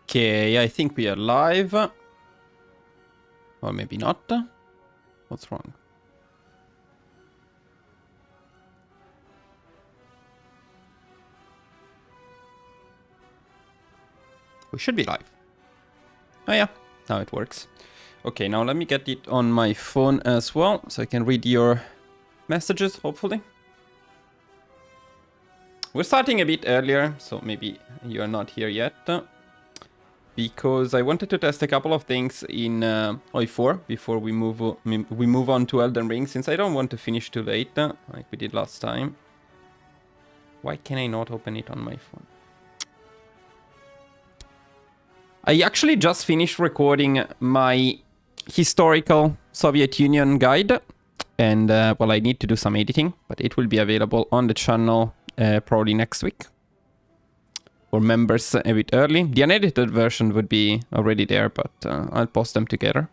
Okay, I think we are live. Or maybe not. What's wrong? We should be live. Oh yeah, now it works. Okay, now let me get it on my phone as well, so I can read your messages, hopefully. We're starting a bit earlier, so maybe you're not here yet. Because I wanted to test a couple of things in Ep.3 before we move on to Elden Ring, since I don't want to finish too late, like we did last time. Why can I not open it on my phone? I actually just finished recording my historical Soviet Union guide, and well, I need to do some editing, but it will be available on the channel probably next week. For members a bit early. The unedited version would be already there, but I'll post them together.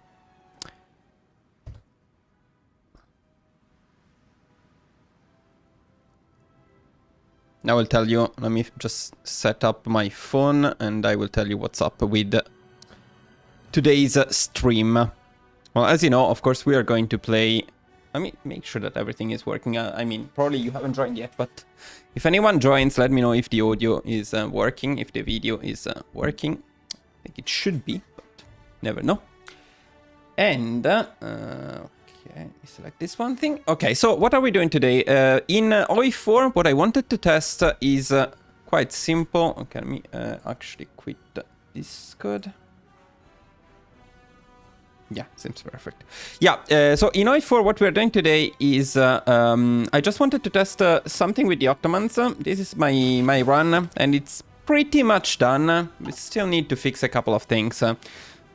Now I'll tell you, let me just set up my phone and I will tell you what's up with today's stream. Well, as you know, of course, we are going to play... Let me make sure that everything is working. I mean, probably you haven't joined yet, but if anyone joins, let me know if the audio is working, if the video is working. I think it should be, but never know. And, okay, select this one thing. Okay, so what are we doing today? In Ep.4, what I wanted to test is quite simple. Okay, let me actually quit this code. Yeah, seems perfect. Yeah, so in Ep.4, what we're doing today is I just wanted to test something with the Ottomans. This is my run, and it's pretty much done. We still need to fix a couple of things.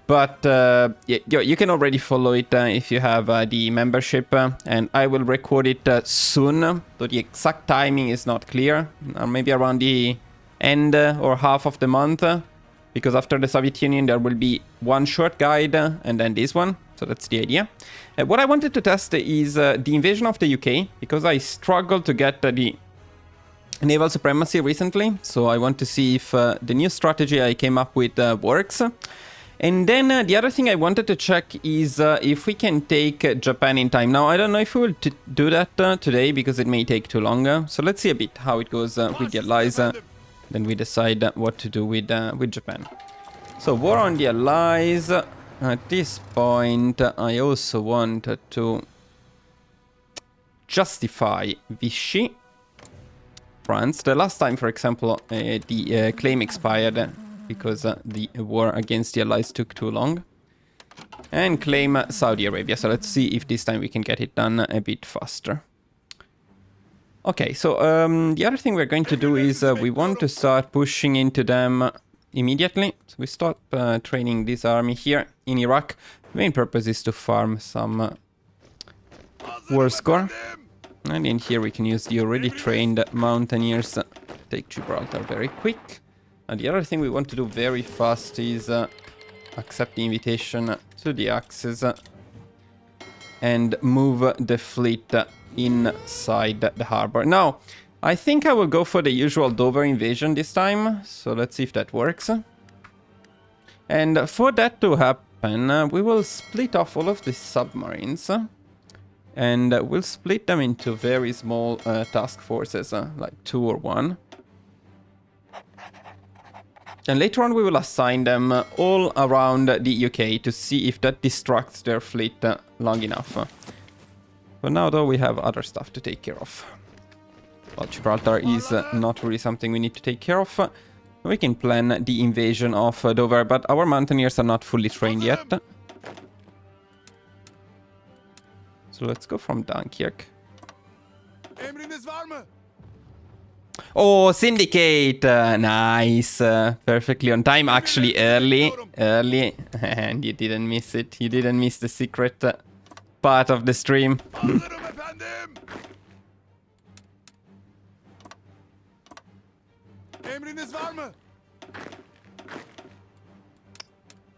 But yeah, you can already follow it if you have the membership, and I will record it soon. Though the exact timing is not clear, maybe around the end or half of the month. Because after the Soviet Union, there will be one short guide and then this one. So that's the idea. What I wanted to test is the invasion of the UK, because I struggled to get the naval supremacy recently. So I want to see if the new strategy I came up with works. And then the other thing I wanted to check is if we can take Japan in time. Now, I don't know if we will do that today, because it may take too long. So let's see a bit how it goes with the allies. Then we decide what to do with Japan. So, war on the allies. At this point, I also wanted to justify Vichy, France. The last time, for example, the claim expired because the war against the allies took too long. And claim Saudi Arabia. So let's see if this time we can get it done a bit faster. Okay, so the other thing we're going to do is we want to start pushing into them immediately. So we start training this army here in Iraq. The main purpose is to farm some war score. And in here we can use the already trained mountaineers to take Gibraltar very quick. And the other thing we want to do very fast is accept the invitation to the Axis and move the fleet inside the harbor. Now, I think I will go for the usual Dover invasion this time. So let's see if that works. And for that to happen, we will split off all of the submarines. And we'll split them into very small task forces, like 2 or 1. And later on we will assign them all around the UK to see if that distracts their fleet long enough. For now, though, we have other stuff to take care of. Well, Gibraltar is not really something we need to take care of. We can plan the invasion of Dover, but our mountaineers are not fully trained yet. So let's go from Dunkirk. Oh, Syndicate! Nice! Perfectly on time, actually early. And you didn't miss it. You didn't miss the secret part of the stream.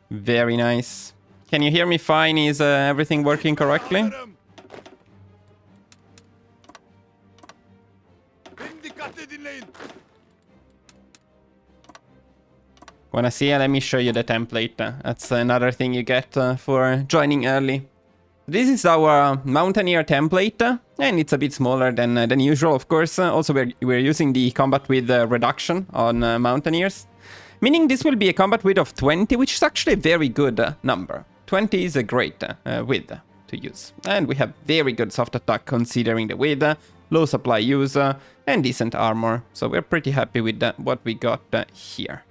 Very nice. Can you hear me fine? Is everything working correctly? Wanna see? Let me show you the template. That's another thing you get for joining early. This is our Mountaineer template, and it's a bit smaller than usual, of course. Also, we're using the combat width reduction on Mountaineers, meaning this will be a combat width of 20, which is actually a very good number. 20 is a great width to use, and we have very good soft attack considering the width, low supply use, and decent armor. So we're pretty happy with what we got here.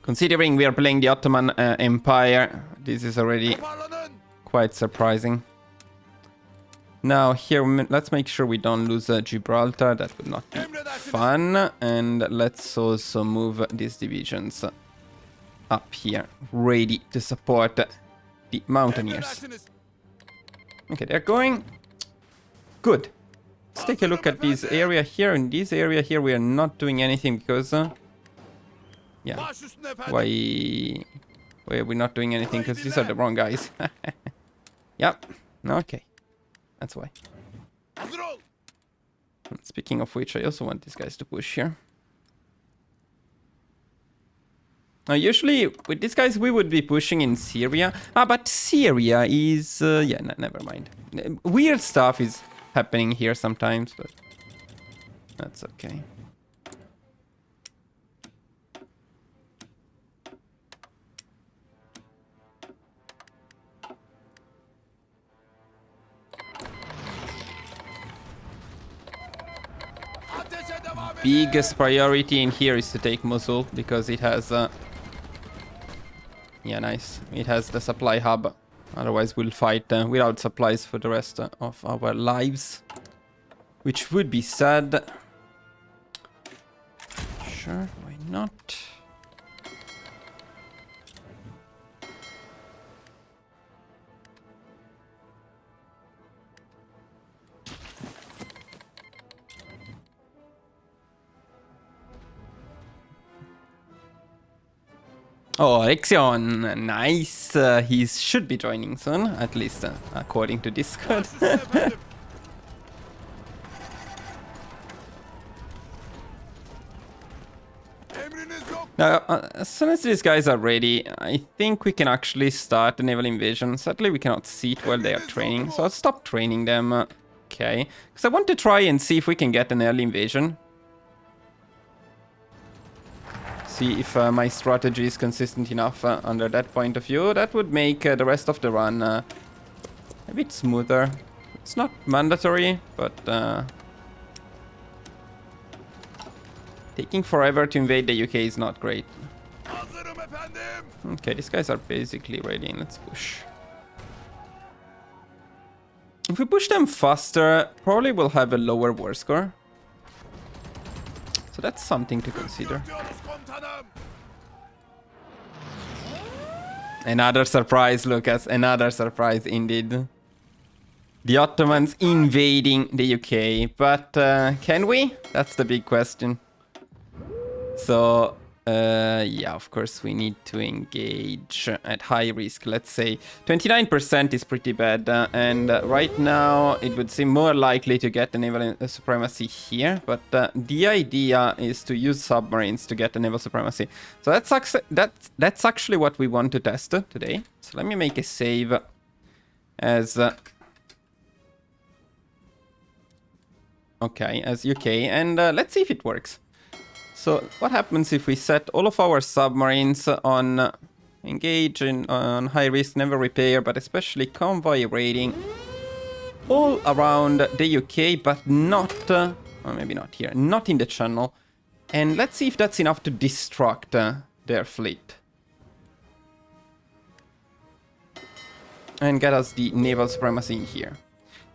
Considering we are playing the Ottoman Empire, this is already quite surprising. Now here, let's make sure we don't lose Gibraltar. That would not be fun. And let's also move these divisions up here, ready to support the Mountaineers. Okay, they're going. Good. Let's take a look at this area here. In this area here, we are not doing anything because... yeah. Why are we not doing anything? Because these are the wrong guys. Yep. Okay. That's why. Speaking of which, I also want these guys to push here. Now, usually, with these guys, we would be pushing in Syria. But Syria is... yeah, never mind. Weird stuff is happening here sometimes, but... that's okay. Biggest priority in here is to take Mosul because it has yeah, nice. It has the supply hub. Otherwise we'll fight without supplies for the rest of our lives, which would be sad. Sure, why not? Oh, Exion, nice. He should be joining soon, at least according to Discord. Now, as soon as these guys are ready, I think we can actually start the naval invasion. Sadly, we cannot see it while they are training, so I'll stop training them. Okay, because I want to try and see if we can get an early invasion. See if my strategy is consistent enough under that point of view. That would make the rest of the run a bit smoother. It's not mandatory, but taking forever to invade the UK is not great. Okay, these guys are basically ready. Let's push. If we push them faster, probably we'll have a lower war score. So that's something to consider. Another surprise, Lucas. Another surprise indeed. The Ottomans invading the UK. But can we? That's the big question. So, yeah, of course we need to engage at high risk. Let's say 29% is pretty bad. And right now it would seem more likely to get the naval supremacy here. But the idea is to use submarines to get the naval supremacy. So that's actually what we want to test today. So let me make a save as... okay, as UK. And let's see if it works. So what happens if we set all of our submarines on engage on high risk, never repair, but especially convoy raiding all around the UK, but not, or maybe not here, not in the channel. And let's see if that's enough to destruct their fleet. And get us the naval supremacy in here.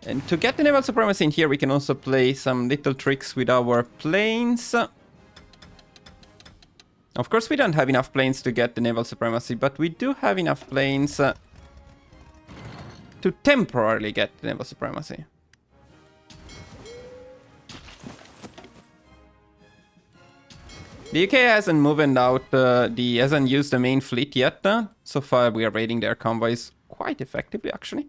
And to get the naval supremacy in here, we can also play some little tricks with our planes. Of course, we don't have enough planes to get the naval supremacy, but we do have enough planes to temporarily get the naval supremacy. The UK hasn't moved out, hasn't used the main fleet yet. So far, we are raiding their convoys quite effectively, actually.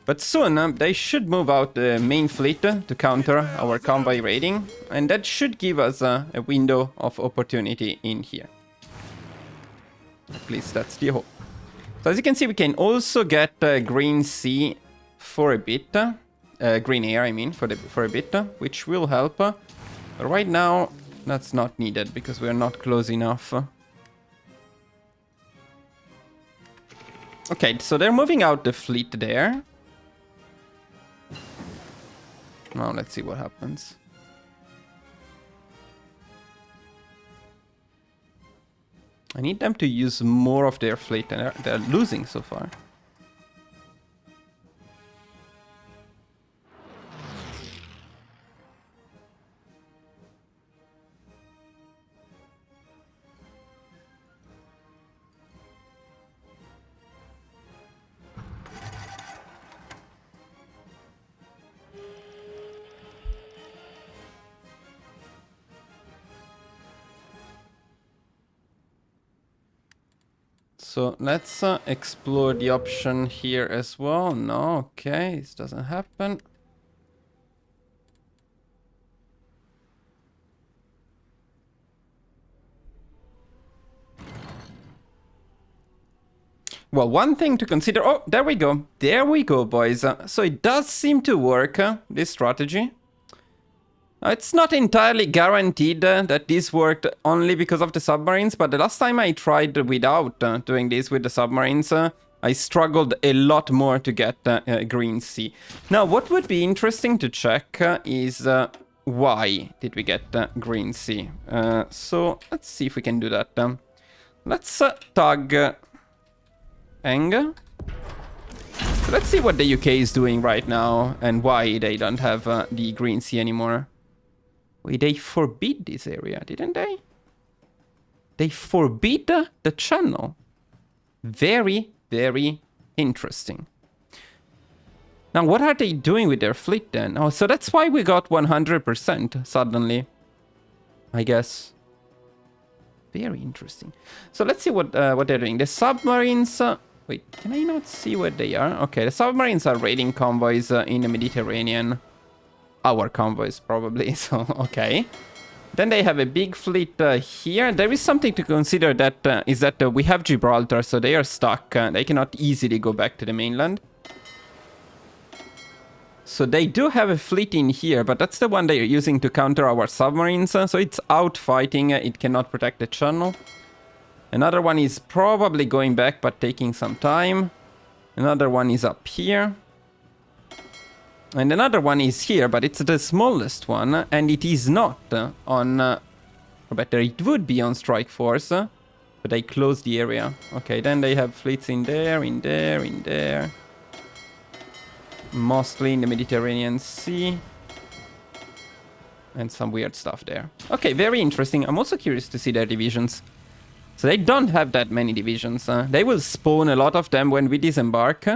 But soon, they should move out the main fleet to counter our convoy raiding. And that should give us a window of opportunity in here. At least that's the hope. So as you can see, we can also get green sea for a bit. Green air, I mean, for a bit, which will help. But right now, that's not needed because we're not close enough. Okay, so they're moving out the fleet there. Now let's see what happens. I need them to use more of their fleet, and they're losing so far. So let's explore the option here as well. No, okay, this doesn't happen. Well, one thing to consider... Oh, there we go. There we go, boys. So it does seem to work, this strategy. It's not entirely guaranteed that this worked only because of the submarines, but the last time I tried without doing this with the submarines, I struggled a lot more to get green sea. Now, what would be interesting to check is why did we get green sea? So let's see if we can do that. Let's tag Eng. So let's see what the UK is doing right now and why they don't have the green sea anymore. Wait, they forbid this area, didn't they? They forbid the channel. Very, very interesting. Now, what are they doing with their fleet then? Oh, so that's why we got 100% suddenly, I guess. Very interesting. So let's see what they're doing. The submarines... wait, can I not see where they are? Okay, the submarines are raiding convoys in the Mediterranean. Our convoys, probably, so okay. Then they have a big fleet here. There is something to consider that is that we have Gibraltar, so they are stuck. They cannot easily go back to the mainland. So they do have a fleet in here, but that's the one they are using to counter our submarines. So it's out fighting. It cannot protect the channel. Another one is probably going back, but taking some time. Another one is up here. And another one is here, but it's the smallest one, and it is not on... or better, it would be on Strike Force, but they closed the area. Okay, then they have fleets in there, in there, in there. Mostly in the Mediterranean Sea. And some weird stuff there. Okay, very interesting. I'm also curious to see their divisions. So they don't have that many divisions. They will spawn a lot of them when we disembark.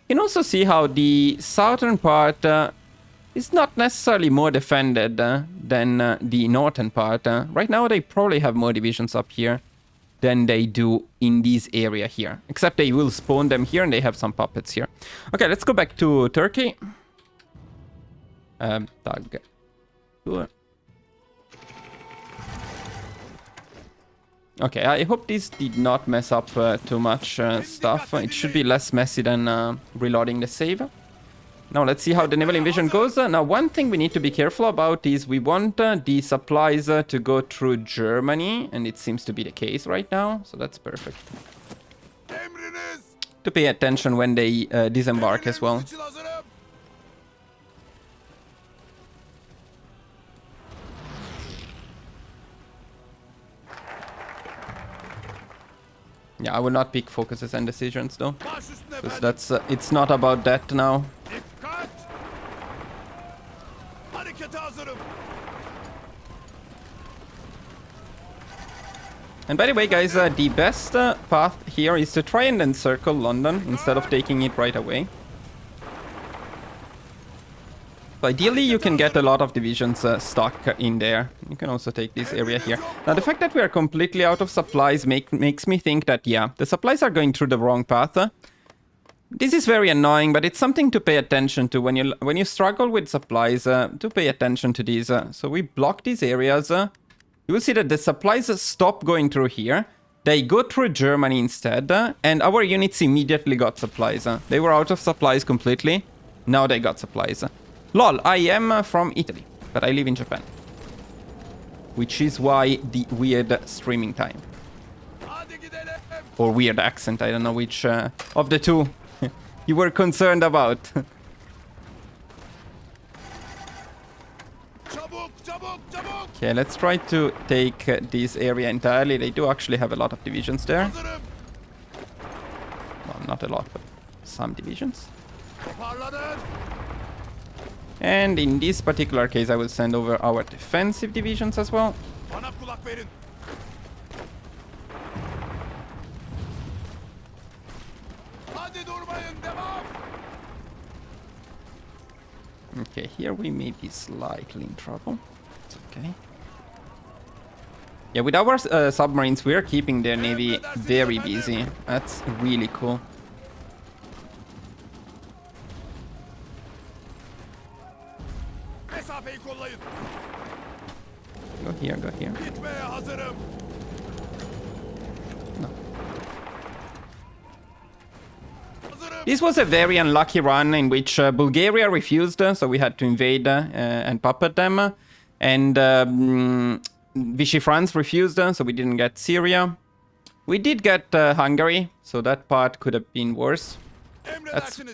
You can also see how the southern part is not necessarily more defended than the northern part. Right now they probably have more divisions up here than they do in this area here. Except they will spawn them here and they have some puppets here. Okay, let's go back to Turkey. Tag. Okay, I hope this did not mess up too much stuff. It should be less messy than reloading the save. Now let's see how the naval invasion goes. Now one thing we need to be careful about is we want the supplies to go through Germany. And it seems to be the case right now. So that's perfect. To pay attention when they disembark as well. Yeah, I will not pick focuses and decisions though, because that's it's not about that now. And by the way, guys, the best path here is to try and encircle London instead of taking it right away. So ideally, you can get a lot of divisions stuck in there. You can also take this area here. Now, the fact that we are completely out of supplies makes me think that, yeah, the supplies are going through the wrong path. This is very annoying, but it's something to pay attention to when you struggle with supplies. To pay attention to these. So we block these areas. You will see that the supplies stop going through here. They go through Germany instead, and our units immediately got supplies. They were out of supplies completely. Now they got supplies. Lol, I am from Italy, but I live in Japan. Which is why the weird streaming time. Or weird accent, I don't know which of the two you were concerned about. Okay, let's try to take this area entirely. They do actually have a lot of divisions there. Well, not a lot, but some divisions. And in this particular case, I will send over our defensive divisions as well. Okay, here we may be slightly in trouble. It's okay. Yeah, with our submarines, we are keeping their navy very busy. That's really cool. Go here, go here. No. This was a very unlucky run in which Bulgaria refused, so we had to invade and puppet them. And Vichy France refused, so we didn't get Syria. We did get Hungary, so that part could have been worse.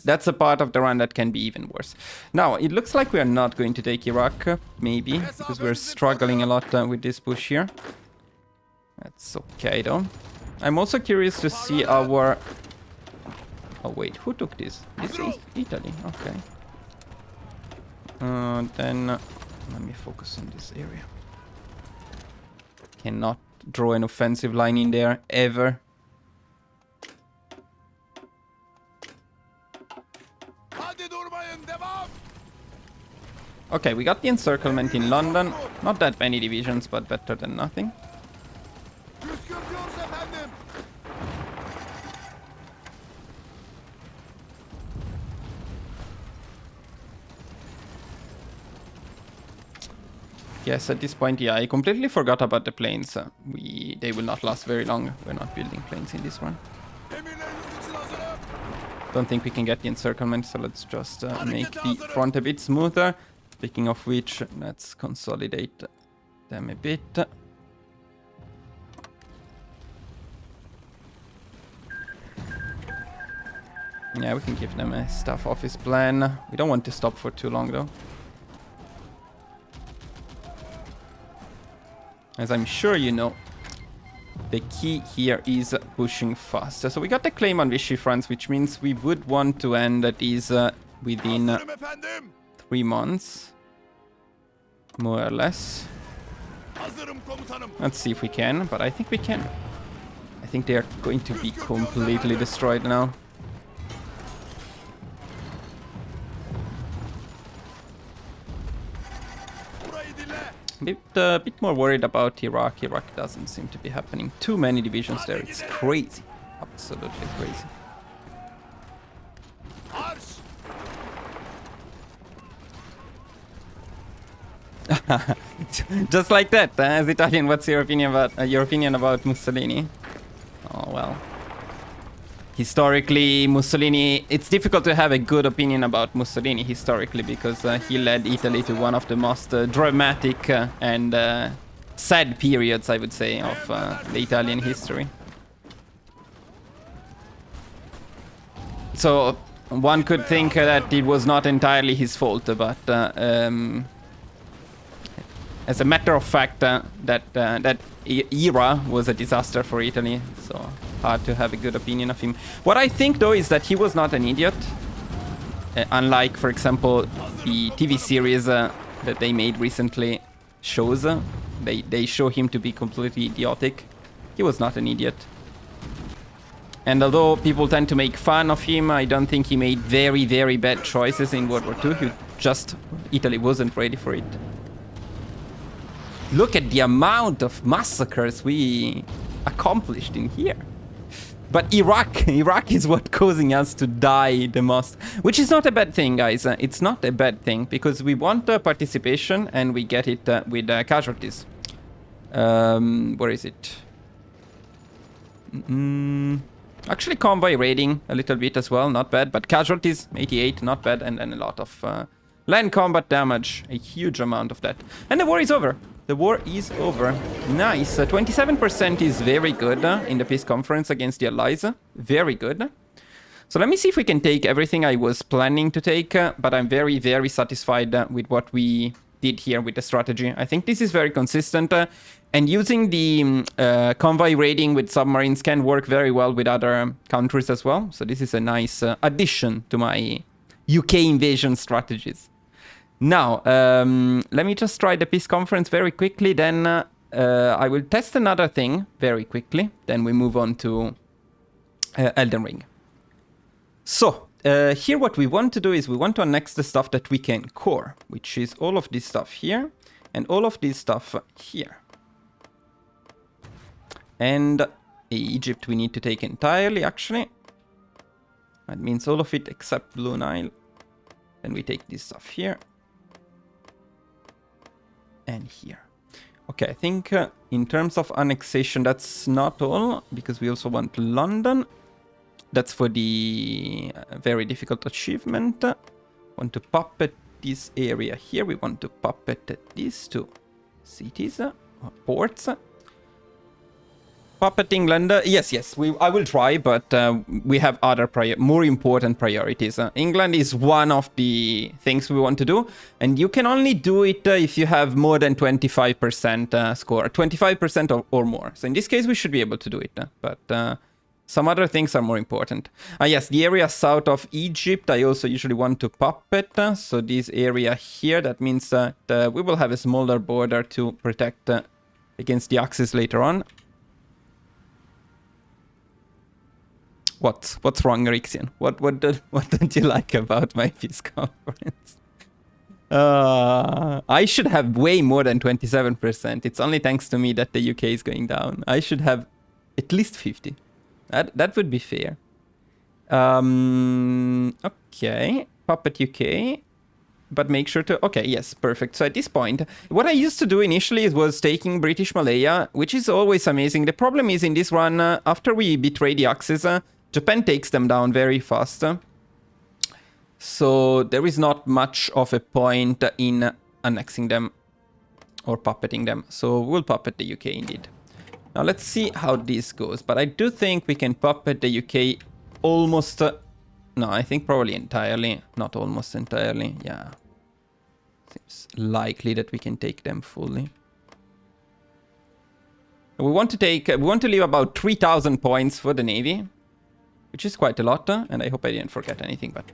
That's a part of the run that can be even worse. Now, it looks like we are not going to take Iraq, maybe, because we're struggling a lot with this push here. That's okay, though. I'm also curious to see our... Oh, wait, who took this? This is Italy, okay. Then, let me focus on this area. Cannot draw an offensive line in there, ever. Okay, we got the encirclement in London. Not that many divisions, but better than nothing. Yes, at this point, yeah, I completely forgot about the planes. They will not last very long. We're not building planes in this one. Don't think we can get the encirclement, so let's just make the front a bit smoother. Speaking of which, let's consolidate them a bit. Yeah, we can give them a staff office plan. We don't want to stop for too long, though. As I'm sure you know, the key here is pushing faster. So we got the claim on Vichy France, which means we would want to end these within 3 months. More or less. Let's see if we can, but I think we can. I think they are going to be completely destroyed now. A bit more worried about Iraq. Iraq doesn't seem to be happening. Too many divisions there. It's crazy. Absolutely crazy. Just like that, as Italian, what's your opinion about Mussolini? Oh well. Historically, Mussolini, it's difficult to have a good opinion about Mussolini historically because he led Italy to one of the most dramatic and sad periods, I would say, of the Italian history. So one could think that it was not entirely his fault, but as a matter of fact, that era was a disaster for Italy. So hard to have a good opinion of him. What I think, though, is that he was not an idiot. Unlike, for example, the TV series that they made recently shows. They show him to be completely idiotic. He was not an idiot. And although people tend to make fun of him, I don't think he made very, very bad choices in World War II. Italy wasn't ready for it. Look at the amount of massacres we accomplished in here. But Iraq is what causing us to die the most. Which is not a bad thing, guys. It's not a bad thing, because we want participation and we get it with casualties. Where is it? Actually, convoy raiding a little bit as well, not bad. But casualties, 88, not bad. And then a lot of land combat damage, a huge amount of that. And the war is over. The war is over. Nice. 27% is very good in the peace conference against the allies. Very good. So let me see if we can take everything I was planning to take. But I'm very, very satisfied with what we did here with the strategy. I think this is very consistent. And using the convoy raiding with submarines can work very well with other countries as well. So this is a nice addition to my UK invasion strategies. Now, let me just try the peace conference very quickly. Then I will test another thing very quickly. Then we move on to Elden Ring. So, here what we want to do is we want to annex the stuff that we can core, which is all of this stuff here and all of this stuff here. And Egypt we need to take entirely, actually. That means all of it except Blue Nile. Then we take this stuff here. And here. Okay, I think in terms of annexation, that's not all, because we also want London. That's for the very difficult achievement. Want to puppet this area here. We want to puppet these two cities, ports. Puppet England, yes, I will try, but we have other more important priorities. England is one of the things we want to do, and you can only do it if you have more than 25% score, 25% or more. So in this case, we should be able to do it, but some other things are more important. Yes, the area south of Egypt, I also usually want to puppet. So this area here, that means that we will have a smaller border to protect against the Axis later on. What's wrong, Rixian? What don't you like about my peace conference? I should have way more than 27%. It's only thanks to me that the UK is going down. I should have at least 50. That would be fair. Okay, puppet UK. But make sure to... Okay, yes, perfect. So at this point, what I used to do initially was taking British Malaya, which is always amazing. The problem is in this run, after we betray the Axis, Japan takes them down very fast. So there is not much of a point in annexing them or puppeting them. So we'll puppet the UK indeed. Now let's see how this goes. But I do think we can puppet the UK almost... no, I think probably entirely. Not almost entirely. Yeah. Seems likely that we can take them fully. We want to leave about 3,000 points for the Navy, which is quite a lot, and I hope I didn't forget anything, but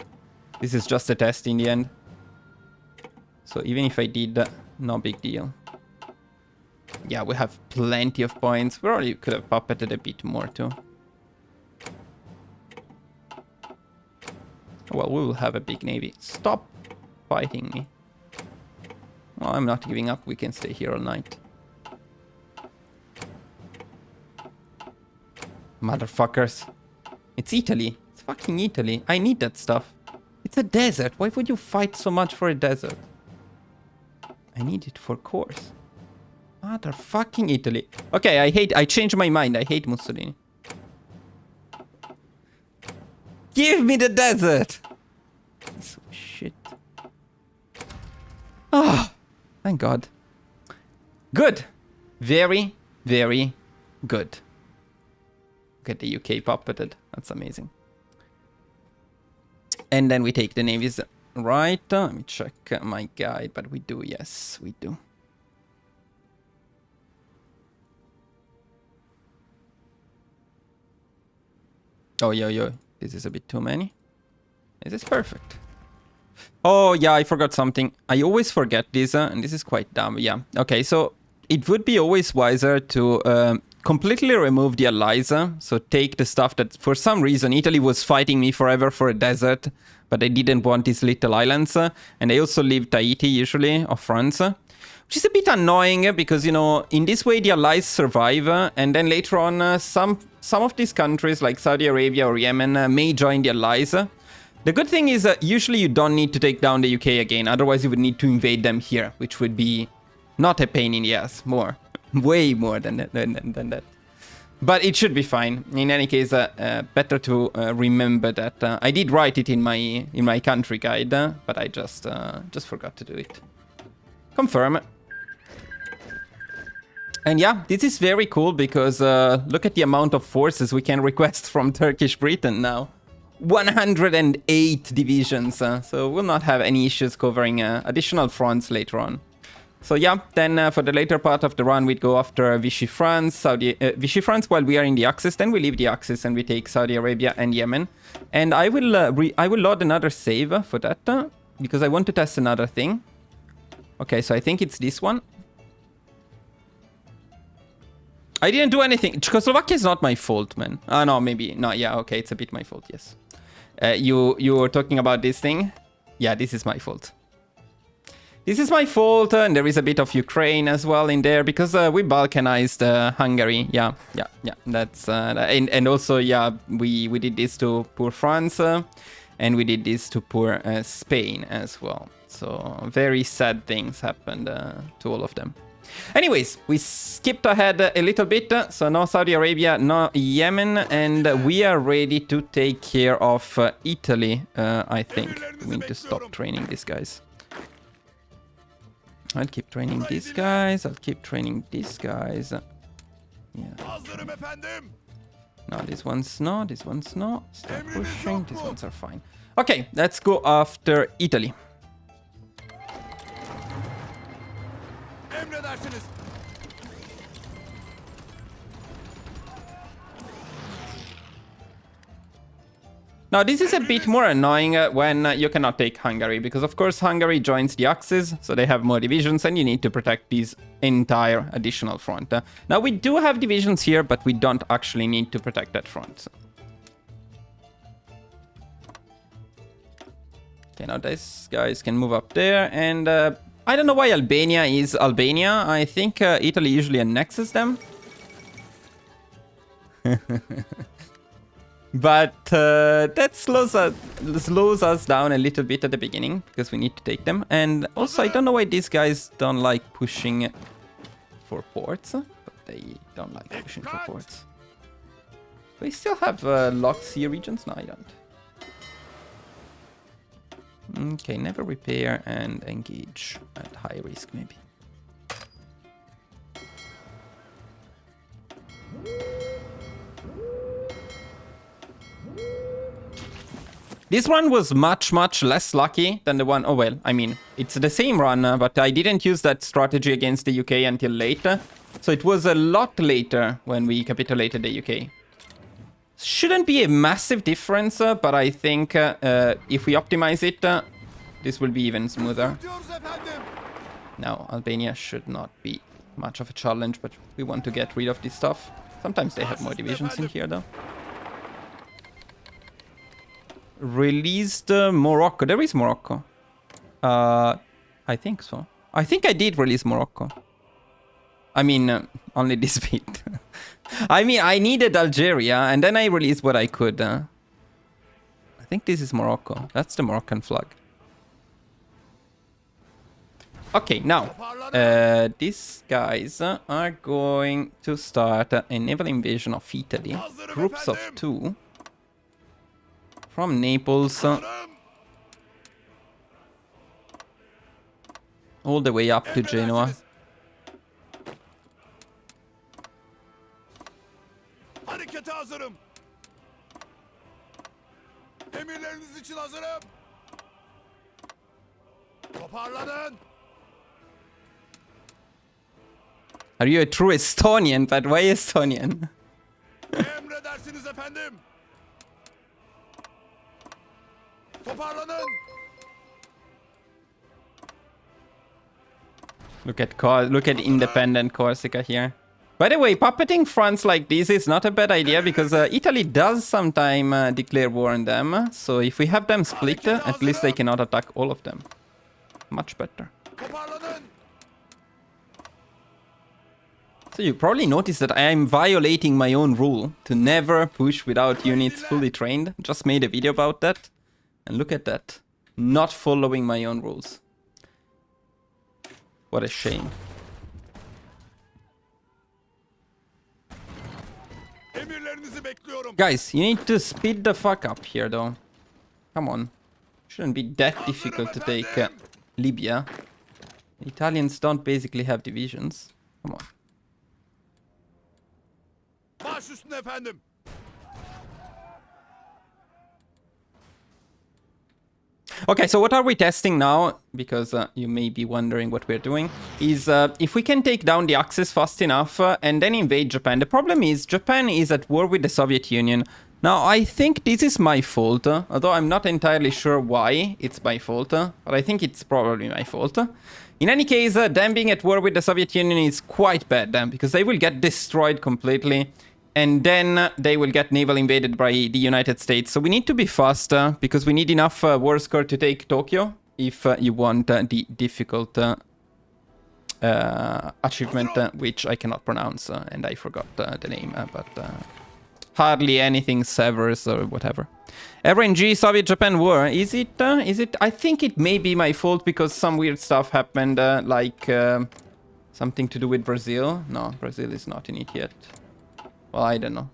this is just a test in the end. So even if I did, no big deal. Yeah, we have plenty of points. We already could have puppeted a bit more too. Well, we will have a big Navy. Stop fighting me. Well, I'm not giving up. We can stay here all night. Motherfuckers. It's Italy. It's fucking Italy. I need that stuff. It's a desert. Why would you fight so much for a desert? I need it for course. Motherfucking Italy. Okay, I changed my mind. I hate Mussolini. Give me the desert! Piece of shit. Ah, thank God. Good. Very, very good. Get the UK puppeted. That's amazing. And then we take the navies right. Let me check my guide, but we do, yes, we do. Oh, yo. This is a bit too many. This is perfect. Oh, yeah, I forgot something. I always forget this, and this is quite dumb. Yeah, okay, so it would be always wiser to completely remove the allies. So take the stuff that, for some reason, Italy was fighting me forever for a desert, but they didn't want these little islands. And they also leave Tahiti, usually, or France. Which is a bit annoying, because, you know, in this way the allies survive, and then later on some of these countries, like Saudi Arabia or Yemen, may join the allies. The good thing is usually you don't need to take down the UK again, otherwise you would need to invade them here, which would be not a pain in the ass, more. Way more than that. But it should be fine. In any case, better to remember that I did write it in my country guide, but I just forgot to do it. Confirm. And yeah, this is very cool because look at the amount of forces we can request from Turkish Britain now. 108 divisions, so we'll not have any issues covering additional fronts later on. So yeah, then for the later part of the run, we'd go after Vichy France, Vichy France while we are in the Axis. Then we leave the Axis and we take Saudi Arabia and Yemen. And I will load another save for that because I want to test another thing. Okay, so I think it's this one. I didn't do anything. Czechoslovakia is not my fault, man. Oh, no, maybe. No, yeah, okay, it's a bit my fault, yes. You were talking about this thing? Yeah, this is my fault. This is my fault, and there is a bit of Ukraine as well in there, because we balkanized Hungary. Yeah. That's and also, yeah, we did this to poor France, and we did this to poor Spain as well. So very sad things happened to all of them. Anyways, we skipped ahead a little bit, so no Saudi Arabia, no Yemen, and we are ready to take care of Italy, I think. We need to stop training these guys. I'll keep training these guys, I'll keep training these guys. Yeah. No, these ones no, these ones no. Start pushing, these ones are fine. Okay, let's go after Italy. Now, this is a bit more annoying when you cannot take Hungary, because of course Hungary joins the Axis, so they have more divisions, and you need to protect this entire additional front. Now, we do have divisions here, but we don't actually need to protect that front. So. Okay, now these guys can move up there, and I don't know why Albania is Albania. I think Italy usually annexes them. But that slows us down a little bit at the beginning, because we need to take them. And also, I don't know why these guys don't like pushing for ports, but they don't like pushing for ports. We still have locked sea regions? No, I don't. Okay, never repair and engage at high risk, maybe. This run was much less lucky than the one... Oh, well, I mean, it's the same run, but I didn't use that strategy against the UK until later. So it was a lot later when we capitulated the UK. Shouldn't be a massive difference, but I think if we optimize it, this will be even smoother. Now, Albania should not be much of a challenge, but we want to get rid of this stuff. Sometimes they have more divisions in here, though. Released Morocco. There is Morocco. I think so. I think I did release Morocco. I mean, only this bit. I mean, I needed Algeria, and then I released what I could. I think this is Morocco. That's the Moroccan flag. Okay, now, these guys are going to start a naval invasion of Italy. Groups of 2. From Naples. All the way up to Genoa. Harekete hazırım. Emirleriniz için hazırım. Toparlanın. Are you a true Estonian? But why Estonian? Emredersiniz efendim. Toparlanın. Look at independent Corsica here. By the way, puppeting fronts like this is not a bad idea, because Italy does sometimes declare war on them. So if we have them split, at least they cannot attack all of them. Much better. So you probably noticed that I am violating my own rule to never push without units fully trained. Just made a video about that. And look at that. Not following my own rules. What a shame. bekliyorum. Guys, you need to speed the fuck up here, though. Come on. Shouldn't be that difficult to take Libya. The Italians don't basically have divisions. Come on. Baş üstüne efendim. Okay, so what are we testing now? Because you may be wondering what we're doing. Is if we can take down the Axis fast enough and then invade Japan. The problem is Japan is at war with the Soviet Union. Now, I think this is my fault. Although I'm not entirely sure why it's my fault. But I think it's probably my fault. In any case, them being at war with the Soviet Union is quite bad. Because they will get destroyed completely. And then they will get naval invaded by the United States. So we need to be faster, because we need enough war score to take Tokyo if you want the difficult achievement, which I cannot pronounce, and I forgot the name, but hardly anything severs or whatever. RNG Soviet-Japan war, is it? I think it may be my fault because some weird stuff happened, like something to do with Brazil. No, Brazil is not in it yet. Well, I don't know.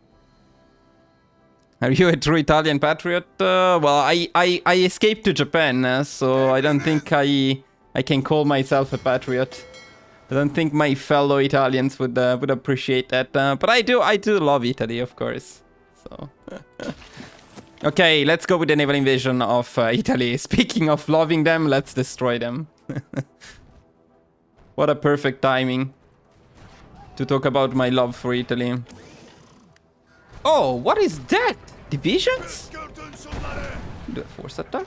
Are you a true Italian patriot? Well, I escaped to Japan, so I don't think I can call myself a patriot. I don't think my fellow Italians would appreciate that. But I do love Italy, of course. So, okay, let's go with the naval invasion of Italy. Speaking of loving them, let's destroy them. What a perfect timing to talk about my love for Italy. Oh, what is that? Divisions? Püskürtün şunları. Do a force attack?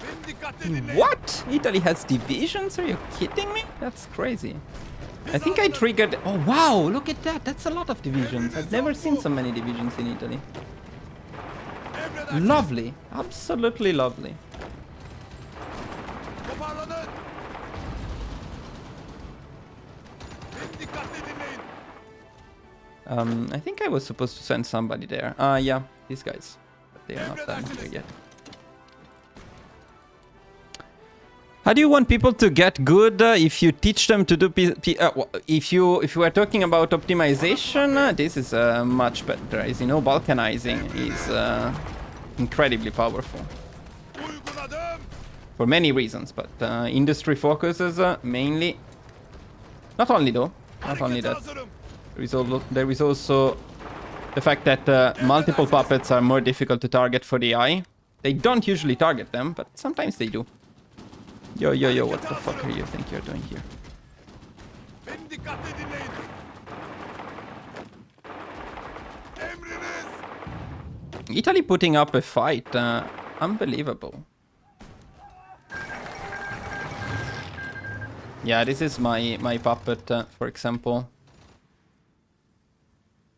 Beni dikkatli dinleyin. What? Italy has divisions? Are you kidding me? That's crazy. I think I triggered... Oh, wow, look at that. That's a lot of divisions. I've never seen so many divisions in Italy. Emredersiniz. Lovely. Absolutely lovely. Toparlanın. Beni dikkatli dinleyin. I think I was supposed to send somebody there. Yeah, these guys. But they are not done here yet. How do you want people to get good if you teach them to do if you are talking about optimization, this is much better. As you know, balkanizing is incredibly powerful Uyguladım. for many reasons, but industry focuses mainly. Not only though, not only Harekete that. hazırım. There is also the fact that multiple puppets are more difficult to target for the eye. They don't usually target them, but sometimes they do. Yo, what the fuck are you think you're doing here? Beni dikkatli dinleyin. Emriniz. Italy putting up a fight, unbelievable. Yeah, this is my puppet, for example.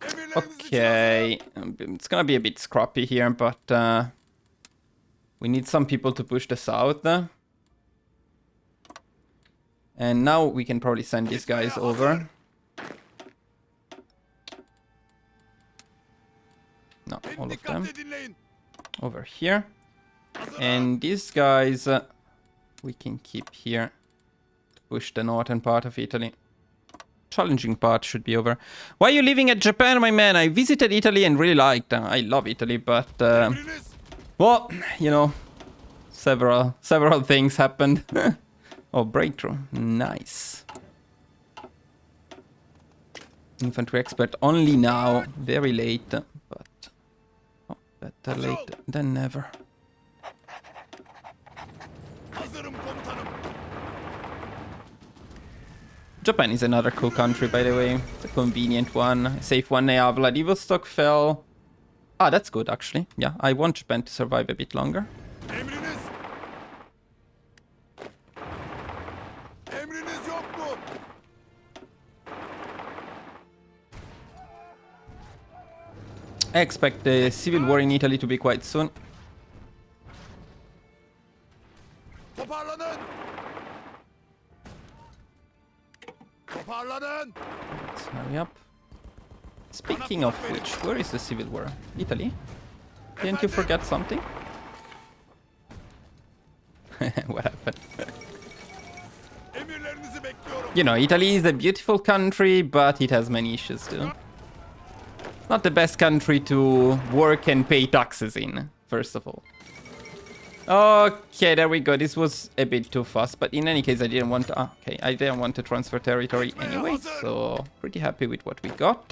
Emirleriniz için Okay, it's gonna be a bit scrappy here, but we need some people to push the south. And now we can probably send these guys over. No, Beni all of them. dikkatli dinleyin. Over here. Hazırım. And these guys we can keep here to push the northern part of Italy. Challenging part should be over. Why are you living at Japan, my man? I visited Italy and really liked. I love Italy, but Emriniz. well, you know, several things happened. Oh, breakthrough, nice. Infantry expert only now, very late, but oh, better late than never. Hazırım komutanım. Japan is another cool country, by the way. It's a convenient one, a safe one. Yeah, Vladivostok fell. Ah, that's good, actually. Yeah, I want Japan to survive a bit longer. Emriniz. Emriniz yok mu? I expect the civil war in Italy to be quite soon. Toparlanın. Toparlanın. Let's hurry up. Speaking of which, where is the civil war? Italy? Didn't you forget something? What happened? Emirlerinizi bekliyorum. You know, Italy is a beautiful country, but it has many issues too. Not the best country to work and pay taxes in, first of all. Okay, there we go. This was a bit too fast, but in any case, I didn't want to... Okay, I didn't want to transfer territory anyway, so pretty happy with what we got.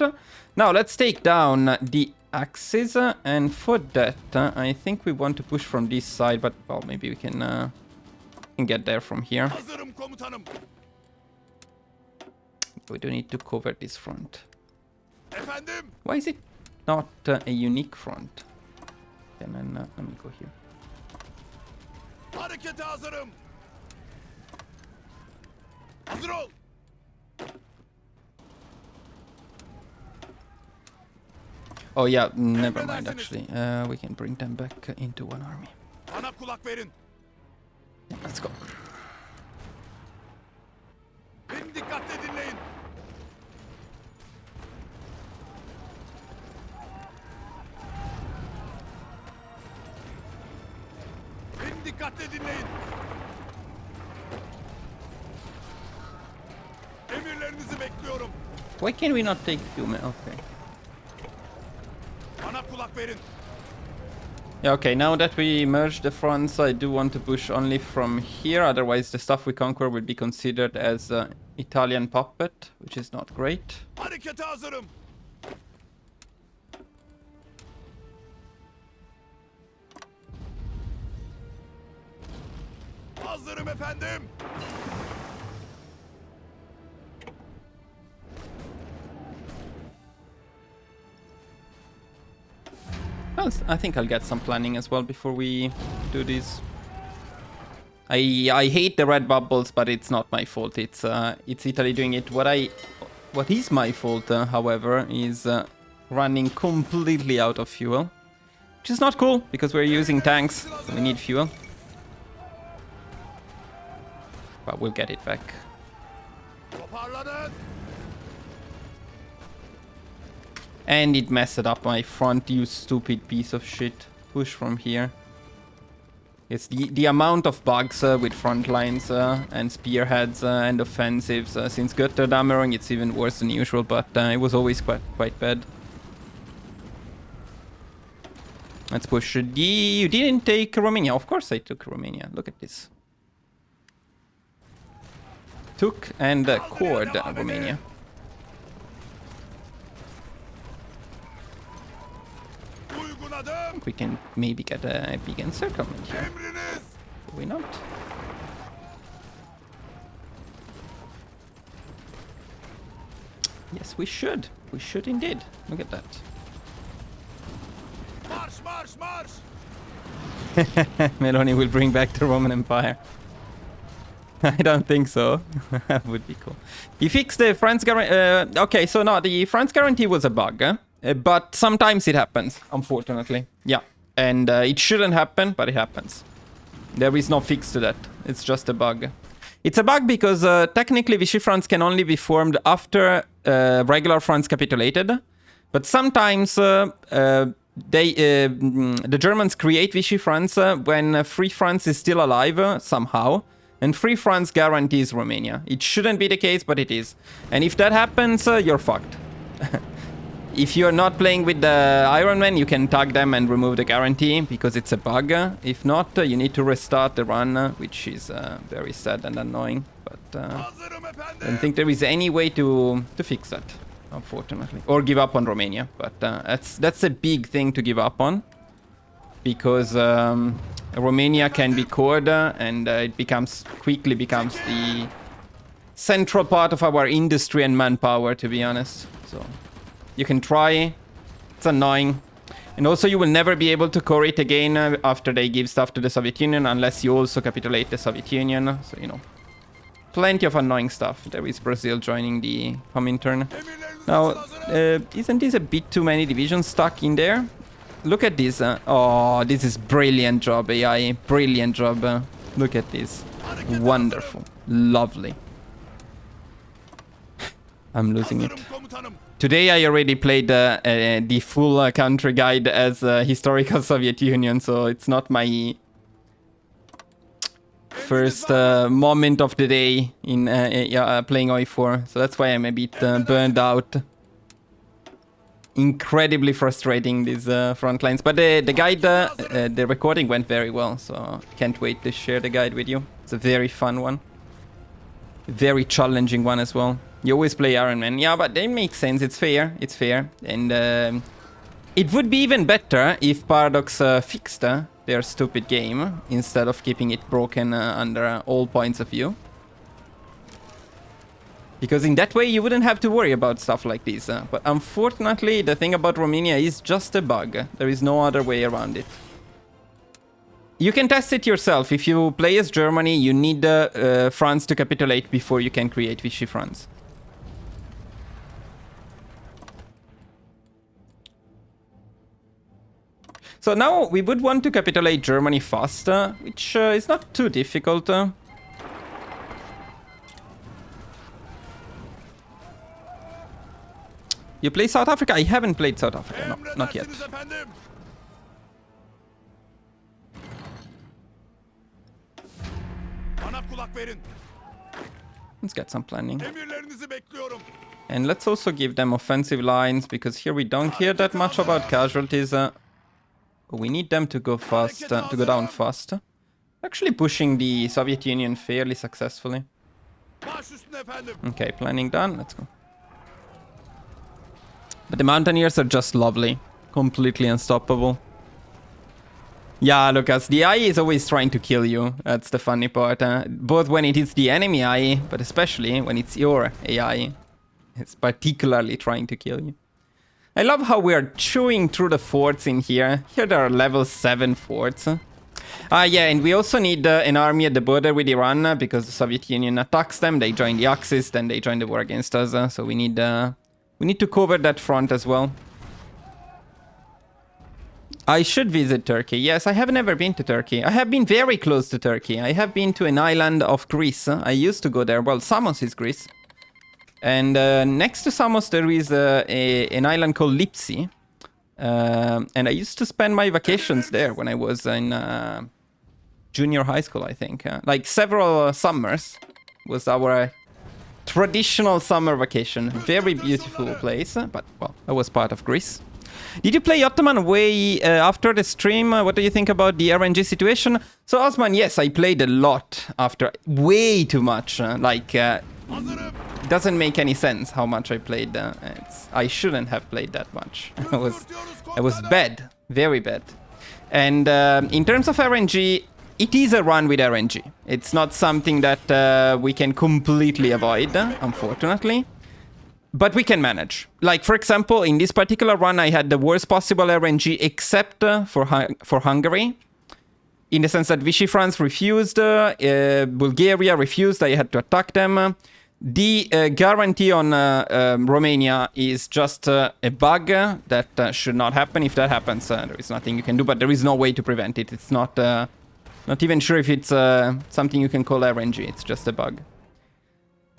Now, let's take down the axis, and for that, I think we want to push from this side, but, well, maybe we can get there from here. Hazırım komutanım. We do need to cover this front. Efendim? Why is it not a unique front? And then, let me go here. Harekete hazırım. Hazır ol. Oh yeah, never mind actually. We can bring them back into one army. Bana kulak verin. Let's go. Beni dikkatle dinleyin. Beni dikkatle dinleyin. Emirlerinizi bekliyorum. Why can we not take Yume? Okay. Bana kulak verin. Yeah, okay, now that we merged the fronts, I do want to push only from here, otherwise the stuff we conquer will be considered as Italian puppet, which is not great. Harekete hazırım. Hazırım efendim. Well, I think I'll get some planning as well before we do this. I hate the red bubbles, but it's not my fault. It's Italy doing it. What is my fault, however, is running completely out of fuel, which is not cool because we're using tanks, so we need fuel. But we'll get it back. Toparlanın. And it messed up my front, you stupid piece of shit. Push from here. It's the amount of bugs with front lines and spearheads and offensives. Since Götterdammering, it's even worse than usual, but it was always quite bad. Let's push. You didn't take Romania. Of course I took Romania. Look at this. Took and cored Romania. We can maybe get a big encirclement here. Emriniz. Do we not? Yes, we should. We should indeed. Look at that. Marş marş marş. Meloni will bring back the Roman Empire. I don't think so. That would be cool. He fixed the France guarantee. Okay, so no, the France guarantee was a bug. But sometimes it happens, unfortunately. Yeah, and it shouldn't happen, but it happens. There is no fix to that. It's just a bug. It's a bug because technically Vichy France can only be formed after regular France capitulated. But sometimes the Germans create Vichy France when Free France is still alive somehow. And Free France guarantees Romania. It shouldn't be the case, but it is. And if that happens, you're fucked. If you're not playing with the Iron Man, you can tag them and remove the guarantee because it's a bug. If not, you need to restart the run, which is very sad and annoying. But Hazırım efendim. I don't think there is any way to fix that, unfortunately. Or give up on Romania. But that's a big thing to give up on. Because Romania can be cored and it quickly becomes the central part of our industry and manpower, to be honest. So you can try. It's annoying. And also you will never be able to core it again after they give stuff to the Soviet Union unless you also capitulate the Soviet Union. So, you know, plenty of annoying stuff. There is Brazil joining the Comintern. Now, isn't this a bit too many divisions stuck in there? Look at this. Oh, this is brilliant job, AI. Brilliant job. Look at this. Wonderful. Lovely. I'm losing it. Hazırım komutanım. Today I already played the full country guide as historical Soviet Union, so it's not my first moment of the day in playing OE4. So that's why I'm a bit burned out. incredibly frustrating, these front lines. But the guide, the recording went very well, so can't wait to share the guide with you. It's a very fun one. Very challenging one as well. You always play Iron Man. Yeah, but that makes sense. It's fair. It's fair. And it would be even better if Paradox fixed their stupid game instead of keeping it broken under all points of view. Because in that way, you wouldn't have to worry about stuff like this. But unfortunately, the thing about Romania is just a bug. There is no other way around it. You can test it yourself. If you play as Germany, you need France to capitulate before you can create Vichy France. So now we would want to capitulate Germany fast, which is not too difficult. You play South Africa? I haven't played South Africa. No, not yet. Let's get some planning. And let's also give them offensive lines, because here we don't hear that much about casualties. We need them to go fast, to go down fast. Actually pushing the Soviet Union fairly successfully. Okay, planning done. Let's go. But the Mountaineers are just lovely. Completely unstoppable. Yeah, Lucas, the AI is always trying to kill you. That's the funny part. Both when it is the enemy AI, but especially when it's your AI. It's particularly trying to kill you. I love how we are chewing through the forts in here. Here there are level 7 forts. Yeah, and we also need an army at the border with Iran, because the Soviet Union attacks them. They join the Axis, then they join the war against us. So we need to cover that front as well. I should visit Turkey. Yes, I have never been to Turkey. I have been very close to Turkey. I have been to an island of Greece. I used to go there. Well, Samos is Greece. And next to Samos there is an island called Lipsi. And I used to spend my vacations there when I was in junior high school, I think. Like several summers was our traditional summer vacation. Very beautiful place, but well, I was part of Greece. Did you play Ottoman way after the stream? What do you think about the RNG situation? So Osman, yes, I played a lot after, way too much. Doesn't make any sense how much I played. I shouldn't have played that much. I was bad, very bad. And in terms of RNG, it is a run with RNG. It's not something that we can completely avoid, unfortunately. But we can manage. Like, for example, in this particular run, I had the worst possible RNG except for Hungary. In the sense that Vichy France refused, Bulgaria refused, I had to attack them. The guarantee on Romania is just a bug that should not happen. If that happens, there is nothing you can do, but there is no way to prevent it. It's not even sure if it's something you can call RNG. It's just a bug.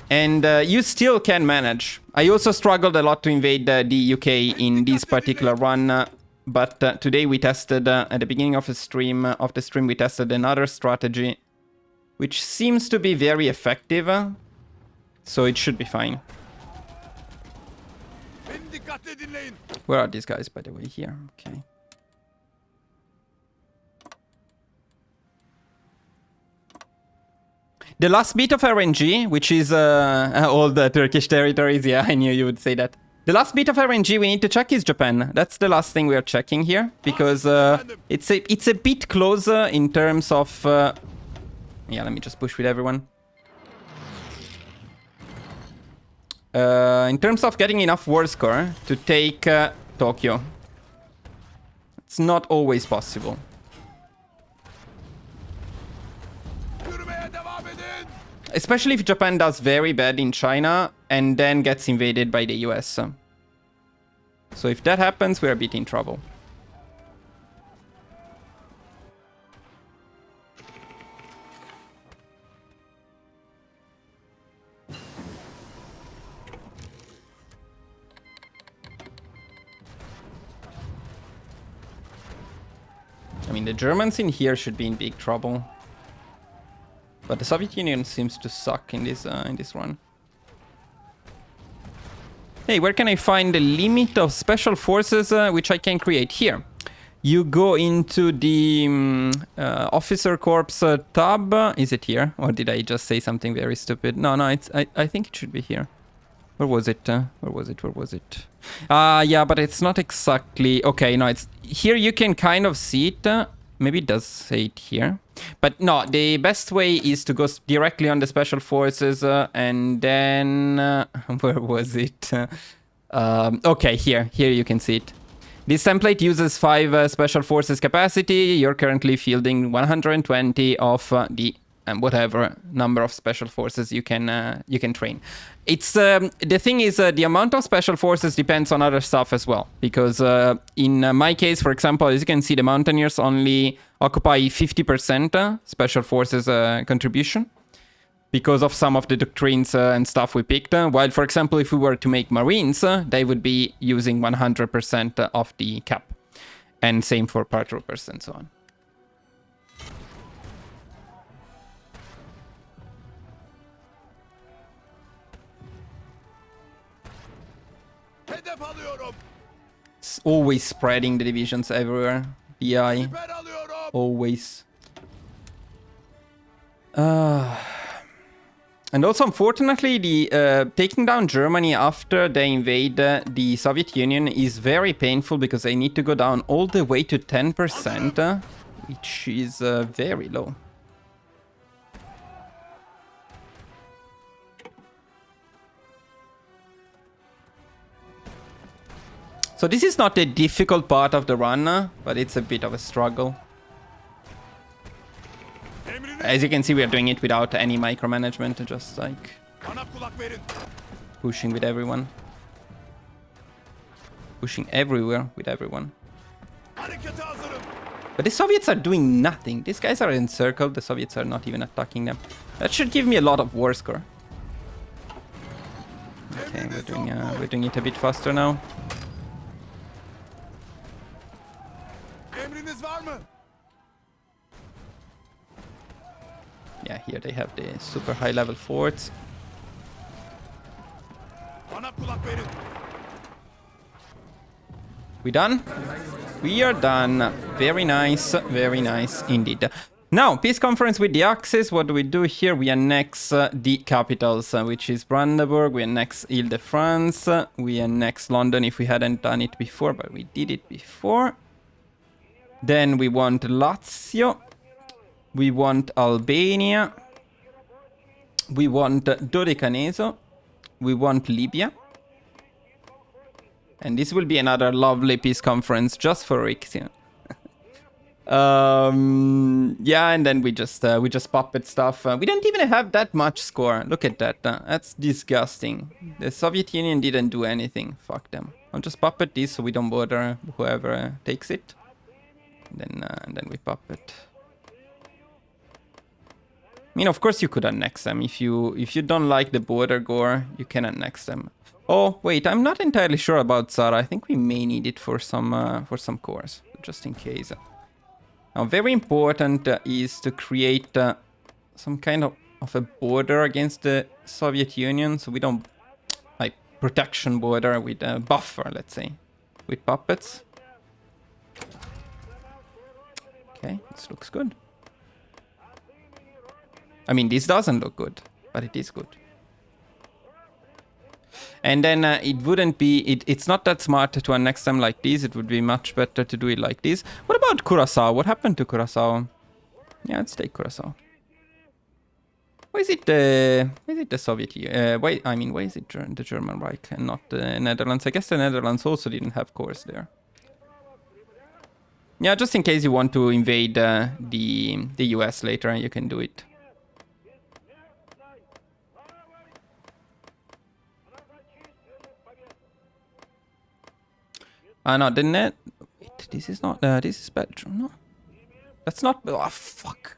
And you still can manage. I also struggled a lot to invade the UK in this particular run, but today we tested, at the beginning of the stream, we tested another strategy, which seems to be very effective, so it should be fine. Where are these guys, by the way? Here, okay. The last bit of RNG, which is all the Turkish territories, yeah, I knew you would say that. The last bit of RNG we need to check is Japan. That's the last thing we are checking here, because it's a bit closer in terms of... yeah, let me just push with everyone. In terms of getting enough war score to take Tokyo. It's not always possible. Especially if Japan does very bad in China and then gets invaded by the US. So if that happens, we're a bit in trouble. I mean, the Germans in here should be in big trouble. But the Soviet Union seems to suck in this run. Hey, where can I find the limit of special forces which I can create? Here. You go into the Officer Corps tab. Is it here? Or did I just say something very stupid? No, it's. I think it should be here. Where was it? Where was it? Where was it? Yeah, but it's not exactly... Okay, no, it's... Here you can kind of see it. Maybe it does say it here. But no, the best way is to go directly on the Special Forces and then... where was it? Okay, here. Here you can see it. This template uses 5 Special Forces capacity. You're currently fielding 120 of the... whatever number of special forces you can train. It's the thing is the amount of special forces depends on other stuff as well, because in my case, for example, as you can see, the Mountaineers only occupy 50% special forces contribution because of some of the doctrines and stuff we picked. While, for example, if we were to make Marines, they would be using 100% of the cap, and same for paratroopers and so on. Hedef alıyorum. It's always spreading the divisions everywhere. DI. Siper alıyorum. Always. And also, unfortunately, the taking down Germany after they invade the Soviet Union is very painful because they need to go down all the way to 10%, which is very low. So this is not the difficult part of the run, but it's a bit of a struggle. As you can see, we are doing it without any micromanagement, just like pushing with everyone. Pushing everywhere with everyone. But the Soviets are doing nothing. These guys are encircled. The Soviets are not even attacking them. That should give me a lot of war score. Okay, we're doing it a bit faster now. Yeah, here they have the super high level forts. We done? We are done. Very nice indeed. Now, peace conference with the Axis. What do we do here? We annex the capitals, which is Brandenburg. We annex Ile-de-France. We annex London if we hadn't done it before, but we did it before. Then we want Lazio. We want Albania. We want Dodecaneso. We want Libya. And this will be another lovely peace conference just for Rixia. Yeah, and then we just puppet stuff. We don't even have that much score. Look at that. That's disgusting. The Soviet Union didn't do anything. Fuck them. I'll just puppet this so we don't bother whoever takes it. And then we puppet. I mean, of course you could annex them. If you don't like the border gore, you can annex them. Oh, wait, I'm not entirely sure about Zara. I think we may need it for some cores, just in case. Now, very important is to create some kind of a border against the Soviet Union, so we don't, like, protection border with a buffer, let's say, with puppets. Okay, this looks good. I mean, this doesn't look good, but it is good. And then it wouldn't be... It's not that smart to annex them like this. It would be much better to do it like this. What about Curaçao? What happened to Curaçao? Yeah, let's take Curaçao. Why is it the Soviet Union? Why is it the German Reich and not the Netherlands? I guess the Netherlands also didn't have cores there. Yeah, just in case you want to invade the US later, you can do it. No, the net... Wait, this is not... this is Belgium, no? That's not... Oh, fuck.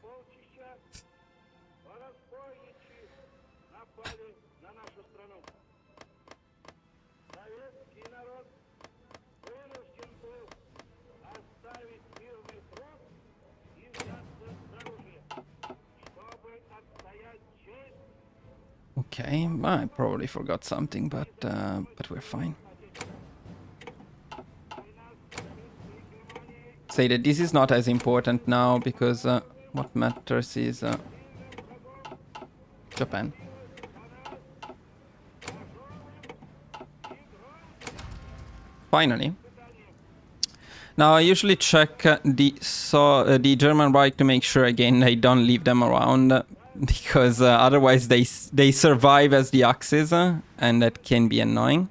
Okay, well, I probably forgot something, but we're fine. Say that this is not as important now because what matters is Japan. Finally. Now I usually check the German Reich to make sure again I don't leave them around because otherwise they survive as the Axis and that can be annoying.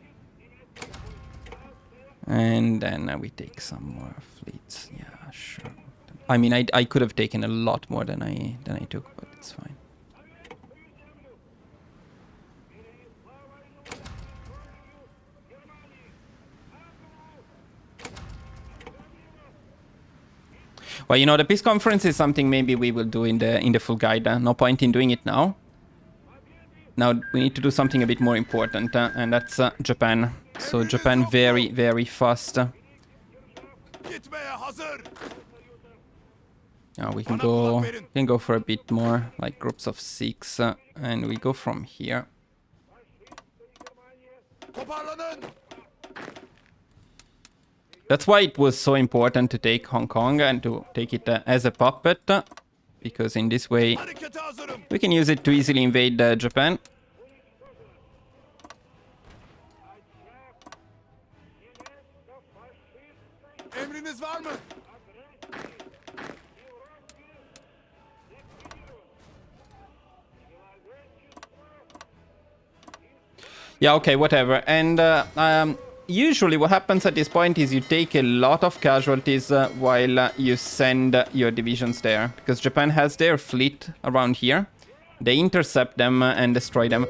And then we take some more fleets. Yeah, sure. I mean, I could have taken a lot more than I took, but it's fine. Well, you know, the peace conference is something maybe we will do in the full guide. No point in doing it now. Now we need to do something a bit more important, and that's Japan. So Japan very, very fast. Gitmeye hazır. Now we can go for a bit more, like groups of 6, and we go from here. Toparlanın. That's why it was so important to take Hong Kong and to take it as a puppet, because in this way Harekete hazırım. we can use it to easily invade Japan. Emriniz var mı? Yeah, okay, whatever. And usually what happens at this point is you take a lot of casualties while you send your divisions there. Because Japan has their fleet around here. They intercept them and destroy them.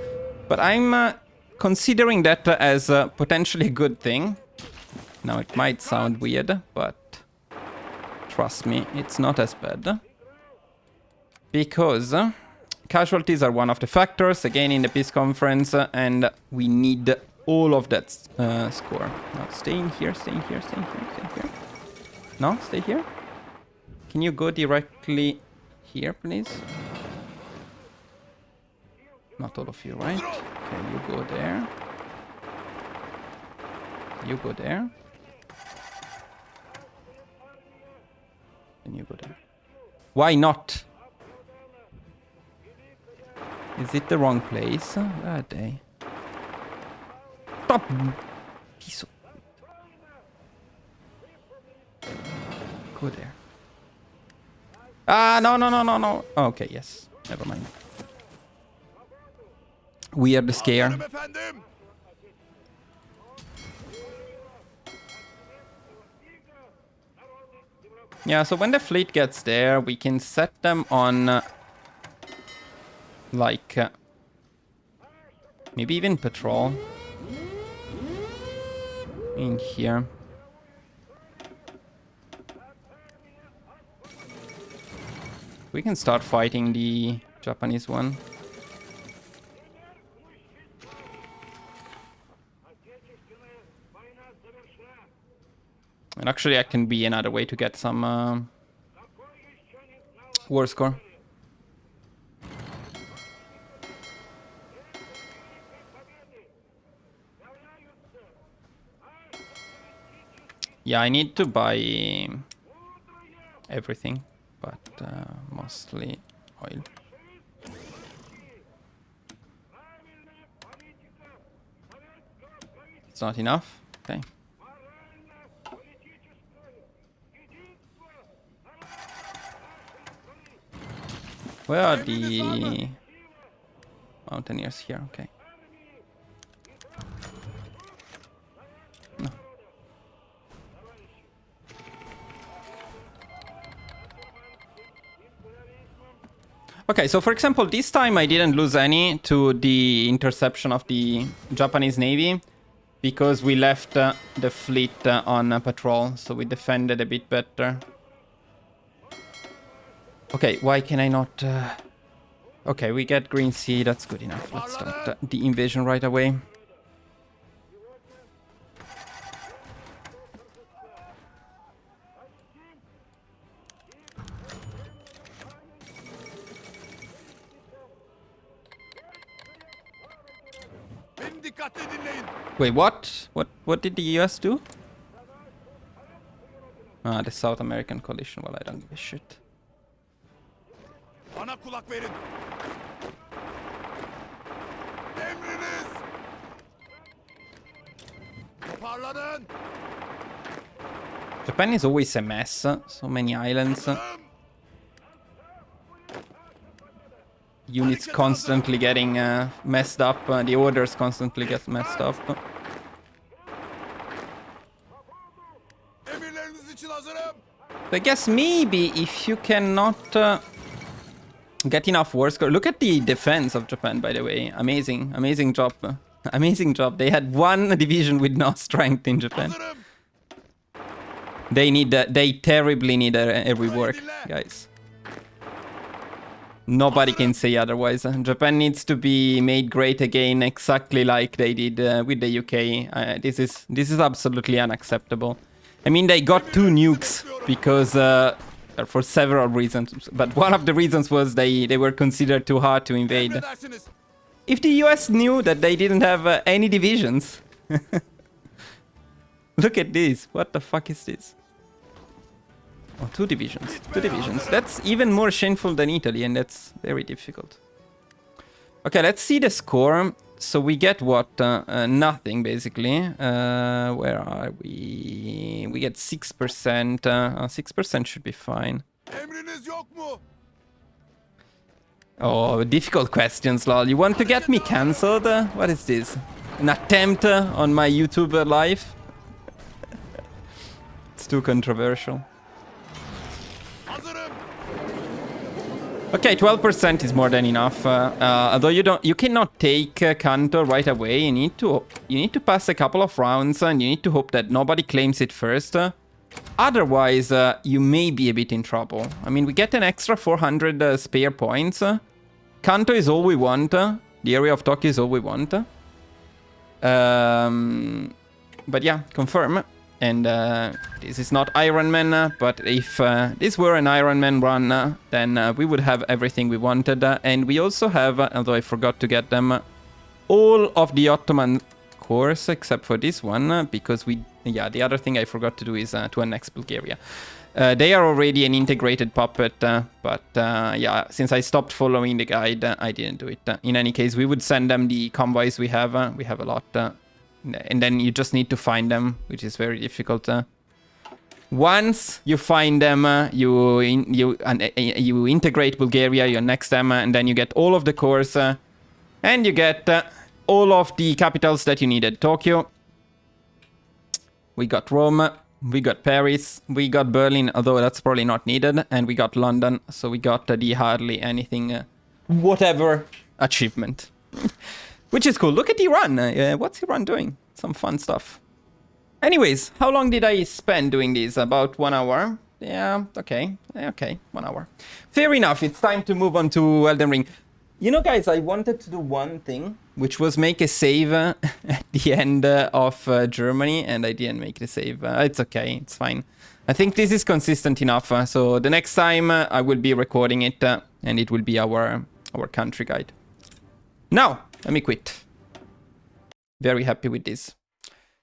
But I'm considering that as potentially a good thing. Now, it might sound weird, but trust me, it's not as bad. Because casualties are one of the factors, again, in the peace conference, and we need all of that score. Now, stay in here, stay in here, stay in here, stay in here. No, stay here. Can you go directly here, please? Not all of you, right? Okay, you go there. You go there. And you go there. Why not? Is it the wrong place? Where are they? Stop! Piece of... Go there. Ah, no, no, no, no, no. Okay, yes. Never mind. We are the scare. Hazırım efendim. Yeah, so when the fleet gets there, we can set them on... like... maybe even patrol. In here. We can start fighting the Japanese one. And actually, that can be another way to get some war score. Yeah, I need to buy everything, but mostly oil. It's not enough? Okay. Where are the mountaineers here? Okay. No. Okay, so for example, this time I didn't lose any to the interception of the Japanese Navy because we left the fleet on patrol, so we defended a bit better. Okay, why can I not... Okay, we get Green Sea, that's good enough. Let's start the invasion right away. dikkatli dinleyin. Wait, what? What did the US do? Ah, the South American coalition. Well, I don't give a shit. Bana kulak verin. Emriniz. Toparlanın. Japan is always a mess. So many islands. Units constantly getting messed up. The orders constantly get messed up. Emirleriniz için hazırım. I guess maybe if you cannot get enough war score. Look at the defense of Japan, by the way. Amazing job. Amazing job. They had one division with no strength in Japan. Hazırım. They terribly need a rework, guys. Nobody can say otherwise. Japan needs to be made great again, exactly like they did with the UK. This is absolutely unacceptable. I mean, they got 2 nukes because for several reasons, but one of the reasons was they were considered too hard to invade. Emredersiniz. If the US knew that they didn't have any divisions, look at this. What the fuck is this? Oh, 2 divisions. 2 divisions. That's even more shameful than Italy, and that's very difficult. Okay, let's see the score. So we get what? Nothing, basically. Where are we? We get 6%. 6% should be fine. Emriniz yok mu? Oh, difficult questions, lol. You want to get me cancelled? What is this? An attempt on my YouTube life? It's too controversial. Hazırım. Okay, 12% is more than enough. Although you cannot take Kanto right away. You need to pass a couple of rounds, and you need to hope that nobody claims it first. Otherwise, you may be a bit in trouble. I mean, we get an extra 400 spare points. Kanto is all we want. The area of Tokyo is all we want. But yeah, confirm. And this is not Iron Man, but if this were an Iron Man run, then we would have everything we wanted. And we also have, although I forgot to get them, all of the Ottoman cores except for this one, because the other thing I forgot to do is to annex Bulgaria. They are already an integrated puppet, but yeah, since I stopped following the guide, I didn't do it. In any case, we would send them the convoys we have. We have a lot. And then you just need to find them, which is very difficult. Once you find them, you integrate Bulgaria, you annex them, and then you get all of the cores, and you get all of the capitals that you needed. Tokyo, we got Rome, we got Paris, we got Berlin, although that's probably not needed, and we got London, so we got the hardly anything, whatever achievement. Which is cool. Look at Iran. What's Iran doing? Some fun stuff. Anyways, how long did I spend doing this? About 1 hour. Yeah, okay. Okay, 1 hour. Fair enough. It's time to move on to Elden Ring. You know, guys, I wanted to do one thing, which was make a save at the end of Germany, and I didn't make the save. It's okay. It's fine. I think this is consistent enough. So the next time I will be recording it, and it will be our country guide. Now, let me quit. Very happy with this.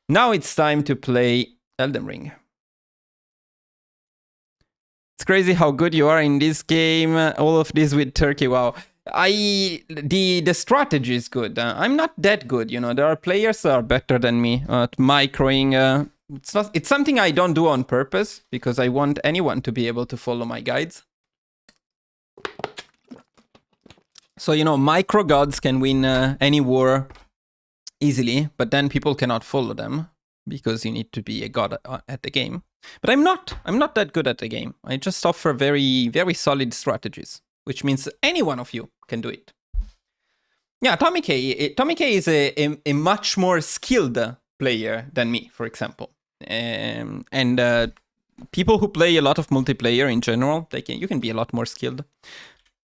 Now it's time to play Elden Ring. It's crazy how good you are in this game. All of this with Turkey. Wow. The strategy is good. I'm not that good, you know. There are players that are better than me at microing. It's something I don't do on purpose because I want anyone to be able to follow my guides. So, you know, micro gods can win any war easily, but then people cannot follow them because you need to be a god at the game. But I'm not that good at the game. I just offer very, very solid strategies, which means any one of you can do it. Yeah, Tommy K is a much more skilled player than me, for example. And people who play a lot of multiplayer in general, you can be a lot more skilled.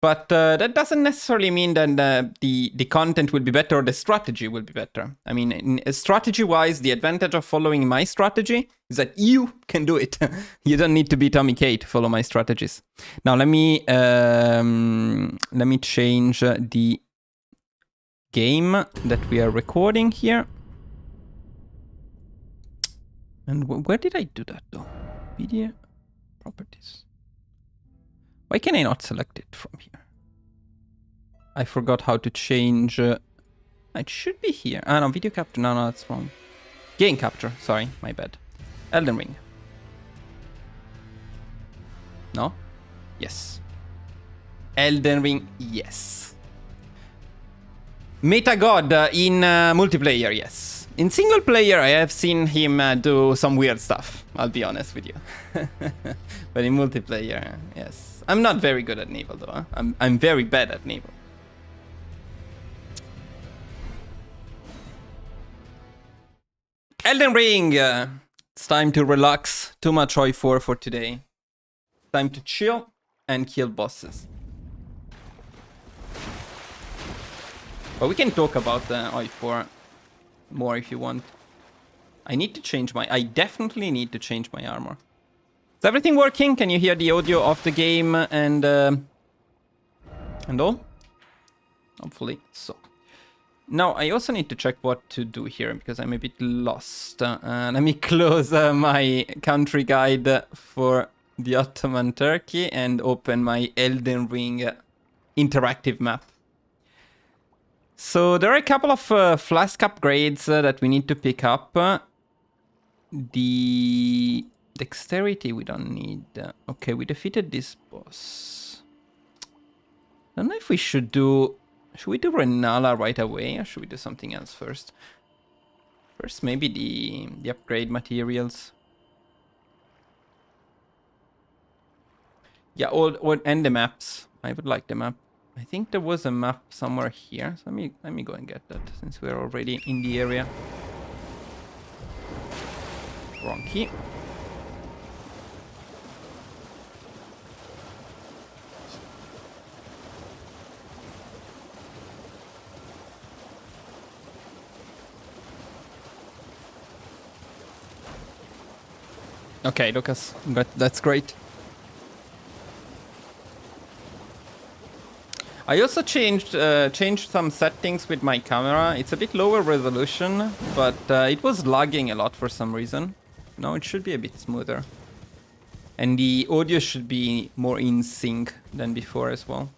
But that doesn't necessarily mean that the content will be better or the strategy will be better. I mean, strategy-wise, the advantage of following my strategy is that you can do it. You don't need to be Tommy K to follow my strategies. Now, let me change the game that we are recording here. And where did I do that though? Video properties. Why can I not select it from here? I forgot how to change. It should be here. Ah, no, video capture. No, that's wrong. Game capture. Sorry, my bad. Elden Ring. No? Yes. Elden Ring, yes. Meta God in multiplayer, yes. In single player, I have seen him do some weird stuff, I'll be honest with you. But in multiplayer, yes. I'm not very good at naval though. Huh? I'm very bad at naval. Elden Ring! It's time to relax. Too much OI4 for today. Time to chill and kill bosses. But we can talk about the OI4 more if you want. I need to change my... I definitely need to change my armor. Is everything working? Can you hear the audio of the game and all? Hopefully so. Now, I also need to check what to do here because I'm a bit lost. Let me close my country guide for the Ottoman Turkey and open my Elden Ring interactive map. So there are a couple of flask upgrades that we need to pick up. The dexterity we don't need. Okay, we defeated this boss. I don't know if we should do... Should we do Renala right away or should we do something else first? First, maybe the upgrade materials. Yeah, and the maps. I would like the map. I think there was a map somewhere here. So let me go and get that since we're already in the area. Wrong key. Okay, Lucas, that's great. I also changed some settings with my camera. It's a bit lower resolution, but it was lagging a lot for some reason. Now it should be a bit smoother. And the audio should be more in sync than before as well.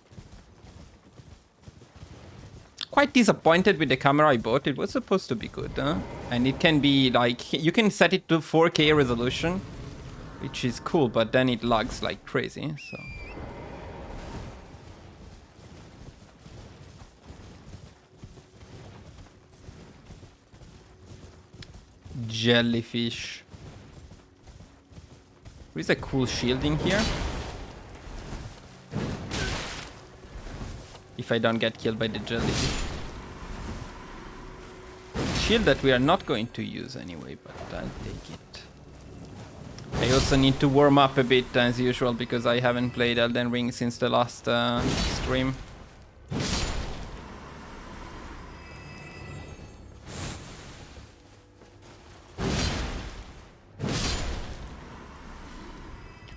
Quite disappointed with the camera I bought. It was supposed to be good, huh? And it can be like, you can set it to 4K resolution, which is cool, but then it lags like crazy, so... Jellyfish. There is a cool shielding here. If I don't get killed by the jellyfish. Shield that we are not going to use anyway, but I'll take it. I also need to warm up a bit as usual because I haven't played Elden Ring since the last stream.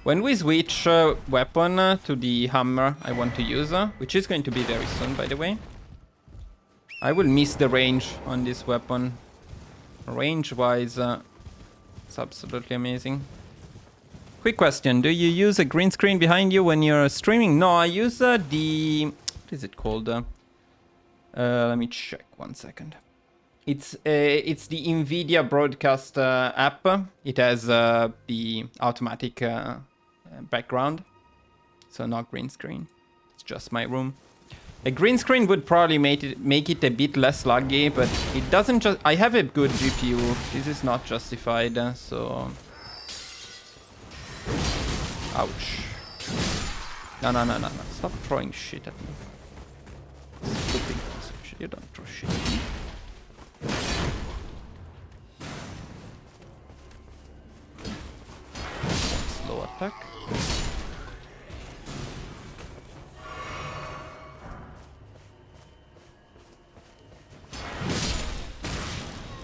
When we switch weapon to the hammer I want to use, which is going to be very soon, by the way, I will miss the range on this weapon. Range-wise, it's absolutely amazing. Quick question, do you use a green screen behind you when you're streaming? No, I use the... What is it called? Let me check 1 second. It's the NVIDIA broadcast app. It has the automatic background, so not green screen. It's just my room. A green screen would probably make it a bit less laggy, but it doesn't just... I have a good GPU. This is not justified, so... Ouch. No. Stop throwing shit at me. Stupid piece of shit. You don't throw shit at me. Slow attack.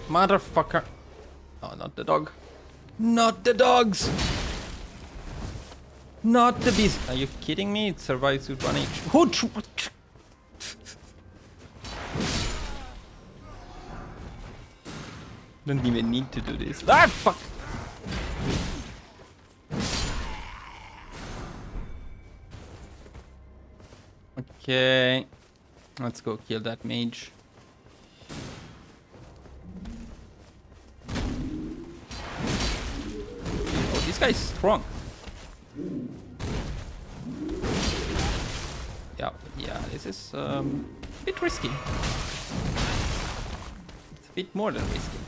Motherfucker. Oh, not the dog. Not the dogs! Not the bees. Are you kidding me? It survives with 1 HP. Don't even need to do this. Ah, fuck! Okay. Let's go kill that mage. Oh, this guy's strong. Yeah, this is a bit risky. It's a bit more than risky.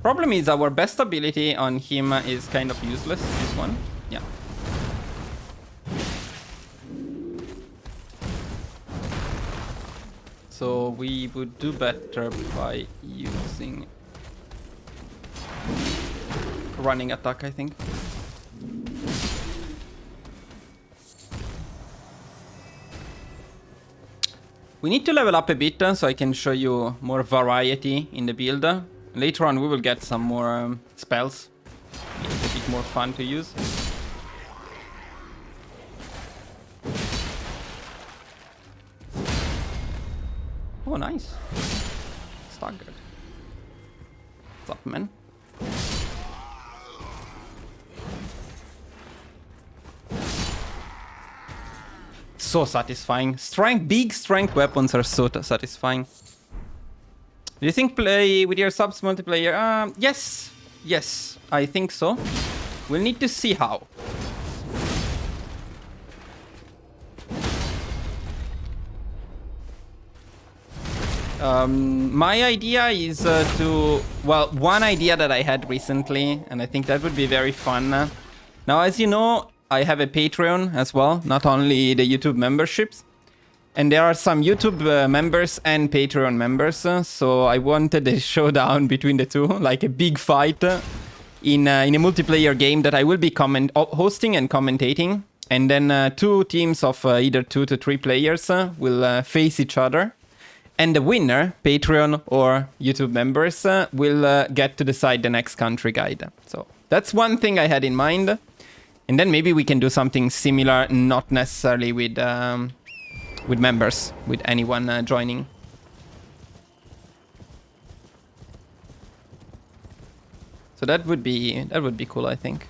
Problem is our best ability on him is kind of useless, this one. Yeah. So we would do better by using running attack, I think. We need to level up a bit so I can show you more variety in the build. Later on we will get some more spells. It's a bit more fun to use. Oh, nice. Staggered. What's up, man? So satisfying. Big strength weapons are so satisfying. Do you think play with your subs multiplayer? Yes. Yes, I think so. We'll need to see how. My idea is one idea that I had recently, and I think that would be very fun. Now, as you know, I have a Patreon as well, not only the YouTube memberships. And there are some YouTube members and Patreon members, so I wanted a showdown between the two, like a big fight in a multiplayer game that I will be hosting and commentating. And then 2 teams of either 2 to 3 players will face each other. And the winner, Patreon or YouTube members, will get to decide the next country guide. So that's one thing I had in mind. And then maybe we can do something similar, not necessarily with members, with anyone joining. So that would be cool, I think.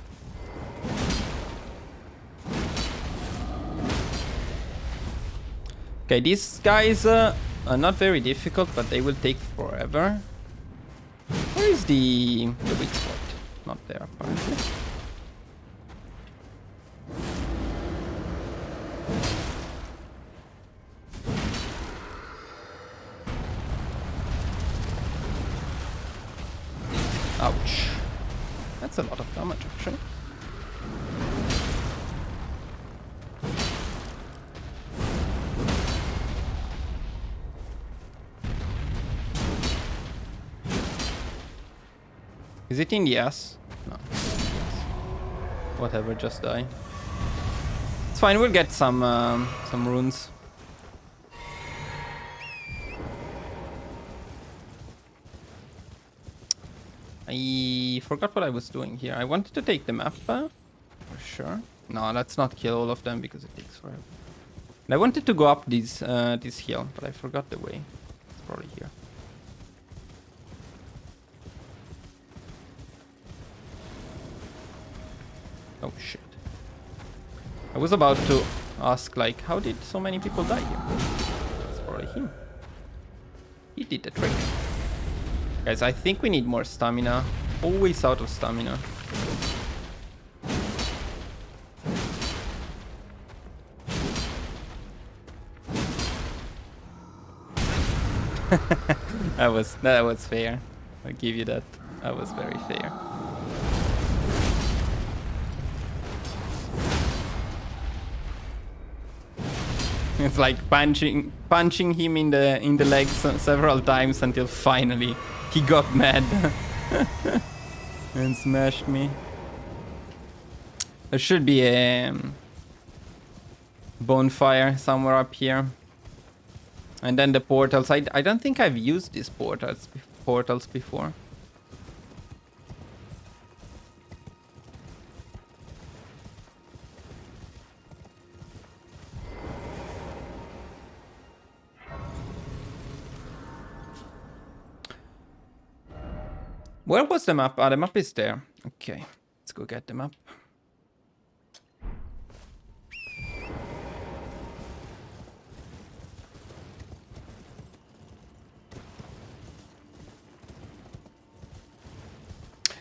Okay, these guys are not very difficult, but they will take forever. Where is the weak spot? Not there, apparently. Ouch. That's a lot of damage, actually. Is it in the ass? No. Whatever, just die. It's fine, we'll get some runes. I forgot what I was doing here. I wanted to take the map, for sure. No, let's not kill all of them because it takes forever. And I wanted to go up this hill, but I forgot the way. It's probably here. Oh shit. I was about to ask, like, how did so many people die here? It's probably him. He did the trick. Guys, I think we need more stamina. Always out of stamina. that was fair. I'll give you that. That was very fair. It's like punching him in the legs several times until finally he got mad and smashed me. There should be a bonfire somewhere up here. And then the portals. I don't think I've used these portals before. Where was the map? Ah, the map is there. Okay, let's go get the map.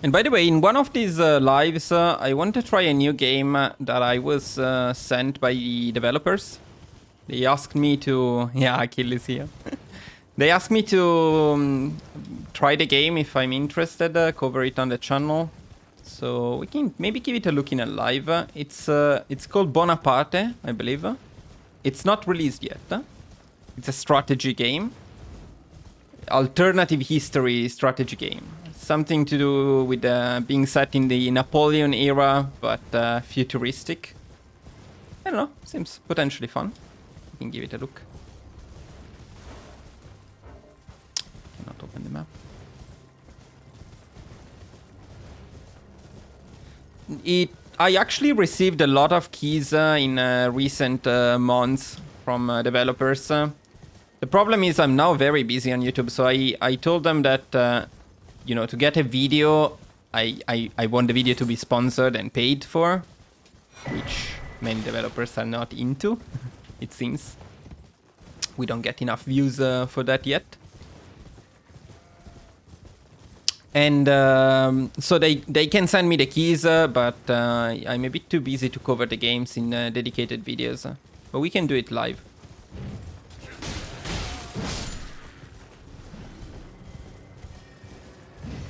And by the way, in one of these lives, I want to try a new game that I was sent by the developers. They asked me to... Yeah, Achilles here. They asked me to try the game if I'm interested, cover it on the channel. So we can maybe give it a look in a live. It's called Bonaparte, I believe. It's not released yet. It's a strategy game. Alternative history strategy game. Something to do with being set in the Napoleon era, but futuristic. I don't know, seems potentially fun. You can give it a look. Cannot open the map. I actually received a lot of keys in recent months from developers. The problem is I'm now very busy on YouTube, so I told them that you know, to get a video, I want the video to be sponsored and paid for, which many developers are not into, it seems. We don't get enough views for that yet. And so they can send me the keys, but I'm a bit too busy to cover the games in dedicated videos. But we can do it live.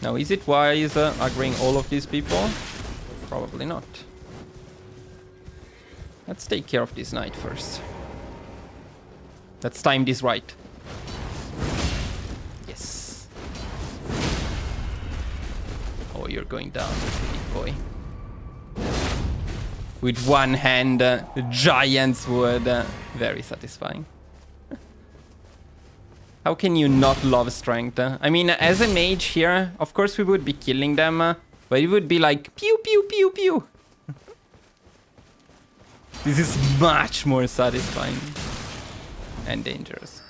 Now, is it wise agreeing all of these people? Probably not. Let's take care of this knight first. Let's time this right. Yes. Oh, you're going down, big boy. With one hand, the giant's wood. Very satisfying. How can you not love strength? I mean, as a mage here, of course we would be killing them, but it would be like pew pew pew pew. This is much more satisfying and dangerous.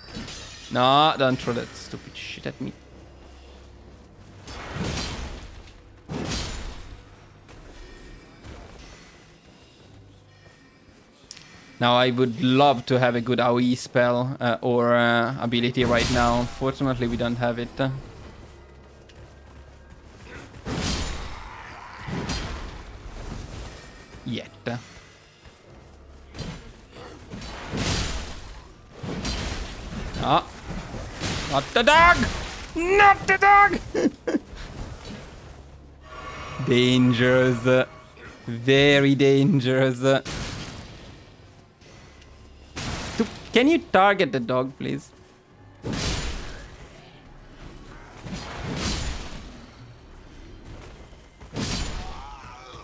No, don't throw that stupid shit at me. Now, I would love to have a good AoE spell or ability right now. Fortunately, we don't have it. Yet. Ah. Not the dog! Not the dog! Dangerous. Very dangerous. Can you target the dog, please?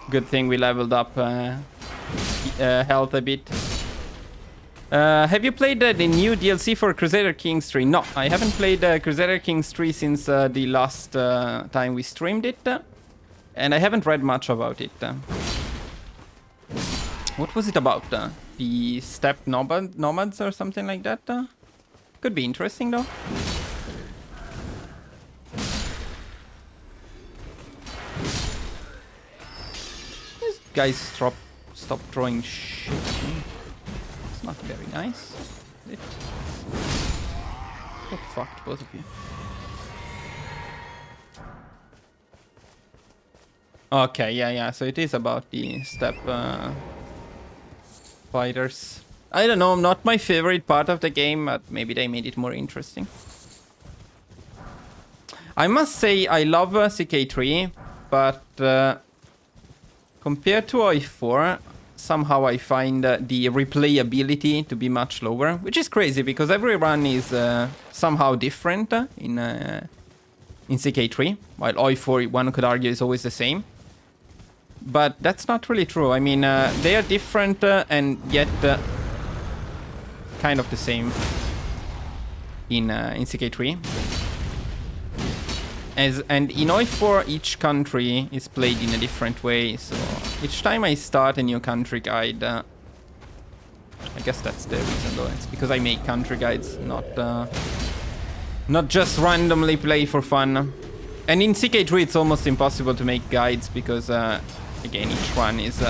Good thing we leveled up health a bit. Have you played the new DLC for Crusader Kings 3? No, I haven't played Crusader Kings 3 since the last time we streamed it. And I haven't read much about it. What was it about? The steppe nomads or something like that? Could be interesting though. These guys stop throwing shit at me. It's not very nice. Get fucked, both of you. Okay, yeah, so it is about the steppe fighters. I don't know, not my favorite part of the game, but maybe they made it more interesting. I must say I love CK3, but compared to I4, somehow I find the replayability to be much lower, which is crazy because every run is somehow different in CK3, while I4, one could argue, is always the same. But that's not really true. I mean, they are different and yet kind of the same in CK3. And in I4, each country is played in a different way. So each time I start a new country guide, I guess that's the reason though. It's because I make country guides, not just randomly play for fun. And in CK3 it's almost impossible to make guides because, again, each one is...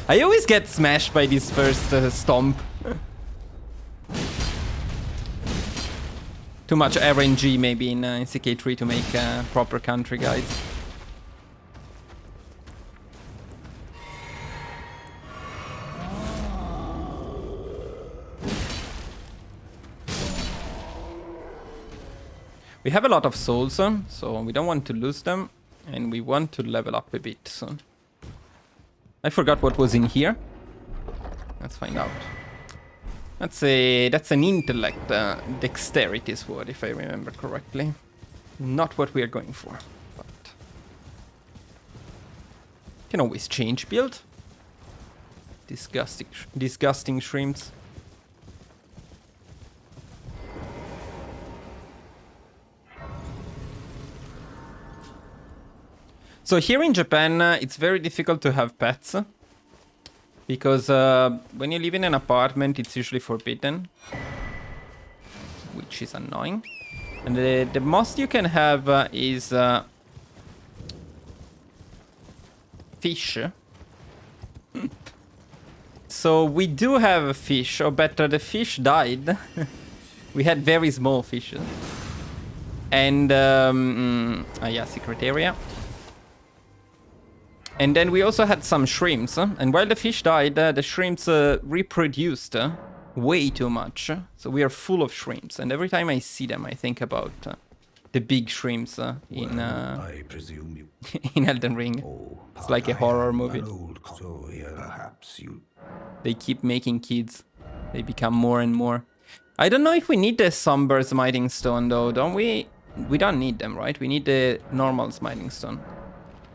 I always get smashed by this first stomp. Too much RNG maybe in CK3 to make proper country guides. We have a lot of souls, so we don't want to lose them, and we want to level up a bit soon. I forgot what was in here. Let's find out. That's an intellect dexterity sword, if I remember correctly. Not what we are going for, but can always change build. Disgusting shrimps. So here in Japan, it's very difficult to have pets. Because when you live in an apartment, it's usually forbidden. Which is annoying. And the most you can have is fish. So we do have a fish, or better, the fish died. We had very small fishes. And, yeah, secret area. And then we also had some shrimps, and while the fish died, the shrimps reproduced way too much. So we are full of shrimps, and every time I see them, I think about the big shrimps in I presume you. in Elden Ring. It's like a horror movie. Perhaps you. They keep making kids. They become more and more. I don't know if we need the Somber Smiting Stone, though, don't we? We don't need them, right? We need the normal Smiting Stone.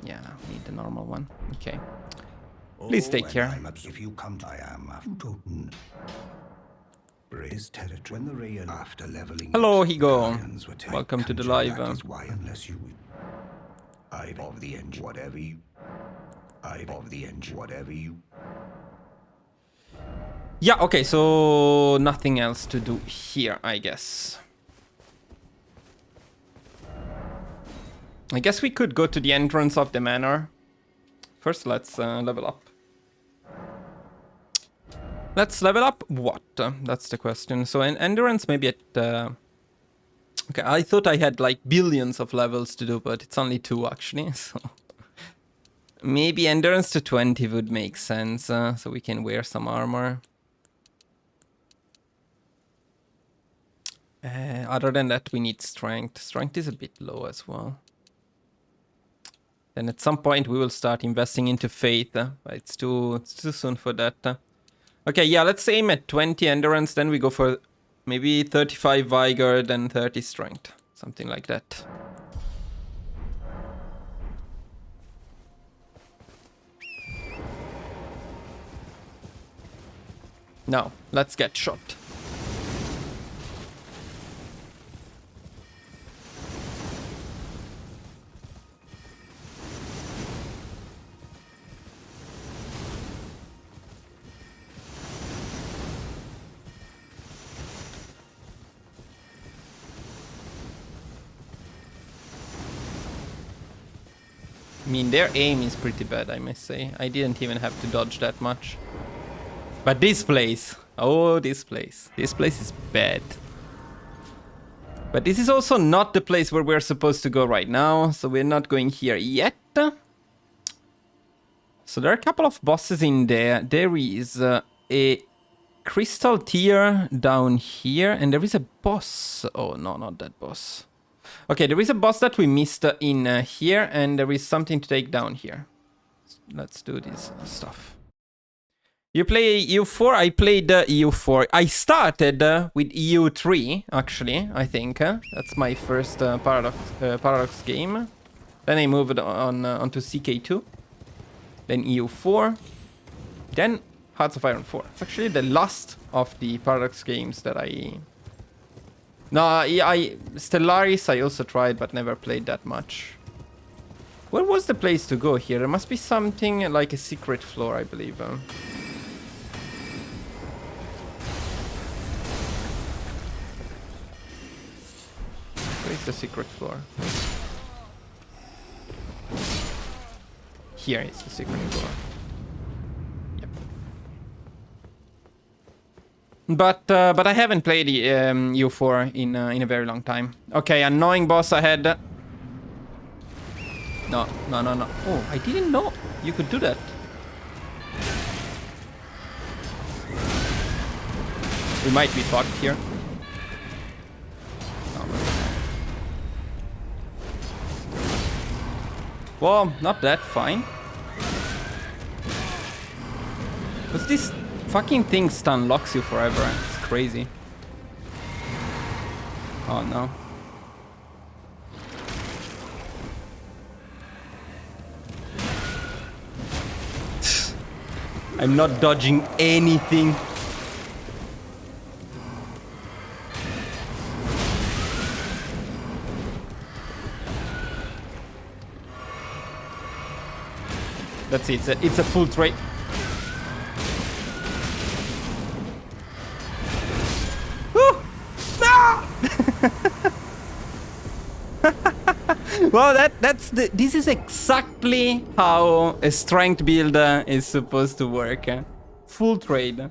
Yeah, we need the normal one. Okay. Please take care. If you come, I am Toten. Raise territory when the rail after leveling. Hello, Higo. Welcome to the live. Why, unless you. I of the engine, whatever you. I of the engine, whatever you. Yeah. Okay. So nothing else to do here, I guess. I guess we could go to the entrance of the manor. First, let's level up. Let's level up what? That's the question. So endurance maybe at... Okay, I thought I had like billions of levels to do, but it's only 2 actually. So maybe endurance to 20 would make sense. So we can wear some armor. Other than that, we need strength. Strength is a bit low as well. Then at some point we will start investing into faith, but it's too soon for that. Okay, yeah, let's aim at 20 endurance, then we go for maybe 35 vigor, then 30 strength. Something like that. Now, let's get shot. I mean, their aim is pretty bad, I must say. I didn't even have to dodge that much. But this place. Oh, this place. This place is bad. But this is also not the place where we're supposed to go right now. So we're not going here yet. So there are a couple of bosses in there. There is a crystal tier down here. And there is a boss. Oh, no, not that boss. Okay, there is a boss that we missed in here, and there is something to take down here. Let's do this stuff. You play EU4, I played EU4. I started with EU3, actually, I think. That's my first Paradox game. Then I moved onto CK2. Then EU4. Then Hearts of Iron 4. It's actually the last of the Paradox games that I... No, Stellaris I also tried, but never played that much. Where was the place to go here? There must be something like a secret floor, I believe. Where is the secret floor? here is the secret door. Yep. But I haven't played U4 in a very long time. Okay, annoying boss ahead. No. Oh, I didn't know you could do that. We might be fucked here. Well, not that, fine. Because this fucking thing stun locks you forever. It's crazy. Oh no. I'm not dodging anything. That's it. It's a full trade. No! Well, this is exactly how a strength build is supposed to work. Full trade.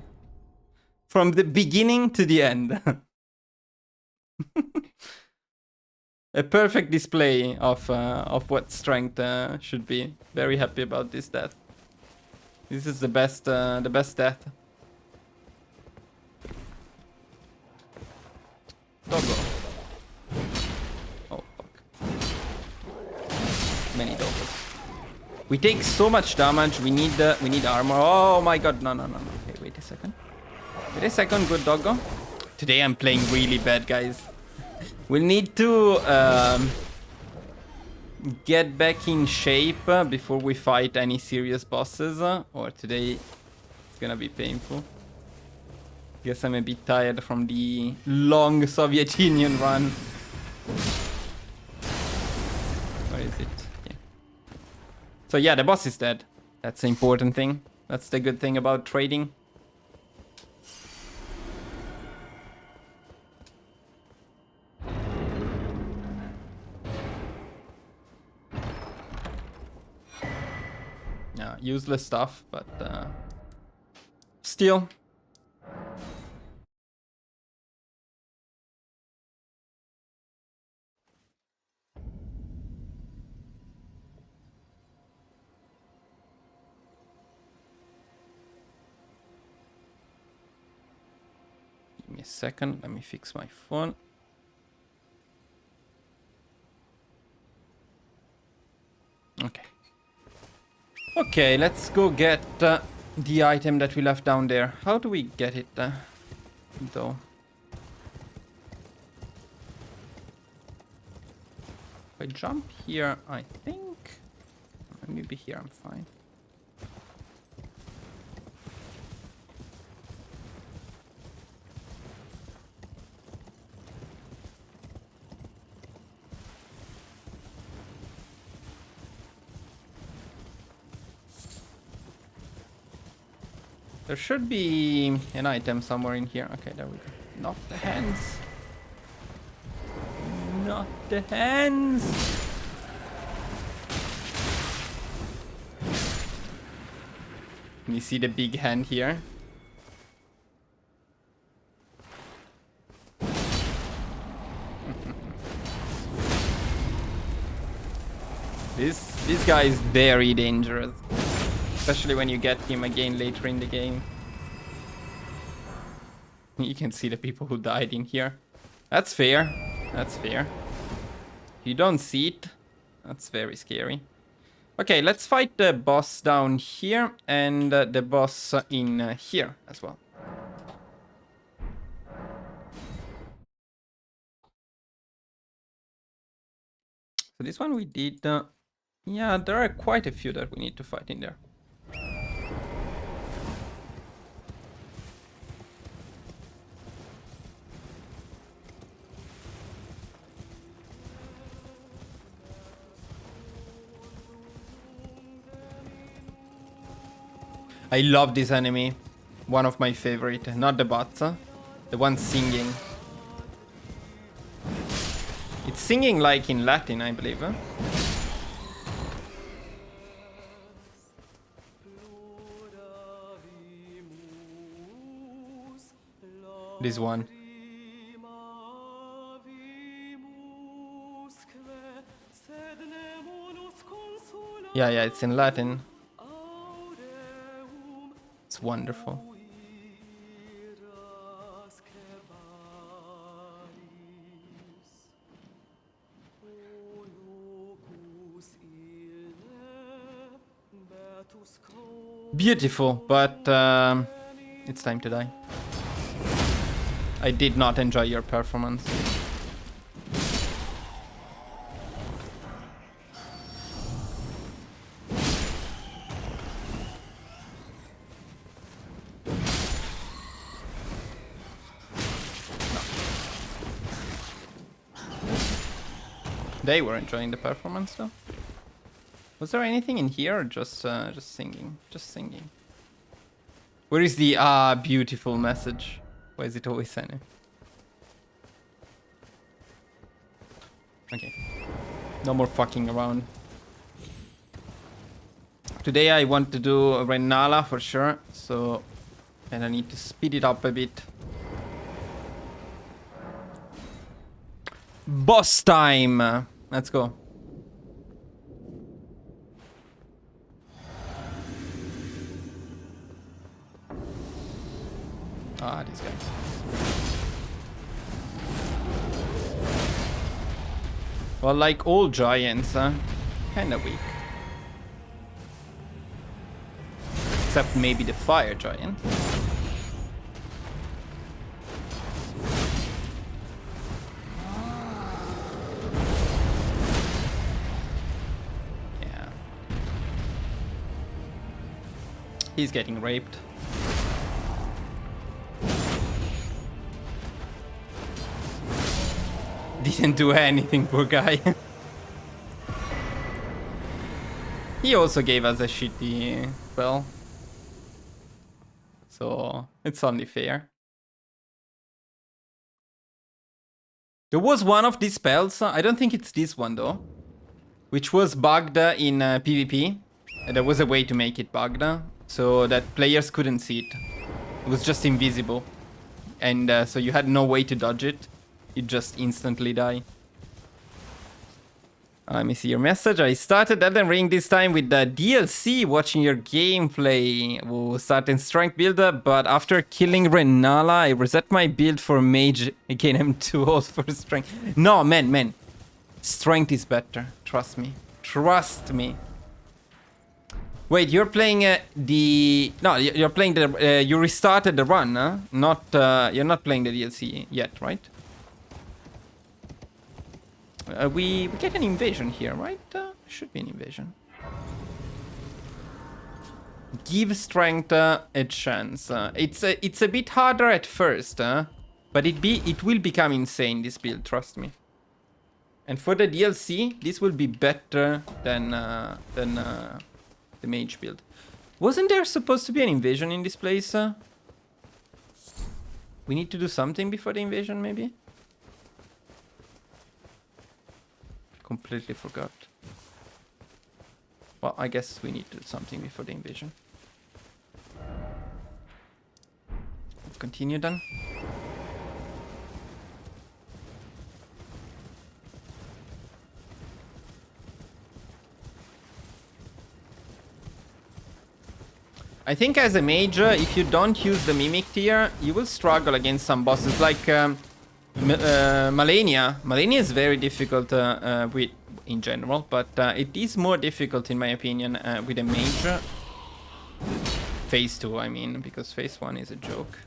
From the beginning to the end. A perfect display of what strength should be. Very happy about this death. This is the best death. Doggo. Oh fuck. Many doggos. We take so much damage. We need armor. Oh my god! No. Okay, wait a second. Wait a second, good doggo. Today I'm playing really bad, guys. We'll need to get back in shape before we fight any serious bosses, or today it's gonna be painful. Guess I'm a bit tired from the long Soviet Union run. Where is it? Yeah. So yeah, the boss is dead. That's the important thing. That's the good thing about trading. Yeah, useless stuff, but still. Give me a second, let me fix my phone. Okay. Okay, let's go get the item that we left down there. How do we get it, though? If I jump here, I think... Maybe here I'm fine. There should be an item somewhere in here. Okay, there we go. Not the hands. Not the hands. Can you see the big hand here? This guy is very dangerous. Especially when you get him again later in the game. You can see the people who died in here. That's fair. That's fair. If you don't see it, that's very scary. Okay, let's fight the boss down here and the boss in here as well. So this one we did... yeah, there are quite a few that we need to fight in there. I love this enemy. One of my favorite. Not the bots. The one singing. It's singing like in Latin, I believe. This one. Yeah, it's in Latin. It's wonderful. Beautiful, but it's time to die. I did not enjoy your performance. They were enjoying the performance though. Was there anything in here or just singing? Just singing. Where is the beautiful message? Why is it always sending? Okay. No more fucking around. Today I want to do Renala for sure, so and I need to speed it up a bit. Boss time! Let's go. These guys. Well, like all giants, kinda weak. Except maybe the fire giant. Yeah. He's getting raped. Didn't do anything, poor guy. He also gave us a shitty spell. So, it's only fair. There was one of these spells, I don't think it's this one though, which was bugged in PvP. There was a way to make it bugged, so that players couldn't see it. It was just invisible. And so you had no way to dodge it. You just instantly die. Let me see your message. I started Elden Ring this time with the DLC, watching your gameplay. We'll start in strength builder, but after killing Renala, I reset my build for mage. Again, I'm too old for strength. No, man. Strength is better. Trust me. Trust me. Wait, you're playing the... No, you're playing the... you restarted the run, huh? Not, you're not playing the DLC yet, right? We get an invasion here, right? Should be an invasion. Give strength a chance. It's a bit harder at first, but it will become insane, this build, trust me. And for the DLC, this will be better than the mage build. Wasn't there supposed to be an invasion in this place? We need to do something before the invasion, maybe? Completely forgot. Well, I guess we need to do something before the invasion. Let's continue then. I think as a mage, if you don't use the Mimic tier, you will struggle against some bosses like Malenia. Malenia is very difficult with in general, but it is more difficult in my opinion with a mage. Phase 2, I mean, because phase 1 is a joke.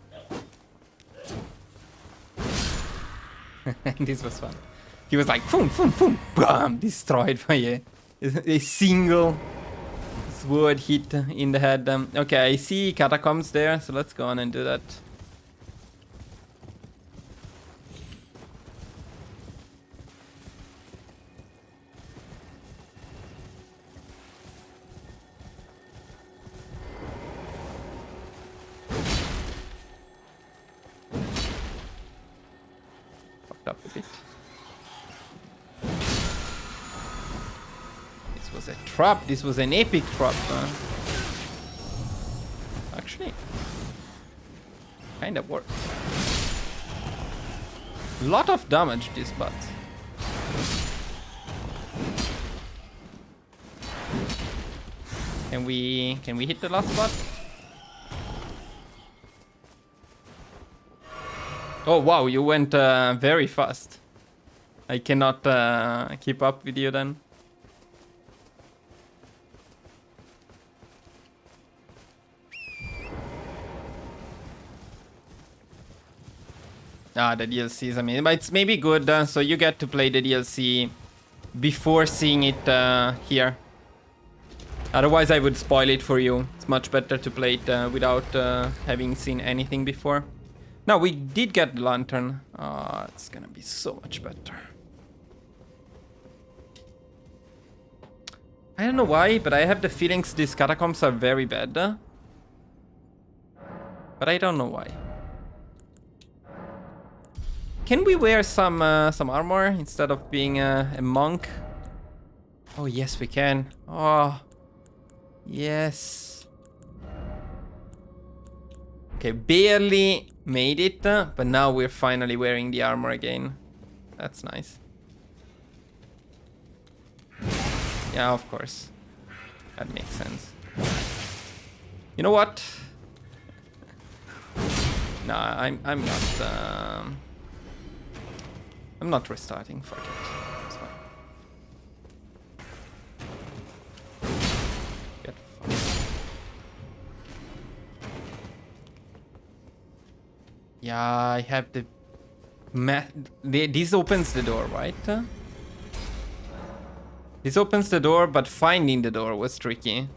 This was fun. He was like, boom, boom, boom, bam, destroyed by a single sword hit in the head. Okay, I see catacombs there, so let's go on and do that. Fucked up a bit. This was a trap. This was an epic trap. Actually, kind of worked. Lot of damage, this bot. Can we hit the last bot? Oh wow, you went very fast. I cannot keep up with you then. Ah, the DLCs, I mean, but it's maybe good, so you get to play the DLC before seeing it here. Otherwise, I would spoil it for you. It's much better to play it without having seen anything before. Now, we did get the lantern. It's gonna be so much better. I don't know why, but I have the feelings these catacombs are very bad. But I don't know why. Can we wear some armor instead of being a monk? Oh, yes, we can. Oh, yes. Okay, barely made it, but now we're finally wearing the armor again. That's nice. Yeah, of course. That makes sense. You know what? No, I'm not. I'm not restarting. Fuck it. It's fine. Get fucked. Yeah, I have the this opens the door, right? This opens the door, but finding the door was tricky.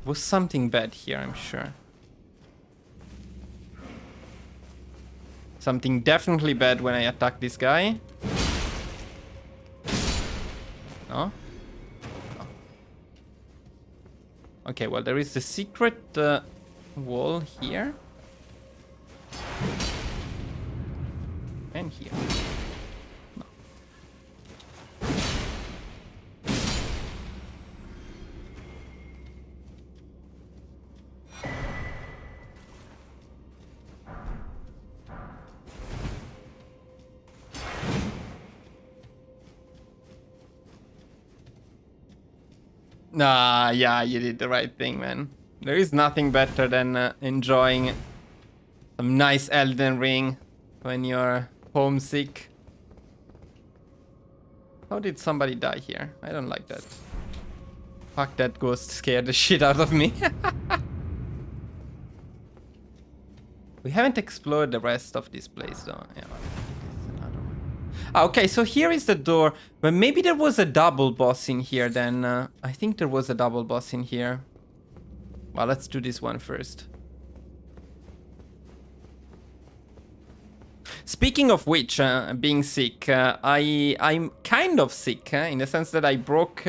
Was something bad here, I'm sure. Something definitely bad when I attack this guy. No? No. Okay, well, there is the secret wall here. And here. No. Nah, yeah, you did the right thing, man. There is nothing better than enjoying some nice Elden Ring when you're homesick. How did somebody die here? I don't like that. Fuck, that ghost scared the shit out of me. We haven't explored the rest of this place though. Yeah, okay, so here is the door. But maybe there was a double boss in here then. I think there was a double boss in here. Well, let's do this one first. Speaking of which, being sick, I'm kind of sick in the sense that I broke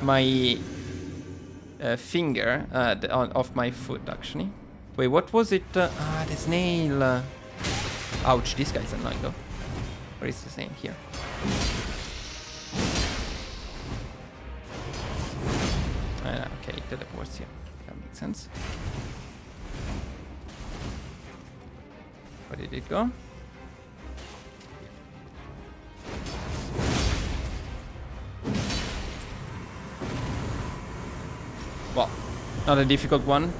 my finger of my foot, actually. Wait, what was it? The snail. Ouch, this guy's annoying though. Where is the snail? Here. Okay, it teleports here. That makes sense. Where did it go? Well, not a difficult one.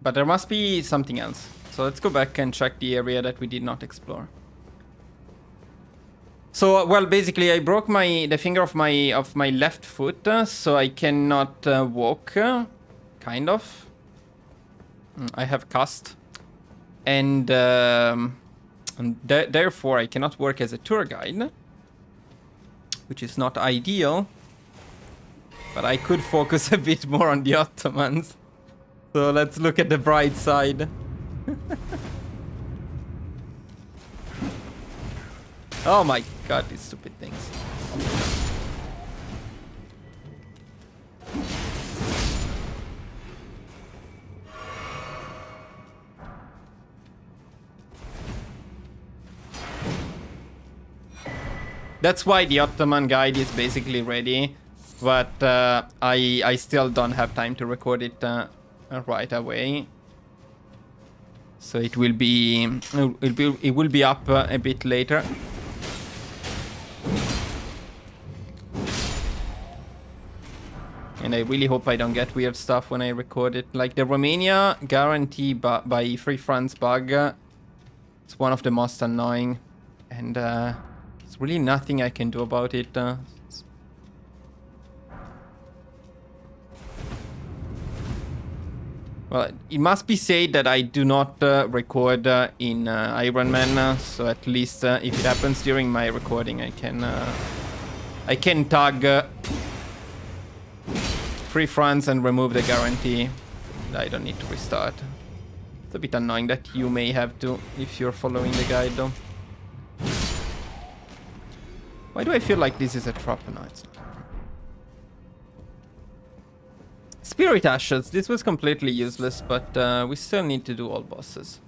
But there must be something else. So let's go back and check the area that we did not explore. So, well, basically I broke the finger of my left foot, so I cannot walk, kind of. I have cast. And therefore I cannot work as a tour guide, which is not ideal. But I could focus a bit more on the Ottomans. So let's look at the bright side. Oh my god, these stupid things. That's why the Ottoman guide is basically ready. But I still don't have time to record it right away. So it will be up a bit later. And I really hope I don't get weird stuff when I record it. Like the Romania guarantee by Free France bug. It's one of the most annoying. And there's really nothing I can do about it. Well, it must be said that I do not record in Iron Man, so at least if it happens during my recording, I can tag Free France and remove the guarantee. I don't need to restart. It's a bit annoying that you may have to if you're following the guide, though. Why do I feel like this is a trap? No, it's not. Spirit Ashes. This was completely useless, but we still need to do all bosses.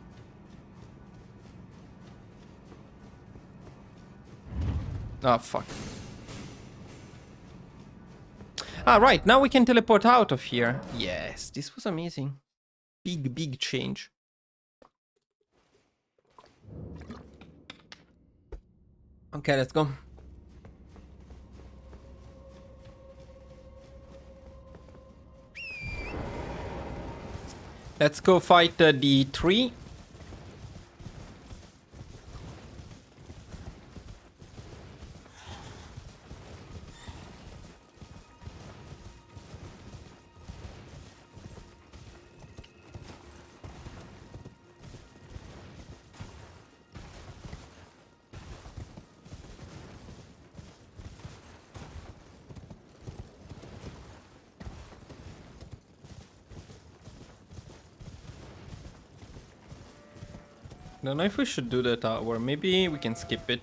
Oh, fuck. Ah, right. Now we can teleport out of here. Yes, this was amazing. Big change. Okay, let's go. Let's go fight the tree. Don't know if we should do the tower. Maybe we can skip it.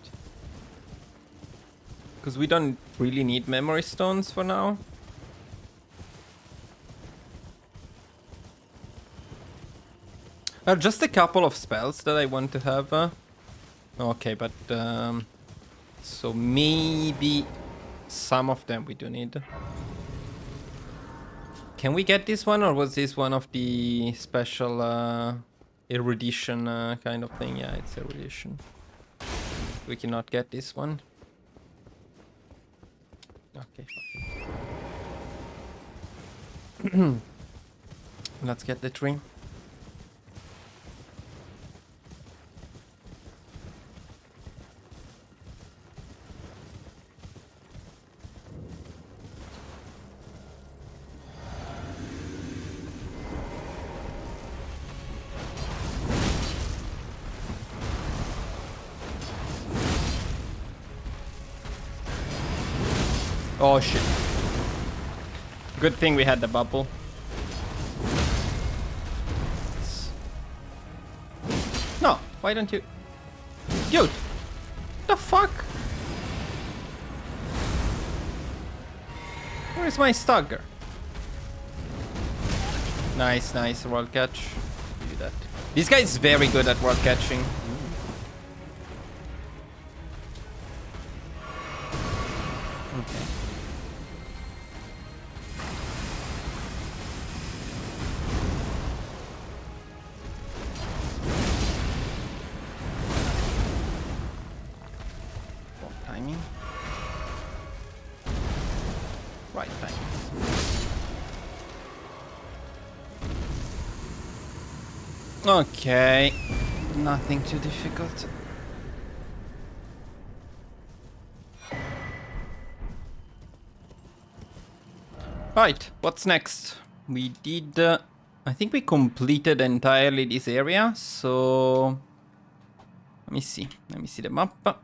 Because we don't really need memory stones for now. Just a couple of spells that I want to have. Okay, but so maybe some of them we do need. Can we get this one, or was this one of the special erudition kind of thing? Yeah, it's erudition. We cannot get this one. Okay. Let's get the tree. Oh shit. Good thing we had the bubble. No, why don't you... Dude! The fuck? Where is my stagger? Nice, nice world catch. Do that. This guy is very good at world catching. Okay. Timing. Right timing. Okay. Nothing too difficult. Right, what's next? We did... I think we completed entirely this area, so... Let me see the map.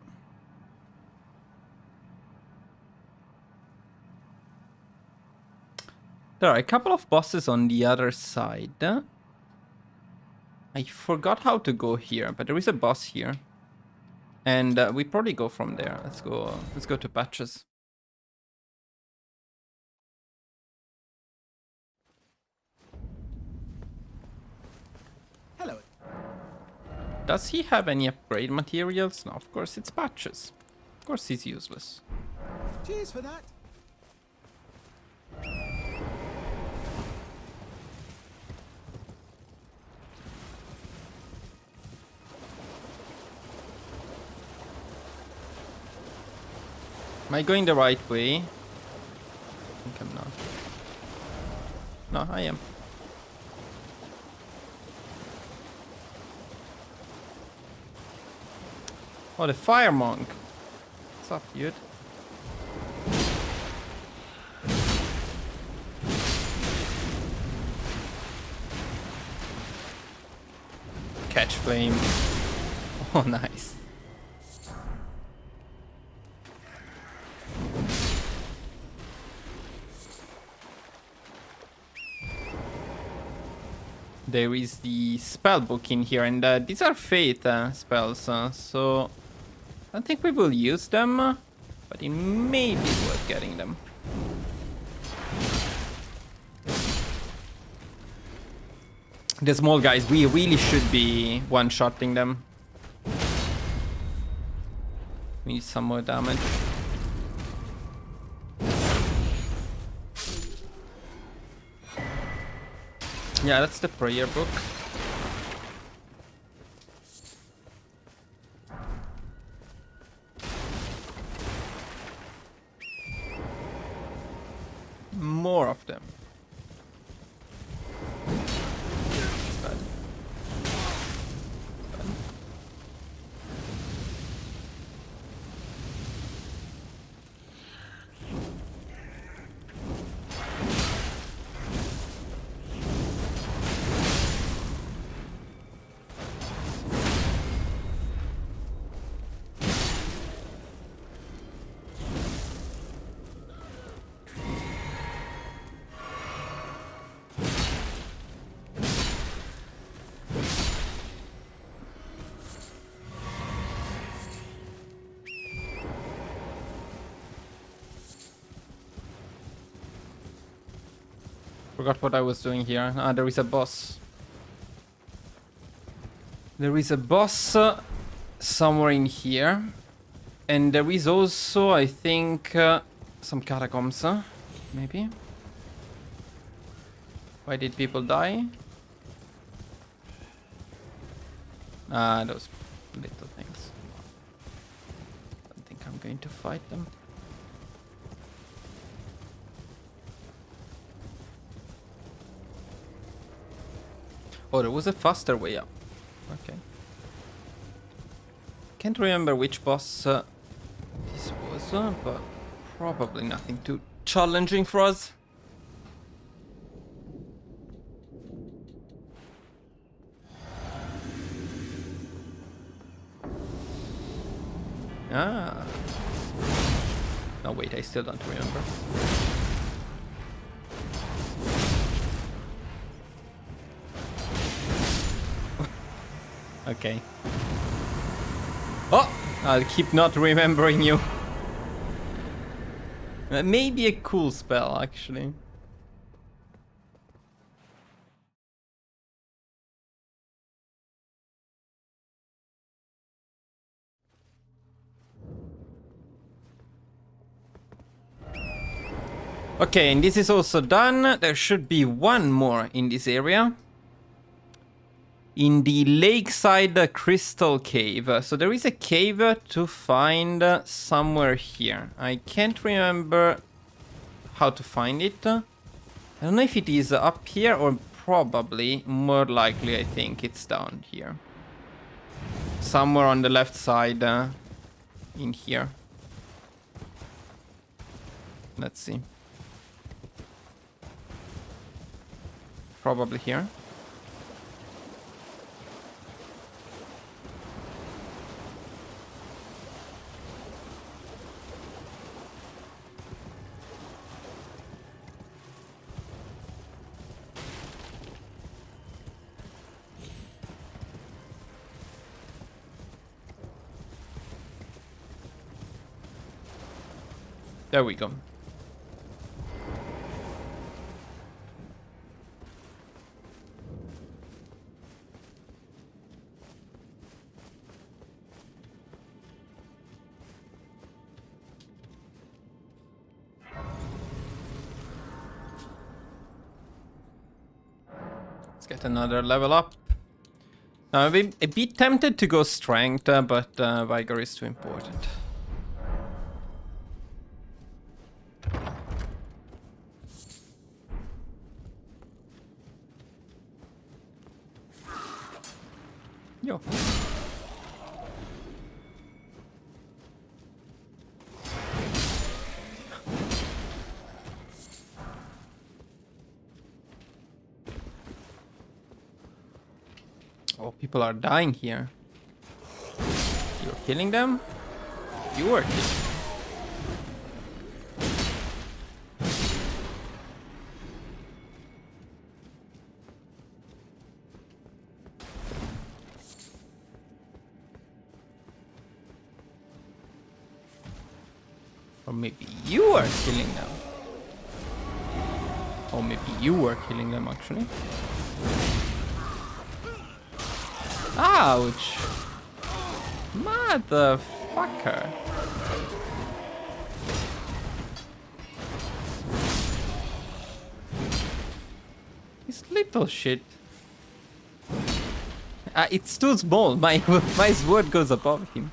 There are a couple of bosses on the other side. I forgot how to go here, but there is a boss here. And we probably go from there. Let's go to Patches. Hello. Does he have any upgrade materials? No, of course it's Patches. Of course he's useless. Cheers for that. Am I going the right way? I think I'm not. No, I am. Oh, the fire monk. What's up, dude? Catch flame. Oh, nice. There is the spell book in here, and these are fate spells, so I don't think we will use them, but it may be worth getting them. The small guys, we really should be one-shotting them. We need some more damage. Yeah, that's the prayer book. More of them. That's bad. Forgot what I was doing here. Ah, there is a boss. There is a boss somewhere in here. And there is also, I think, some catacombs, maybe? Why did people die? Ah, those little things. I don't think I'm going to fight them. Oh, there was a faster way up. Okay. Can't remember which boss this was, but probably nothing too challenging for us. Ah. No, wait, I still don't remember. Okay. Oh! I'll keep not remembering you. That may be a cool spell, actually. Okay, and this is also done. There should be one more in this area. In the lakeside crystal cave. So there is a cave to find somewhere here. I can't remember how to find it. I don't know if it is up here or probably, more likely I think it's down here. Somewhere on the left side in here. Let's see. Probably here. There we go. get another level up. I'm a bit tempted to go strength, but vigor is too important. Yo. Oh, people are dying here. You're killing them? You are killing them. Or maybe you are killing them. Or maybe you are killing them, actually. Ouch! Motherfucker! This little shit. It's too small. My sword goes above him.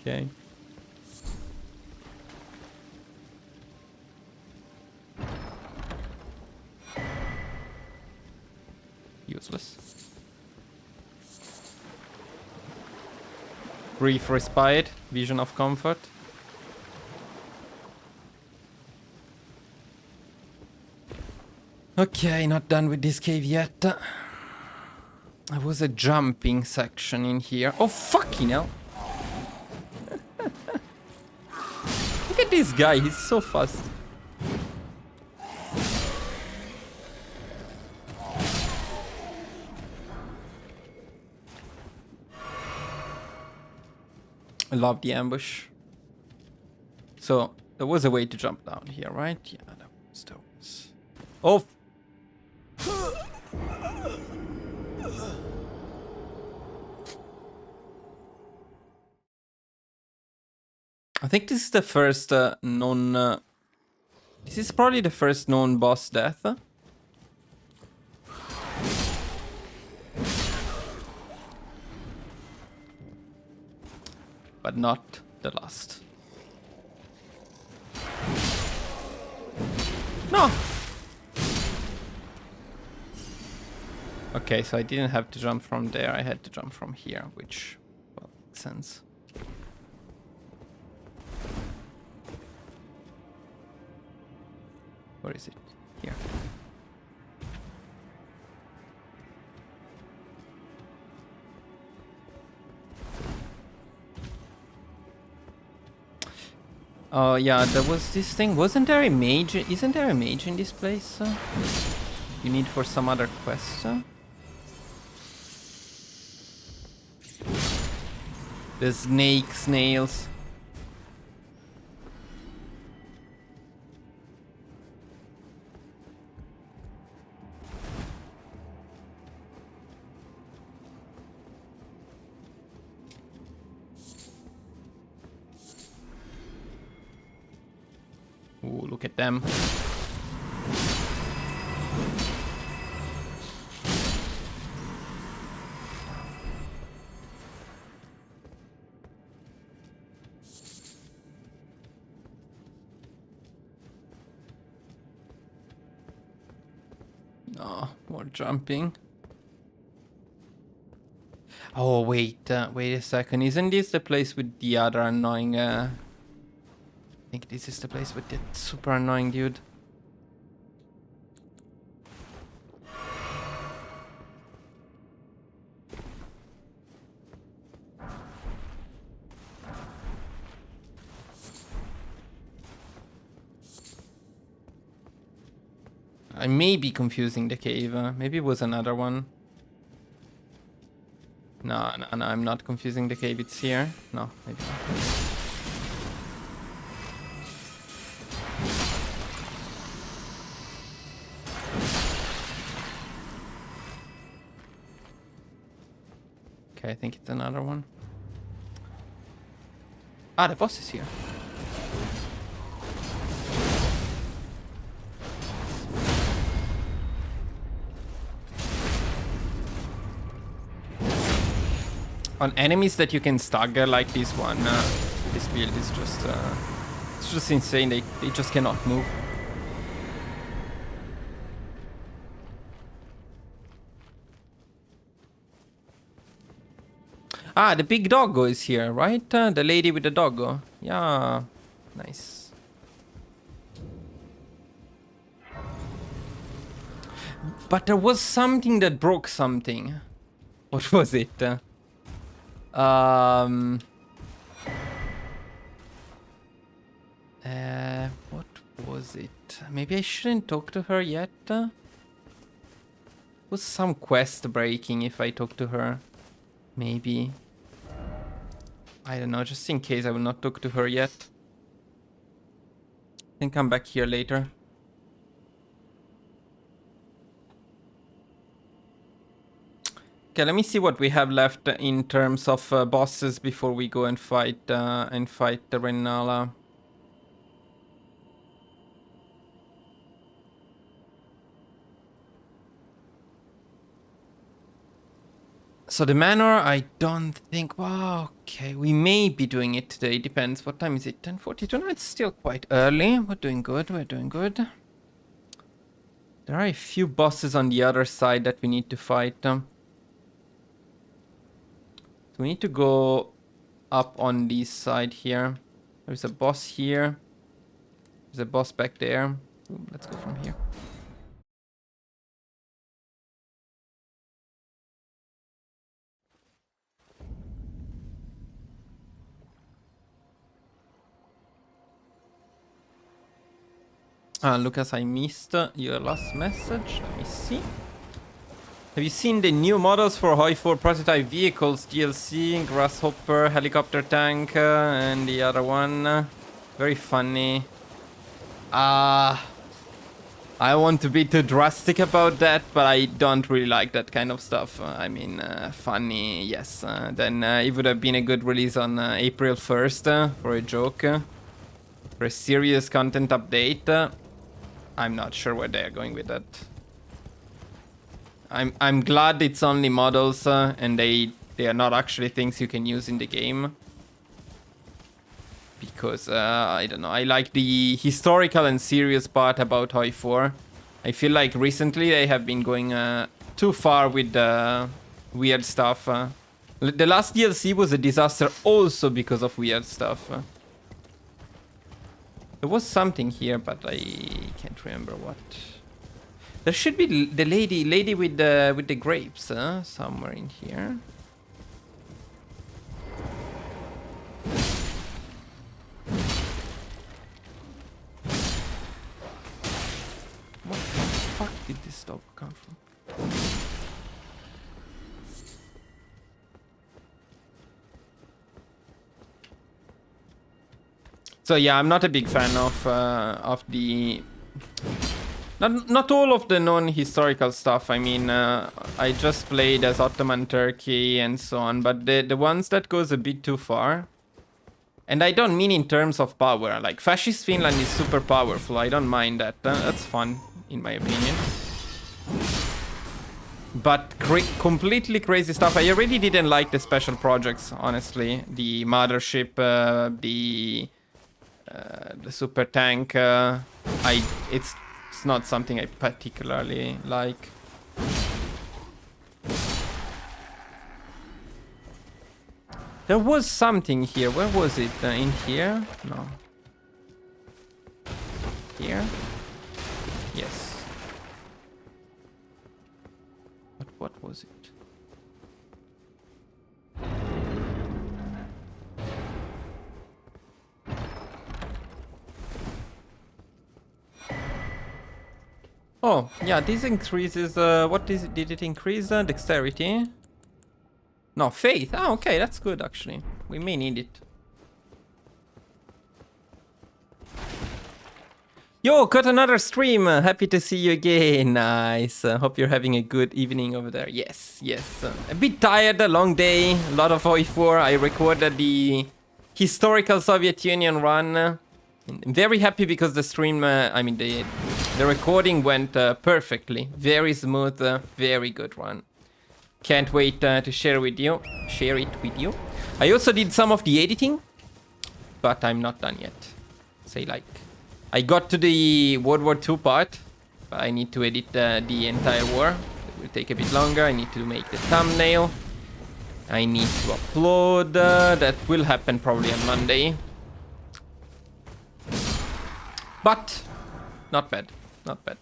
Okay. Useless. Brief respite, vision of comfort. Okay, not done with this cave yet. There was a jumping section in here. Oh, fucking hell. Look at this guy, he's so fast. I love the ambush. So, there was a way to jump down here, right? Yeah, there was. Oh! I think this is the first this is probably the first known boss death. But not the last. No! Okay, so I didn't have to jump from there, I had to jump from here, which, well, makes sense. Where is it? Here. Oh yeah, there was this thing. Wasn't there a mage? Isn't there a mage in this place? You need for some other quest. The snake snails. Ooh, look at them. Oh, more jumping. Oh, wait a second. Isn't this the place with the other annoying... I think this is the place with the super annoying dude. I may be confusing the cave. Maybe it was another one. No, I'm not confusing the cave. It's here. No, maybe not. Okay, I think it's another one. Ah, the boss is here. On enemies that you can stagger like this one, this build is just it's just insane. They just cannot move. Ah, the big doggo is here, right? The lady with the doggo. Yeah, nice. But there was something that broke something. What was it? What was it? Maybe I shouldn't talk to her yet. Was some quest breaking if I talk to her? Maybe. I don't know, just in case I will not talk to her yet. Then come back here later. Okay, let me see what we have left in terms of bosses before we go and fight the Renala. So the manor, I don't think... Wow, okay, we may be doing it today. Depends. What time is it? 10:42? No, it's still quite early. We're doing good. We're doing good. There are a few bosses on the other side that we need to fight. So we need to go up on this side here. There's a boss here. There's a boss back there. Ooh, let's go from here. Lucas, I missed your last message. Let me see. Have you seen the new models for Hoi 4 prototype vehicles? DLC, Grasshopper, Helicopter Tank, and the other one. Very funny. I want to be too drastic about that, but I don't really like that kind of stuff. I mean, funny, yes. Then it would have been a good release on April 1st for a joke. For a serious content update. I'm not sure where they're going with that. I'm glad it's only models and they are not actually things you can use in the game. Because, I don't know, I like the historical and serious part about Hoi 4. I feel like recently they have been going too far with the weird stuff. The last DLC was a disaster also because of weird stuff. There was something here, but I can't remember what. There should be the lady with the grapes, somewhere in here. What the fuck did this dog come from? So yeah, I'm not a big fan of the not all of the non-historical stuff. I mean, I just played as Ottoman Turkey and so on, but the ones that goes a bit too far. And I don't mean in terms of power. Like Fascist Finland is super powerful. I don't mind that. That's fun, in my opinion. But completely crazy stuff. I already didn't like the special projects, honestly. The mothership, the super tank. It's not something I particularly like. There was something here. Where was it? In here? No. Here? Yes. But what was it? Oh, yeah, this increases, what is it? Did it increase dexterity? No, faith. Oh, okay, that's good, actually. We may need it. Yo, got another stream. Happy to see you again. Nice. Hope you're having a good evening over there. Yes, yes. A bit tired, a long day. A lot of OE4. I recorded the historical Soviet Union run. I'm very happy because the stream, I mean, the recording went perfectly. Very smooth, very good run. Can't wait to share it with you. I also did some of the editing, but I'm not done yet. Say like, I got to the World War II part, but I need to edit the entire war. It will take a bit longer. I need to make the thumbnail. I need to upload. That will happen probably on Monday. But not bad. Not bad.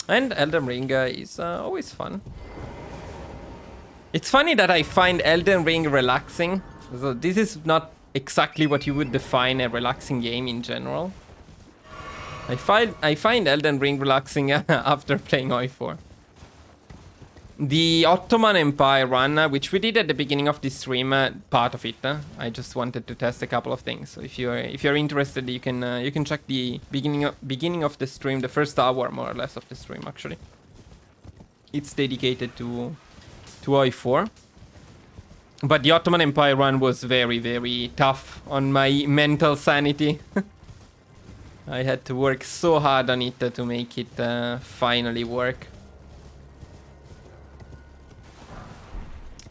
And Elden Ring is always fun. It's funny that I find Elden Ring relaxing. So this is not exactly what you would define a relaxing game in general. I find Elden Ring relaxing after playing Oi4. The Ottoman Empire run, which we did at the beginning of this stream, part of it. I just wanted to test a couple of things. So if you're interested, you can check the beginning of the stream, the first hour more or less of the stream actually. It's dedicated to Oi4. But the Ottoman Empire run was very, very tough on my mental sanity. I had to work so hard on it to make it finally work.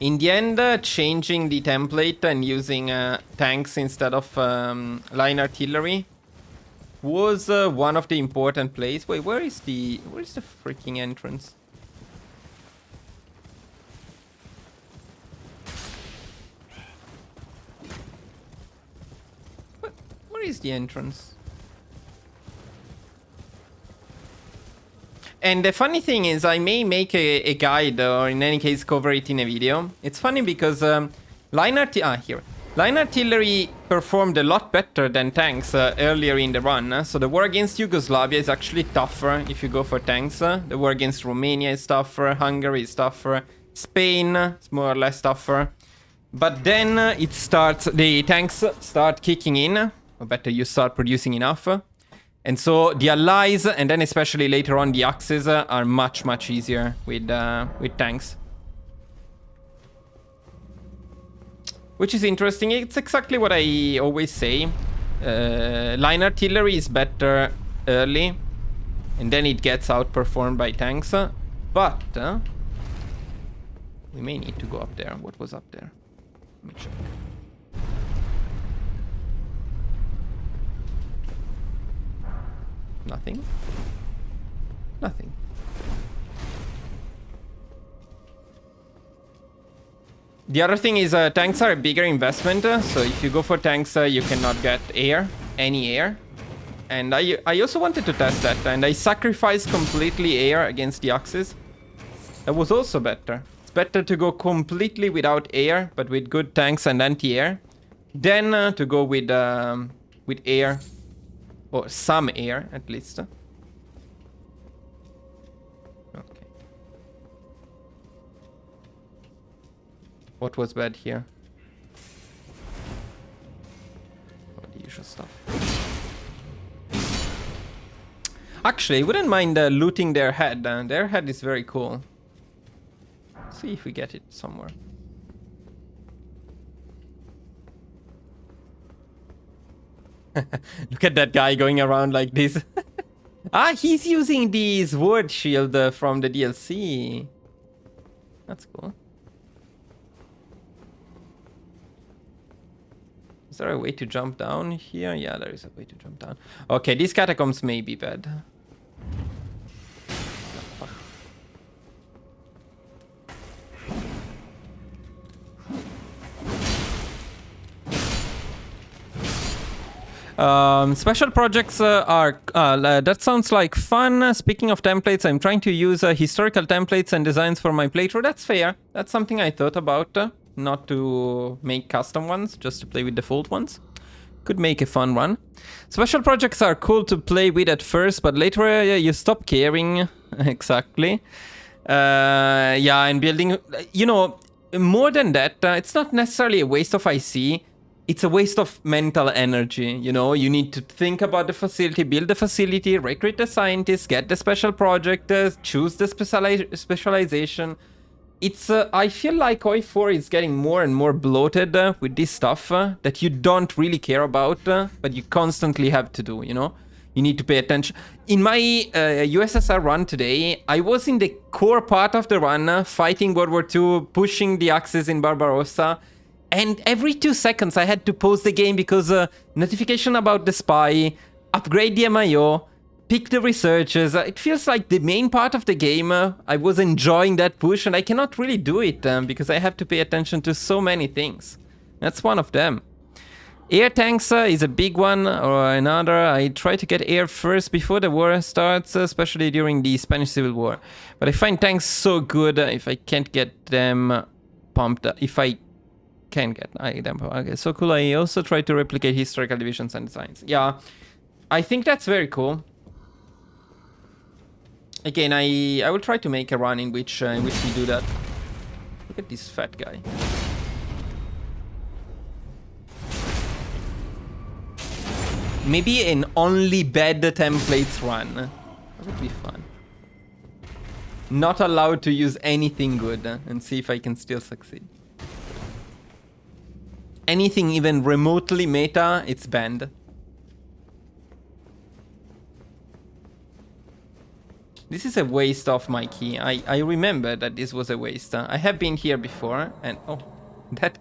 In the end, changing the template and using tanks instead of line artillery was one of the important plays. Wait, where is the freaking entrance? Where is the entrance? And the funny thing is, I may make a guide, or in any case cover it in a video. It's funny because line artillery performed a lot better than tanks earlier in the run. So the war against Yugoslavia is actually tougher if you go for tanks. The war against Romania is tougher, Hungary is tougher, Spain is more or less tougher. But then the tanks start kicking in, or better, you start producing enough. And so the allies, and then especially later on the Axis, are much, much easier with tanks. Which is interesting. It's exactly what I always say. Line artillery is better early, and then it gets outperformed by tanks. But we may need to go up there. What was up there? Let me check. Nothing. Nothing. The other thing is tanks are a bigger investment. So if you go for tanks, you cannot get any air. And I also wanted to test that. And I sacrificed completely air against the Axis. That was also better. It's better to go completely without air, but with good tanks and anti-air, than to go with air. Or some air, at least. Okay. What was bad here? Oh, the usual stuff. Actually, I wouldn't mind looting their head. Their head is very cool. Let's see if we get it somewhere. Look at that guy going around like this. He's using the sword shield from the DLC. That's cool. Is there a way to jump down here? Yeah, there is a way to jump down. Okay, these catacombs may be bad. Special projects are... that sounds like fun. Speaking of templates, I'm trying to use historical templates and designs for my playthrough. That's fair. That's something I thought about. Not to make custom ones, just to play with default ones. Could make a fun run. Special projects are cool to play with at first, but later you stop caring. Exactly. Yeah, and building... You know, more than that, it's not necessarily a waste of IC. It's a waste of mental energy, you know? You need to think about the facility, build the facility, recruit the scientists, get the special project, choose the specialization. It's, I feel like Oi4 is getting more and more bloated with this stuff that you don't really care about, but you constantly have to do, you know? you need to pay attention. In my USSR run today, I was in the core part of the run, fighting World War II, pushing the Axis in Barbarossa, and every 2 seconds I had to pause the game because notification about the spy, upgrade the MIO, pick the researchers. It feels like the main part of the game. I was enjoying that push, and I cannot really do it because I have to pay attention to so many things. That's one of them. Air tanks is a big one, or another. I try to get air first before the war starts, especially during the Spanish Civil War. But I find tanks so good if I can't get them pumped. If I can get them pumped. Okay, so cool. I also try to replicate historical divisions and designs. Yeah, I think that's very cool. Again, I will try to make a run in which we do that. Look at this fat guy. Maybe an only bad templates run. That would be fun. Not allowed to use anything good and see if I can still succeed. Anything even remotely meta, it's banned. This is a waste of my key. I remember that this was a waste. I have been here before and oh, that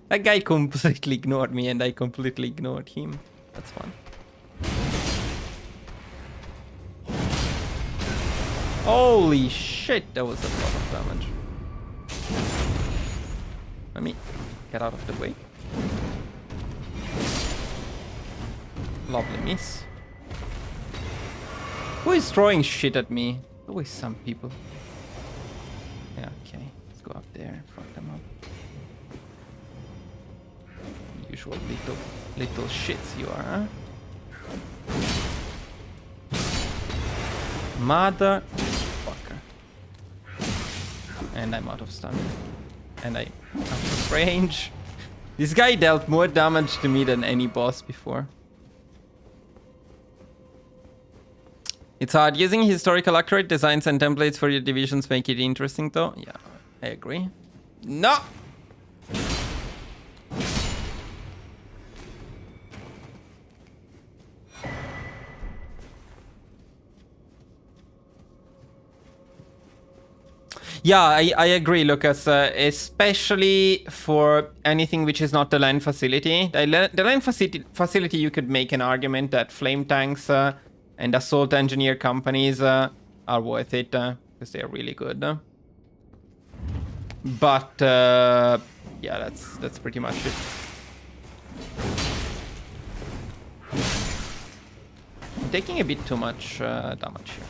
guy completely ignored me and I completely ignored him. That's fun. Holy shit, that was a lot of damage. Let me get out of the way. Lovely miss. Who is throwing shit at me? Always some people. Yeah, okay. Let's go up there and fuck them up. Usual little shits you are, huh? Motherfucker. And I'm out of stamina. And I'm out of range. This guy dealt more damage to me than any boss before. It's hard. Using historical accurate designs and templates for your divisions make it interesting though. Yeah, I agree. No! Yeah, I agree, Lucas. Especially for anything which is not the land facility. The land facility, you could make an argument that flame tanks and assault engineer companies are worth it because they are really good. But yeah, that's pretty much it. I'm taking a bit too much damage here.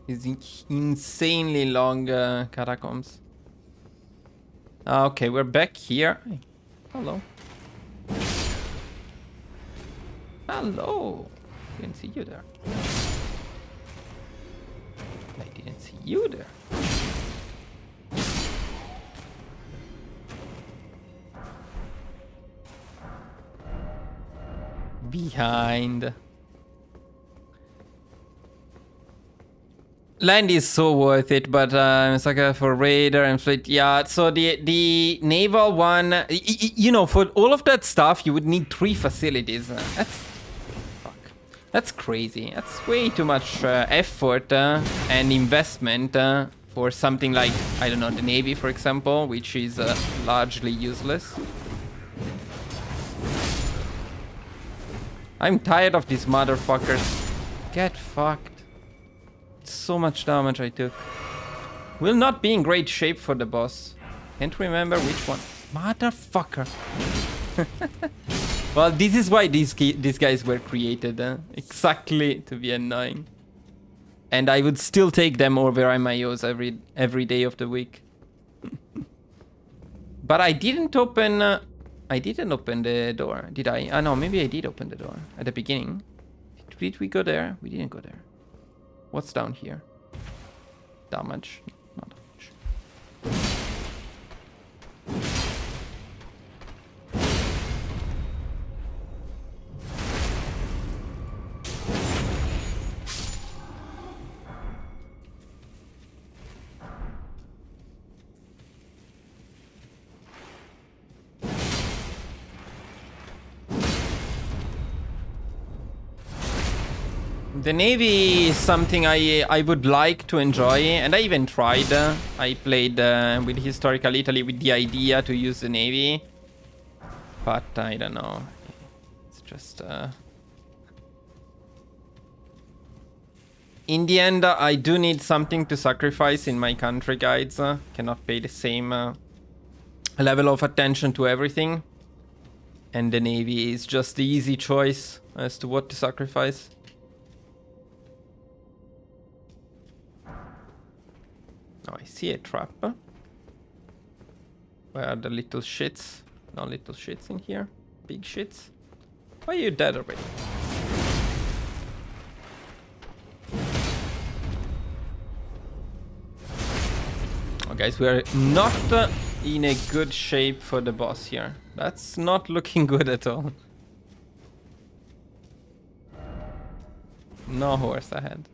These insanely long catacombs. Okay, we're back here. Hey, hello. Hello. Didn't see you there. I didn't see you there. Behind. Land is so worth it, but it's like for Raider and Fleet. Yeah, so the naval one, you know, for all of that stuff, you would need 3 facilities. That's crazy. That's way too much effort and investment for something like, I don't know, the Navy, for example, which is largely useless. I'm tired of these motherfuckers. Get fucked. So much damage I took. Will not be in great shape for the boss. Can't remember which one. Motherfucker. Well, this is why these guys were created. Exactly to be annoying. And I would still take them over MIOs every day of the week. But I didn't open... I didn't open the door, did I? Ah, no, maybe I did open the door at the beginning. Did we go there? We didn't go there. What's down here? Damage. Not much. The Navy is something I would like to enjoy, and I even tried. I played with Historical Italy with the idea to use the Navy, but I don't know. It's just... In the end, I do need something to sacrifice in my country guides. Cannot pay the same level of attention to everything. And the Navy is just the easy choice as to what to sacrifice. Oh, I see a trap. Where are the little shits? No little shits in here. Big shits. Why are you dead already? Oh, guys, we are not in a good shape for the boss here. That's not looking good at all. No horse ahead.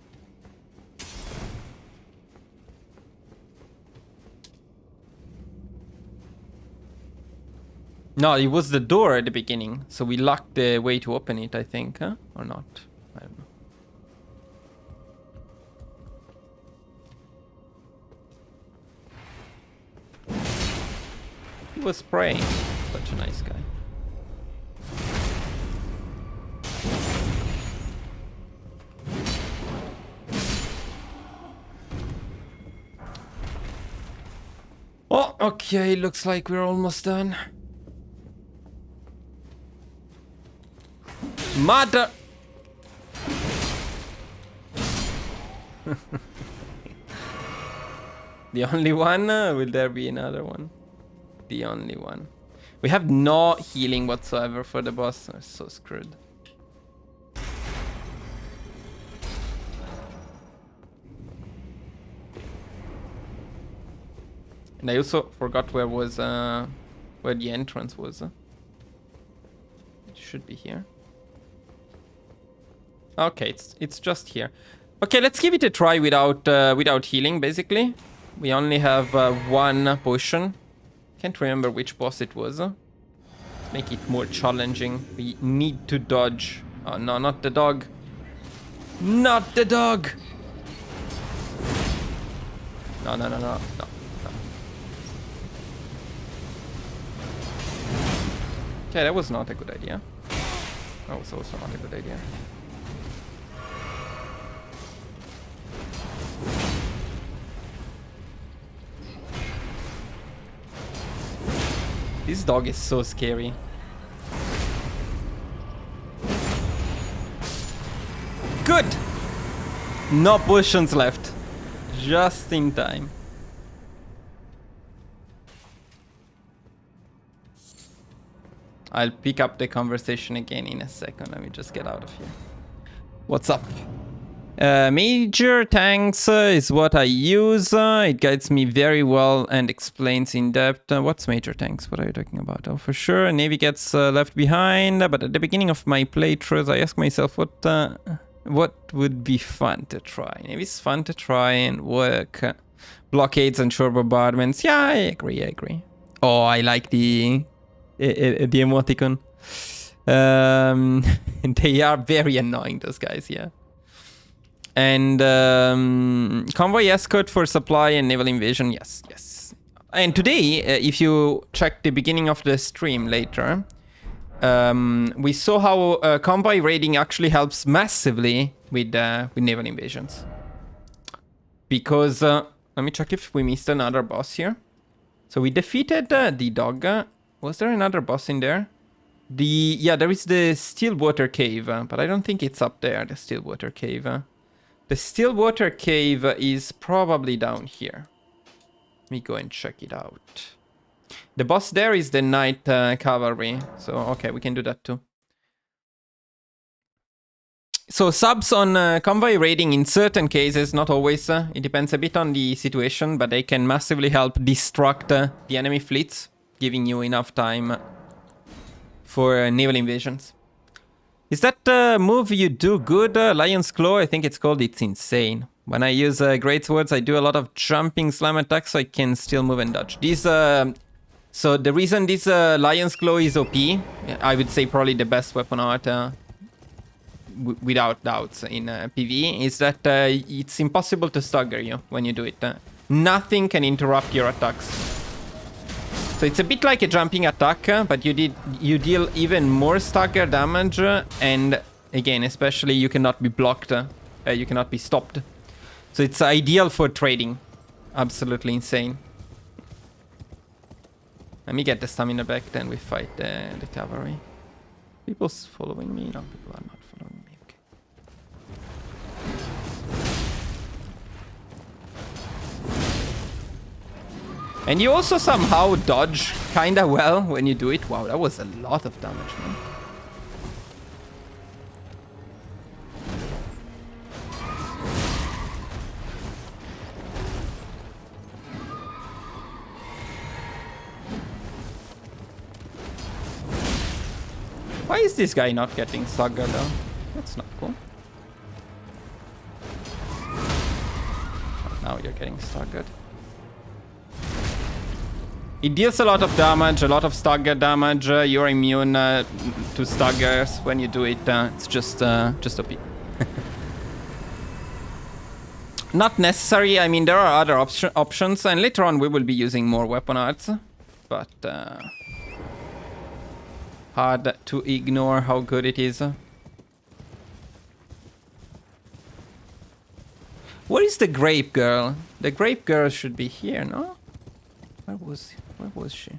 No, it was the door at the beginning, so we locked the way to open it, I think, huh? Or not? I don't know. He was praying. Such a nice guy. Oh, okay, looks like we're almost done. Mother! The only one? Will there be another one? The only one. We have no healing whatsoever for the boss. We're so screwed. And I also forgot where was where the entrance was. It should be here. Okay, it's just here. Okay, let's give it a try without without healing. Basically, we only have one potion. Can't remember which boss it was. Let's make it more challenging. We need to dodge. Oh no, not the dog. Not the dog. No, no, no, no, no. Okay, that was not a good idea. That was also not a good idea. This dog is so scary. Good! No potions left. Just in time. I'll pick up the conversation again in a second. Let me just get out of here. What's up? Major tanks is what I use. It guides me very well and explains in depth. What's major tanks? What are you talking about? Oh, for sure, Navy gets left behind. But at the beginning of my playthroughs, I ask myself what would be fun to try. Navy's fun to try and work. Blockades and shore bombardments. Yeah, I agree. Oh, I like the emoticon. They are very annoying, those guys, yeah. And convoy escort for supply and naval invasion, yes. And today, if you check the beginning of the stream later, we saw how convoy raiding actually helps massively with naval invasions. Because, let me check if we missed another boss here. So we defeated the dog. Was there another boss in there? Yeah, there is the Stillwater Cave, but I don't think it's up there, the Stillwater Cave. The Stillwater Cave is probably down here. Let me go and check it out. The boss there is the Knight Cavalry. So, okay, we can do that too. So, subs on convoy raiding in certain cases, not always. It depends a bit on the situation, but they can massively help distract the enemy fleets, giving you enough time for naval invasions. Is that move you do good, Lion's Claw? I think it's called. It's insane. When I use great swords, I do a lot of jumping slam attacks, so I can still move and dodge. This, so the reason this Lion's Claw is OP, I would say probably the best weapon art without doubts in PvE is that it's impossible to stagger you when you do it. Nothing can interrupt your attacks. So it's a bit like a jumping attack, but you deal even more stagger damage, and again, especially you cannot be blocked, you cannot be stopped. So it's ideal for trading. Absolutely insane. Let me get the stamina back, then we fight the cavalry. People's following me? No, people are not following me. Okay. And you also somehow dodge kinda well when you do it. Wow, that was a lot of damage, man. Why is this guy not getting staggered though? That's not cool. Now you're getting staggered. It deals a lot of damage, a lot of stagger damage. You're immune to staggers when you do it. It's just OP. Not necessary. I mean, there are other options, and later on we will be using more weapon arts, but hard to ignore how good it is. Where is the grape girl? The grape girl should be here, no? Where was she?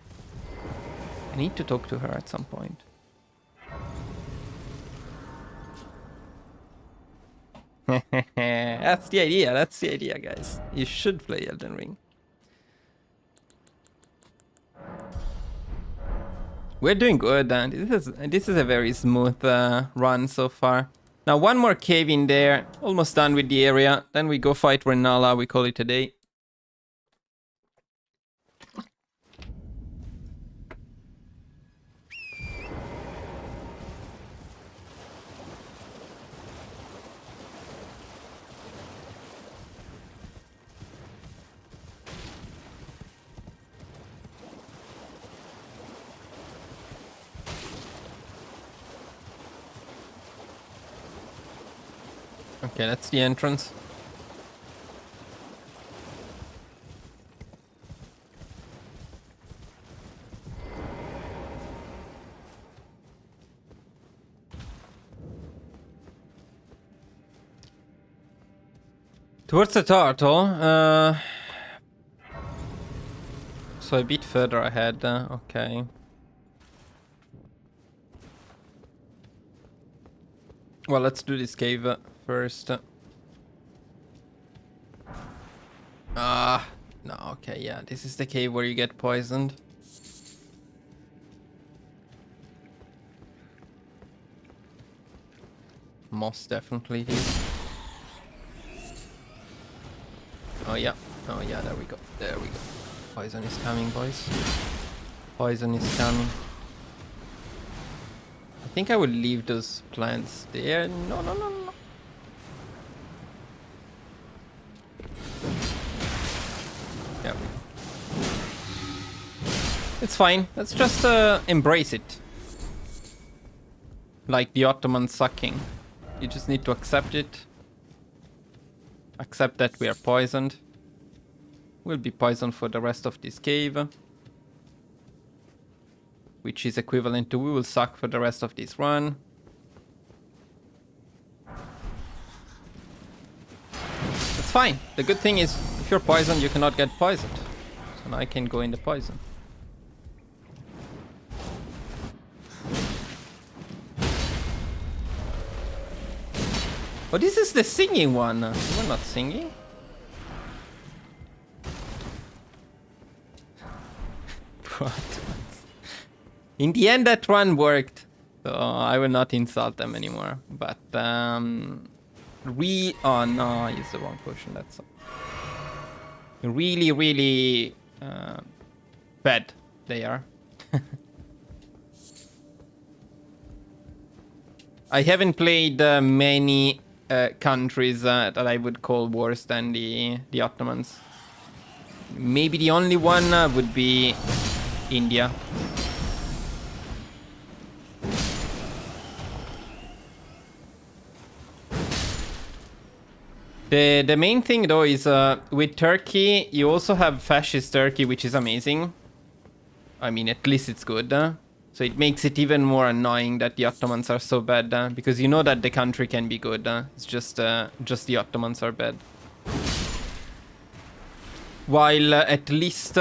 I need to talk to her at some point. That's the idea, guys. You should play Elden Ring. We're doing good, and this is a very smooth run so far. Now one more cave in there, almost done with the area. Then we go fight Renala, we call it a day. Okay, that's the entrance. Towards the turtle. So a bit further ahead. Okay. Well, let's do this cave first. No, okay, yeah. This is the cave where you get poisoned. Most definitely it is. Oh yeah, there we go. Poison is coming, boys. Poison is coming. I think I would leave those plants there. No. Yeah. It's fine. Let's just embrace it. Like the Ottoman sucking. You just need to accept it. Accept that we are poisoned. We'll be poisoned for the rest of this cave. Which is equivalent to we will suck for the rest of this run. It's fine. The good thing is, if you're poisoned, you cannot get poisoned. So now I can go in the poison. Oh, this is the singing one. We're not singing. What? In the end, that one worked. So I will not insult them anymore. But, oh no, I used the wrong potion. That's really, really bad they are. I haven't played many countries that I would call worse than the Ottomans. Maybe the only one would be India. The main thing though is with Turkey, you also have fascist Turkey, which is amazing. I mean, at least it's good. So it makes it even more annoying that the Ottomans are so bad, because you know that the country can be good. It's just the Ottomans are bad. While at least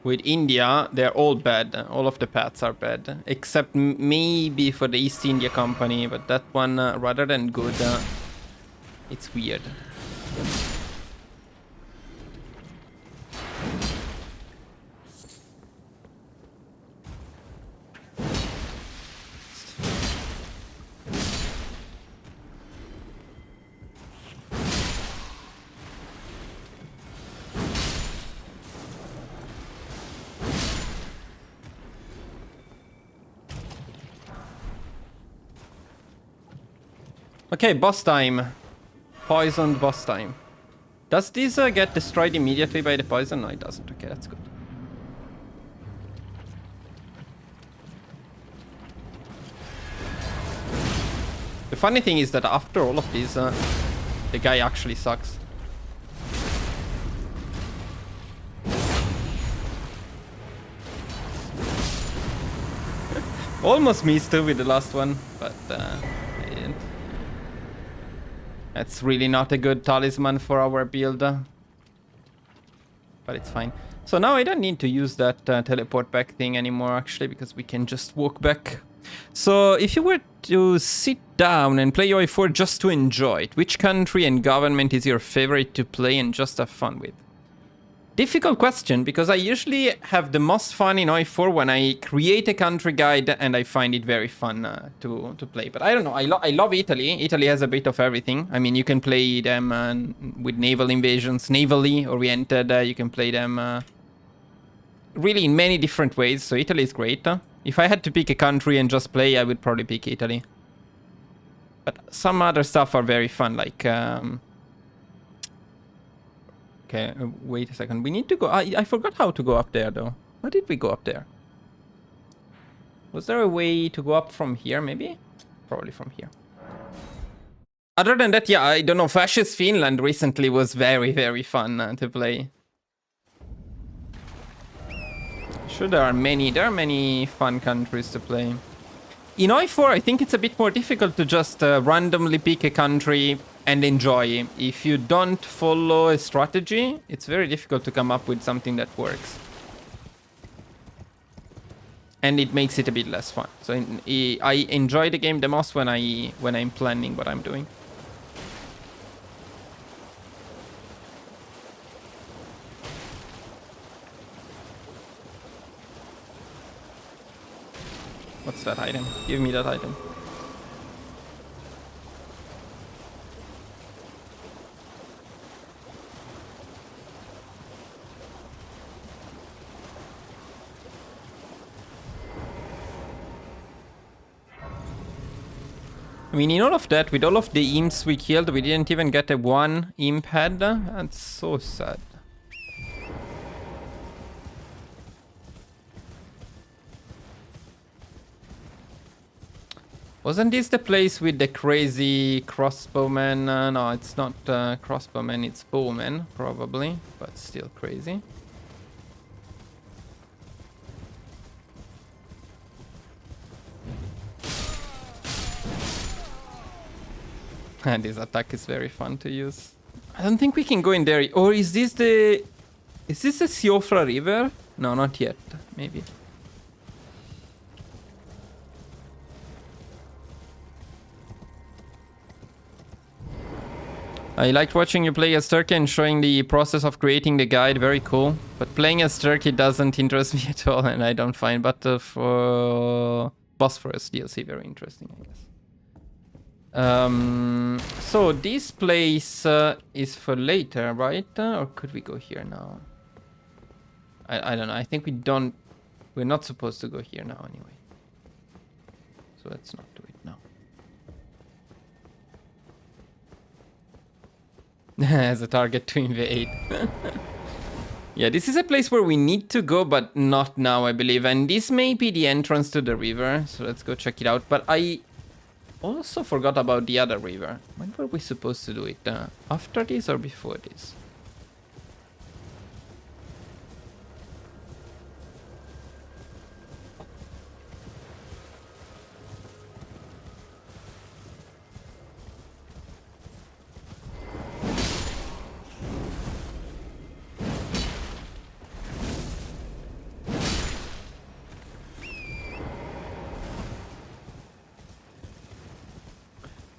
with India, they're all bad. All of the paths are bad, except maybe for the East India Company. But that one, rather than good, it's weird. Okay, boss time. Poisoned boss time. Does this get destroyed immediately by the poison? No, it doesn't. Okay, that's good. The funny thing is that after all of this, the guy actually sucks. Almost missed too with the last one, but didn't. That's really not a good talisman for our build. But it's fine. So now I don't need to use that teleport back thing anymore, actually, because we can just walk back. So if you were to sit down and play OI4 just to enjoy it, which country and government is your favorite to play and just have fun with? Difficult question, because I usually have the most fun in OI4 when I create a country guide and I find it very fun to play. But I don't know, I love Italy. Italy has a bit of everything. I mean, you can play them with naval invasions, navally oriented. You can play them really in many different ways. So Italy is great. If I had to pick a country and just play, I would probably pick Italy. But some other stuff are very fun, like... Okay, wait a second. We need to go... I forgot how to go up there, though. How did we go up there? Was there a way to go up from here, maybe? Probably from here. Other than that, yeah, I don't know. Fascist Finland recently was very, very fun to play. Sure, there are many fun countries to play. In OI4, I think it's a bit more difficult to just randomly pick a country and enjoy. If you don't follow a strategy, it's very difficult to come up with something that works. And it makes it a bit less fun. So I enjoy the game the most when I'm planning what I'm doing. What's that item? Give me that item. I mean, in all of that, with all of the imps we killed, we didn't even get a one imp head. That's so sad. Wasn't this the place with the crazy crossbowman? No, it's not crossbowman, it's bowman, probably, but still crazy. And this attack is very fun to use. I don't think we can go in there. Or is this the... Is this the Siofra River? No, not yet. Maybe. I liked watching you play as Turkey and showing the process of creating the guide. Very cool. But playing as Turkey doesn't interest me at all, and I don't find for Bosphorus DLC very interesting, I guess. So this place is for later, right? Or could we go here now? I don't know. I think we're not supposed to go here now anyway. So let's not do it now. As a target to invade. Yeah, this is a place where we need to go, but not now, I believe. And this may be the entrance to the river. So let's go check it out. But Also forgot about the other river. When were we supposed to do it? After this or before this?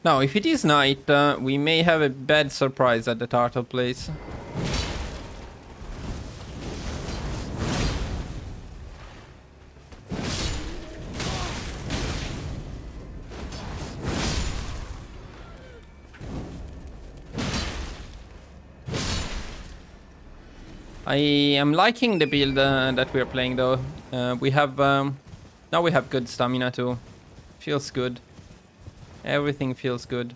Now, if it is night, we may have a bad surprise at the turtle place. I am liking the build that we are playing, though. We have now we have good stamina too. Feels good. Everything feels good.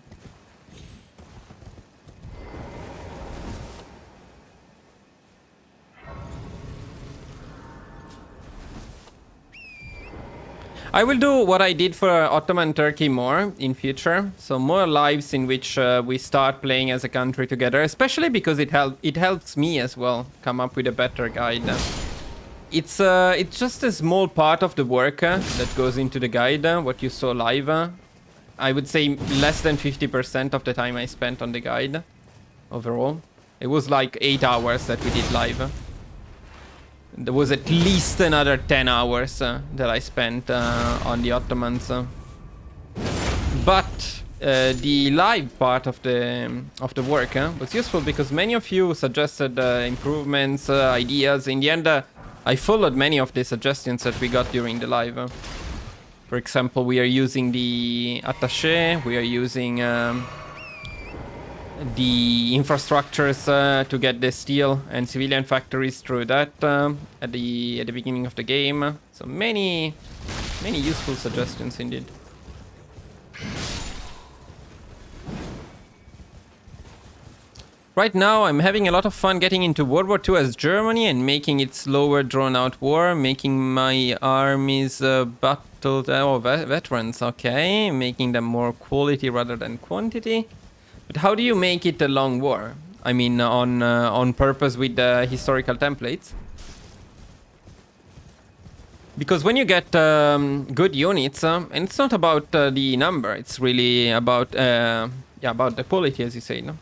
I will do what I did for Ottoman Turkey more in future. So more lives in which we start playing as a country together, especially because it helps me as well come up with a better guide. It's just a small part of the work that goes into the guide, what you saw live. I would say less than 50% of the time I spent on the guide overall. It was like 8 hours that we did live. There was at least another 10 hours that I spent on the Ottomans. But the live part of the work was useful because many of you suggested improvements, ideas. In the end, I followed many of the suggestions that we got during the live. For example, we are using the attaché, we are using the infrastructures to get the steel and civilian factories through that at the beginning of the game. So many useful suggestions indeed. Right now, I'm having a lot of fun getting into World War II as Germany and making it slower, drawn-out war, making my armies veterans, okay, making them more quality rather than quantity. But how do you make it a long war? I mean, on purpose with the historical templates. Because when you get good units, and it's not about the number, it's really about about the quality, as you say, no?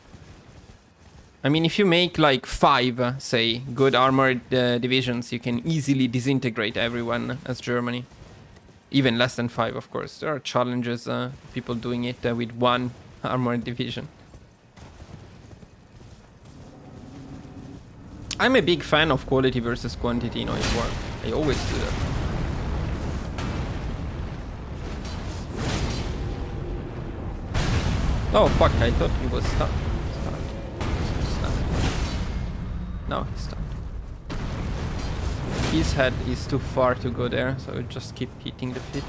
I mean, if you make like 5, say, good armored divisions, you can easily disintegrate everyone as Germany. Even less than 5, of course. There are challenges, people doing it with 1 armored division. I'm a big fan of quality versus quantity in war. I always do that. Oh fuck, I thought he was stuck. No, he's stunned. His head is too far to go there, so I would just keep hitting the feet.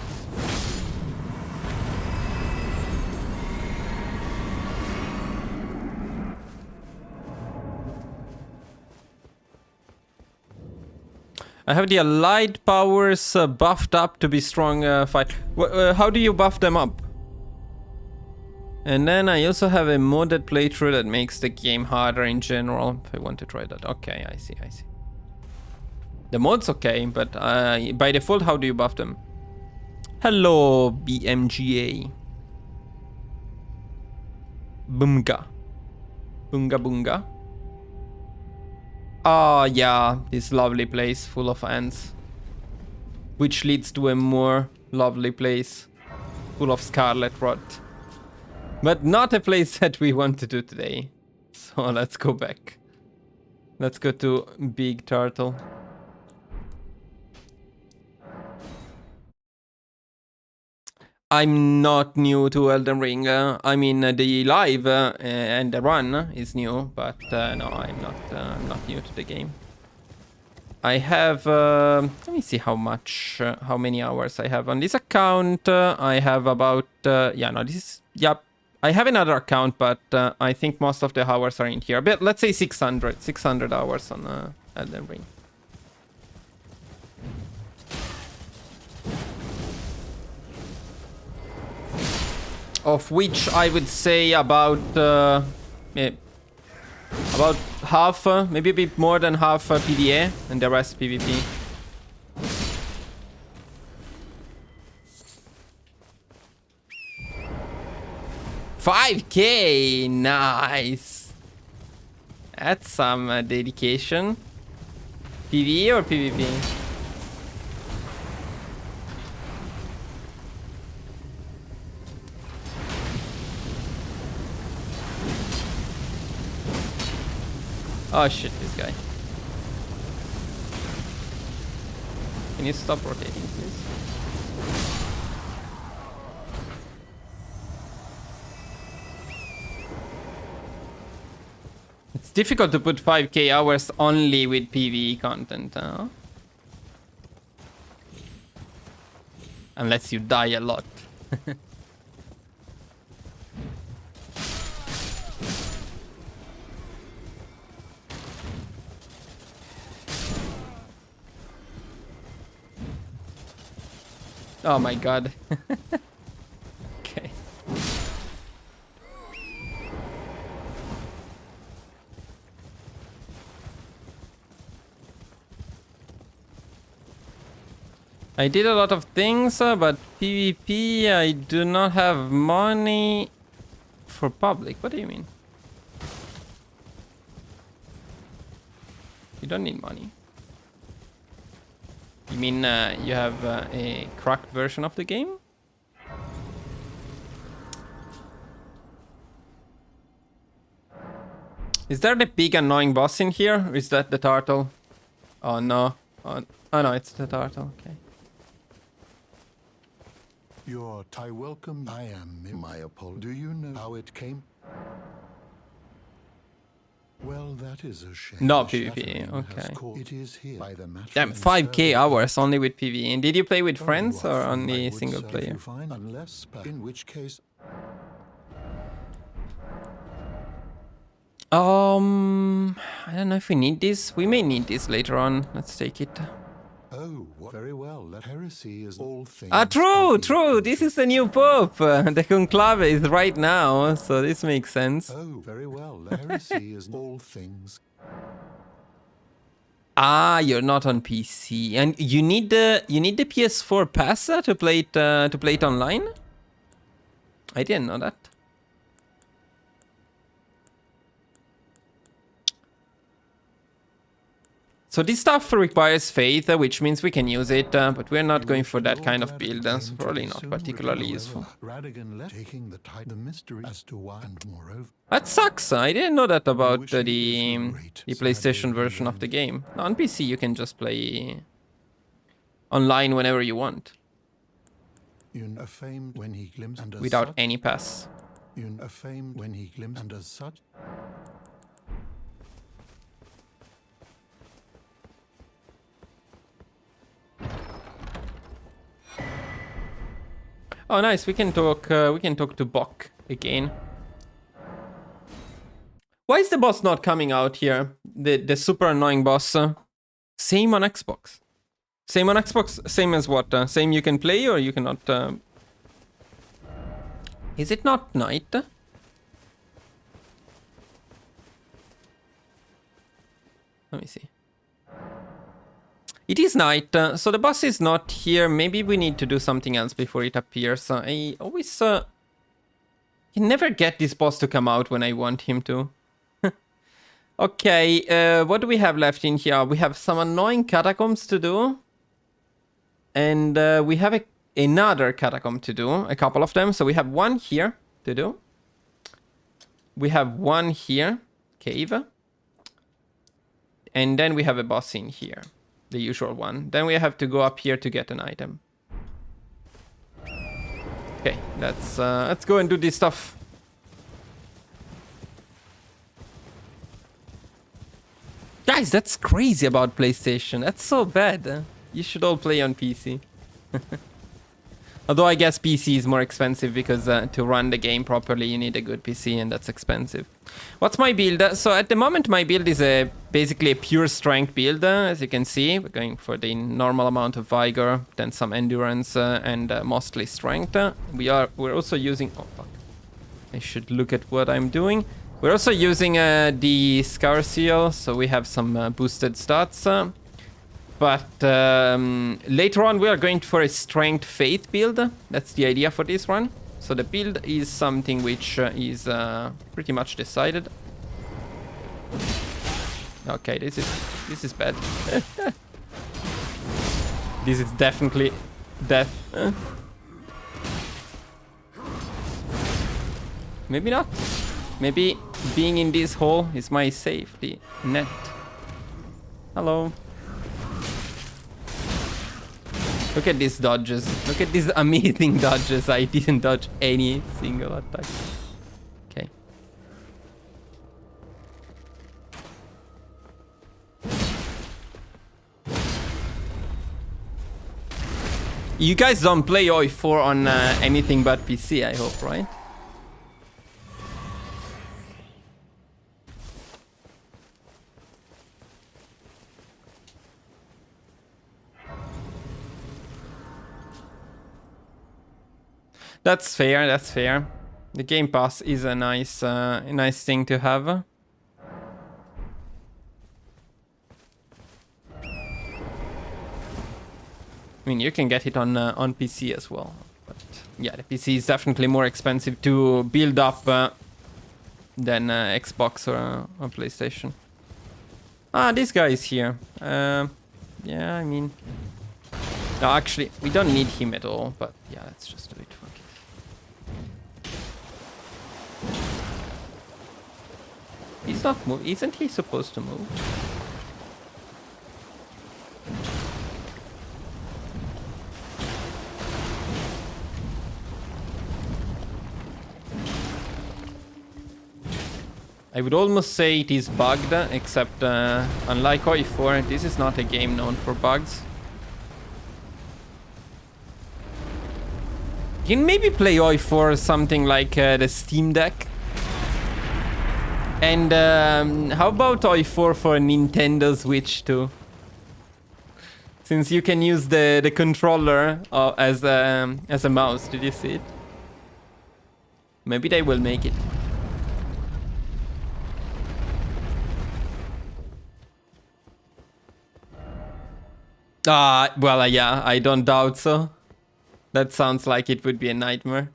I have the allied powers buffed up to be strong fight. How do you buff them up? And then I also have a modded playthrough that makes the game harder in general, if I want to try that. Okay, I see. The mod's okay, but by default, how do you buff them? Hello, BMGA. Boomga. Boonga boonga. Ah, yeah, this lovely place full of ants. Which leads to a more lovely place full of scarlet rot. But not a place that we want to do today. So let's go back. Let's go to Big Turtle. I'm not new to Elden Ring. I mean, the live and the run is new, but no, I'm not new to the game. I have, let me see how many hours I have on this account. I have about, I have another account, but I think most of the hours are in here. But let's say 600 hours on Elden Ring. of which I would say about half, maybe a bit more than half PvE, and the rest PvP. $5K, nice. That's some dedication. PvE or PvP? Oh shit, this guy. Can you stop rotating, please? It's difficult to put 5K hours only with PvE content, huh? Unless you die a lot. Oh my god. Okay. I did a lot of things, but PvP, I do not have money for public. What do you mean? You don't need money. You mean you have a cracked version of the game? Is there the big annoying boss in here? Or is that the turtle? Oh no. Oh no, it's the turtle. Okay. Your Thai welcome. I am in my apology. Do you know how it came? Well, that is a shame. No The PvP, shattering okay. has caught- It is here by the Damn, 5K hours only with PvE. And did you play with friends or only single player? Unless, in which case, I don't know if we need this. We may need this later on. Let's take it. oh, very well. That heresy is all things. Ah, true, to be true. This is the new pope. The conclave is right now, so this makes sense. Oh, very well. The heresy is all things. Ah, you're not on PC, and you need the PS4 pass to play it online. I didn't know that. So this stuff requires faith, which means we can use it, but we're not going for that kind of build. That's probably not particularly useful. Radigan left taking the mystery as to why, and moreover, That sucks. I didn't know that about the PlayStation version of the game. No, on PC you can just play online whenever you want, famed when he glimpsed and as without such, any pass. famed when he glimpsed and as such. Oh, nice. We can talk to Bok again. Why is the boss not coming out here? The super annoying boss. Same on Xbox. Same on Xbox. Same as what? Same you can play or you cannot. Is it not night? Let me see. It is night, so the boss is not here. Maybe we need to do something else before it appears. I always can never get this boss to come out when I want him to. Okay, what do we have left in here? We have some annoying catacombs to do. And we have another catacomb to do, a couple of them. So we have one here to do. We have one here, cave. And then we have a boss in here. The usual one. Then we have to go up here to get an item. Okay, let's go and do this stuff. Guys, that's crazy about PlayStation. That's so bad. You should all play on PC. Although I guess PC is more expensive because to run the game properly you need a good PC and that's expensive. What's my build? So at the moment my build is basically a pure strength build. As you can see, we're going for the normal amount of vigor, then some endurance and mostly strength. We're also using... Oh fuck. I should look at what I'm doing. We're also using the Scour Seal, so we have some boosted stats. But later on, we are going for a Strength Faith build. That's the idea for this run. So the build is something which is pretty much decided. Okay, this is bad. This is definitely death. Maybe not. Maybe being in this hole is my safety net. Hello. Look at these dodges. Look at these amazing dodges. I didn't dodge any single attack. Okay. You guys don't play Oi4 on anything but PC, I hope, right? That's fair, that's fair. The Game Pass is a nice thing to have. I mean, you can get it on PC as well. But yeah, the PC is definitely more expensive to build up than Xbox or PlayStation. Ah, this guy is here. Yeah, I mean... No, actually, we don't need him at all, but yeah, let's just do it. Fuck it. He's not moving. Isn't he supposed to move? I would almost say it is bugged, except unlike Oi4, this is not a game known for bugs. You can maybe play Oi4 something like the Steam Deck. And how about Oi4 for Nintendo Switch too? Since you can use the controller as a mouse, did you see it? Maybe they will make it. Well, yeah, I don't doubt so. That sounds like it would be a nightmare.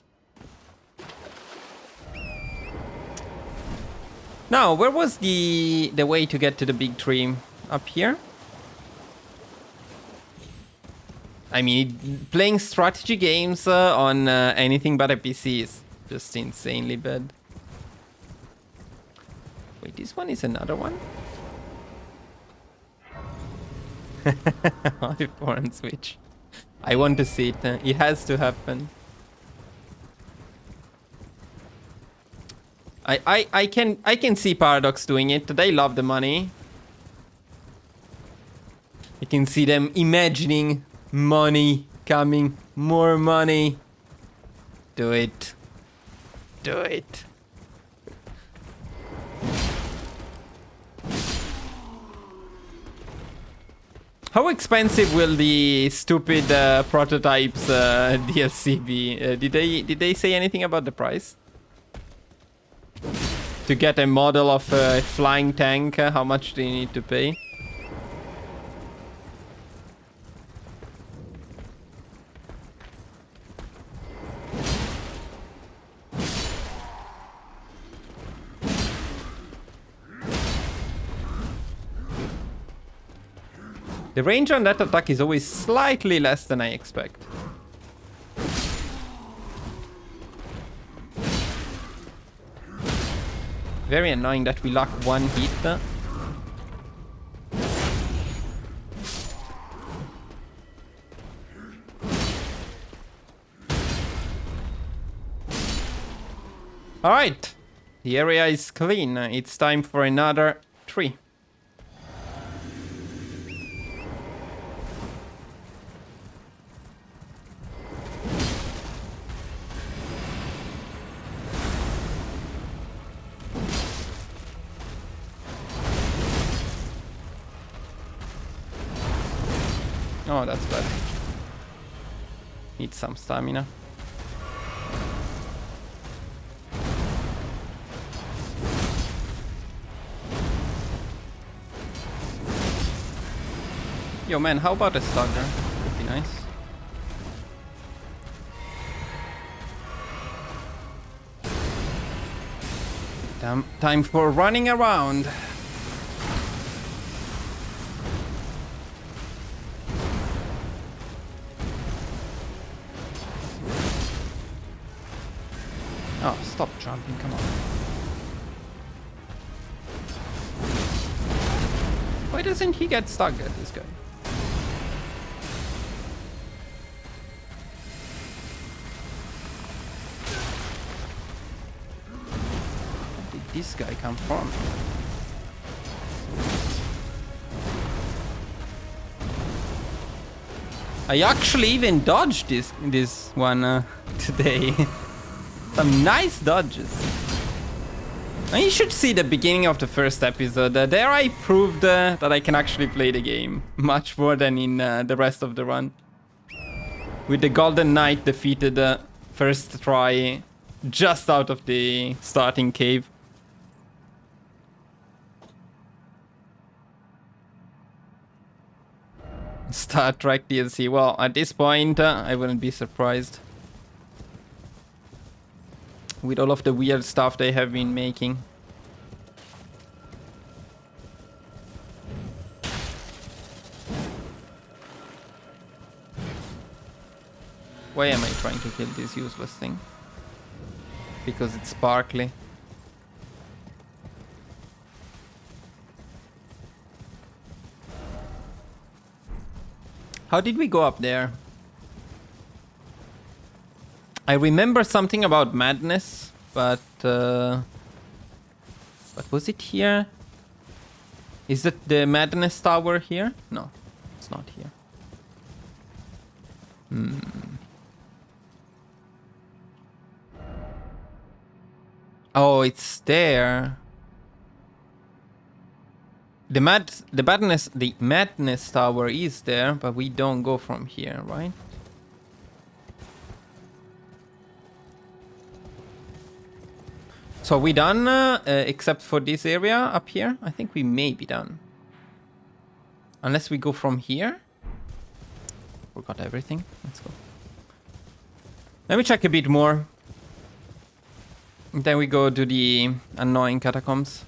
Now, where was the way to get to the big tree? Up here? I mean, playing strategy games on anything but a PC is just insanely bad. Wait, this one is another one? Foreign Switch. I want to see it. It has to happen. I can see Paradox doing it. They love the money. I can see them imagining money coming. More money. Do it. Do it. How expensive will the stupid prototypes DLC be? Did they say anything about the price? To get a model of a flying tank, how much do you need to pay? The range on that attack is always slightly less than I expect. Very annoying that we lack one hit. Alright, the area is clean. It's time for another tree. Oh, that's bad. Need some stamina. Yo, man, how about a stagger? Would be nice. Time for running around. Oh, stop jumping, come on. Why doesn't he get stuck at this guy? Where did this guy come from? I actually even dodged this one today. Some nice dodges. And you should see the beginning of the first episode. There I proved that I can actually play the game. Much more than in the rest of the run. With the Golden Knight defeated first try just out of the starting cave. Star Trek DLC. Well, at this point, I wouldn't be surprised. With all of the weird stuff they have been making. Why am I trying to kill this useless thing? Because it's sparkly. How did we go up there? I remember something about madness, but was it here? Is it the madness tower here? No, it's not here. Oh, it's there. The madness tower is there, but we don't go from here, right? So are we done, except for this area up here? I think we may be done. Unless we go from here. Forgot everything. Let's go. Let me check a bit more. Then we go to the annoying catacombs.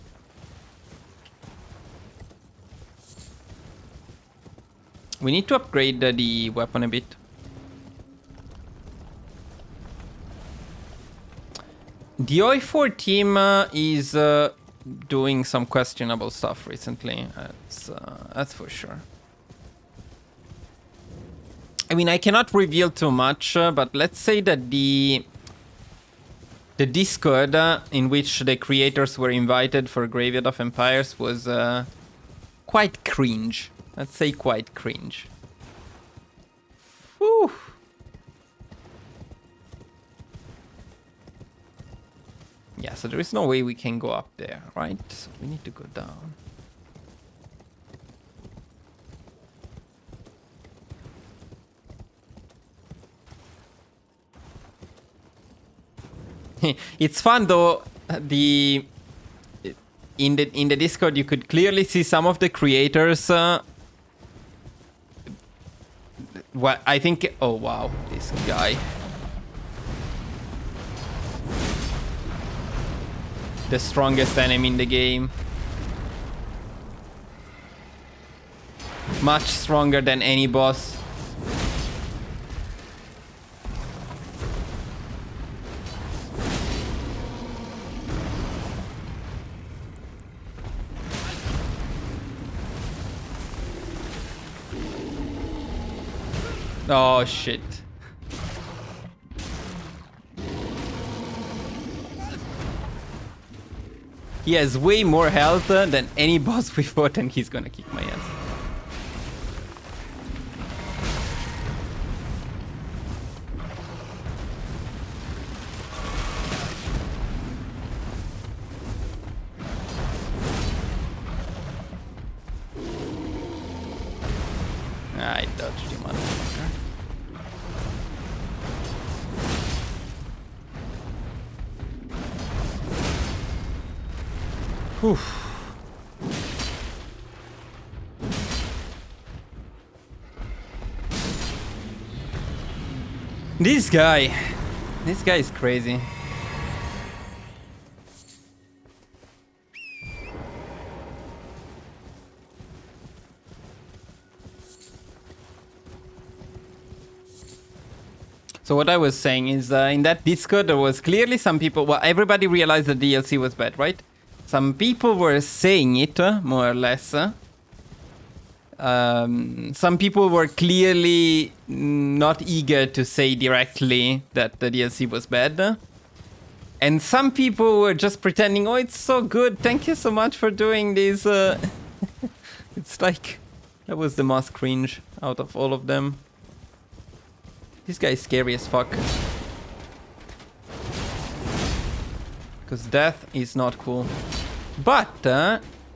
We need to upgrade the weapon a bit. The OI4 team is doing some questionable stuff recently. That's for sure. I mean, I cannot reveal too much, but let's say that the Discord in which the creators were invited for Graveyard of Empires was quite cringe. Let's say quite cringe. Whew. Yeah, so there is no way we can go up there, right? So we need to go down. It's fun though. In the Discord, you could clearly see some of the creators. What I think. Oh wow, this guy. The strongest enemy in the game. Much stronger than any boss. Oh shit. He has way more health than any boss we fought, and he's gonna kick my ass. I dodged you, motherfucker. Whew. This guy is crazy. So what I was saying is in that Discord there was clearly some people, well, everybody realized the DLC was bad, right? Some people were saying it, more or less. Some people were clearly not eager to say directly that the DLC was bad. And some people were just pretending, oh, it's so good, thank you so much for doing this. It's like, that was the most cringe out of all of them. This guy is scary as fuck. Because death is not cool. But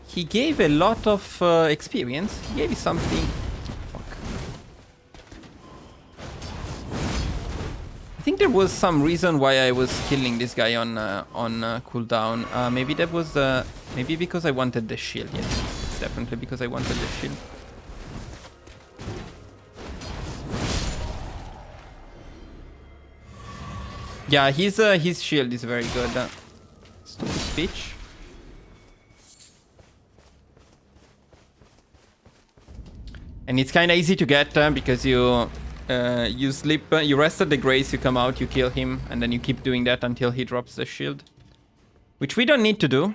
he gave a lot of experience. He gave you something. Fuck. I think there was some reason why I was killing this guy on cooldown. Maybe that was maybe because I wanted the shield. Yes, it's definitely because I wanted the shield. Yeah, his shield is very good. Stupid bitch. And it's kind of easy to get because you sleep, you rest at the grace, you come out, you kill him, and then you keep doing that until he drops the shield. Which we don't need to do.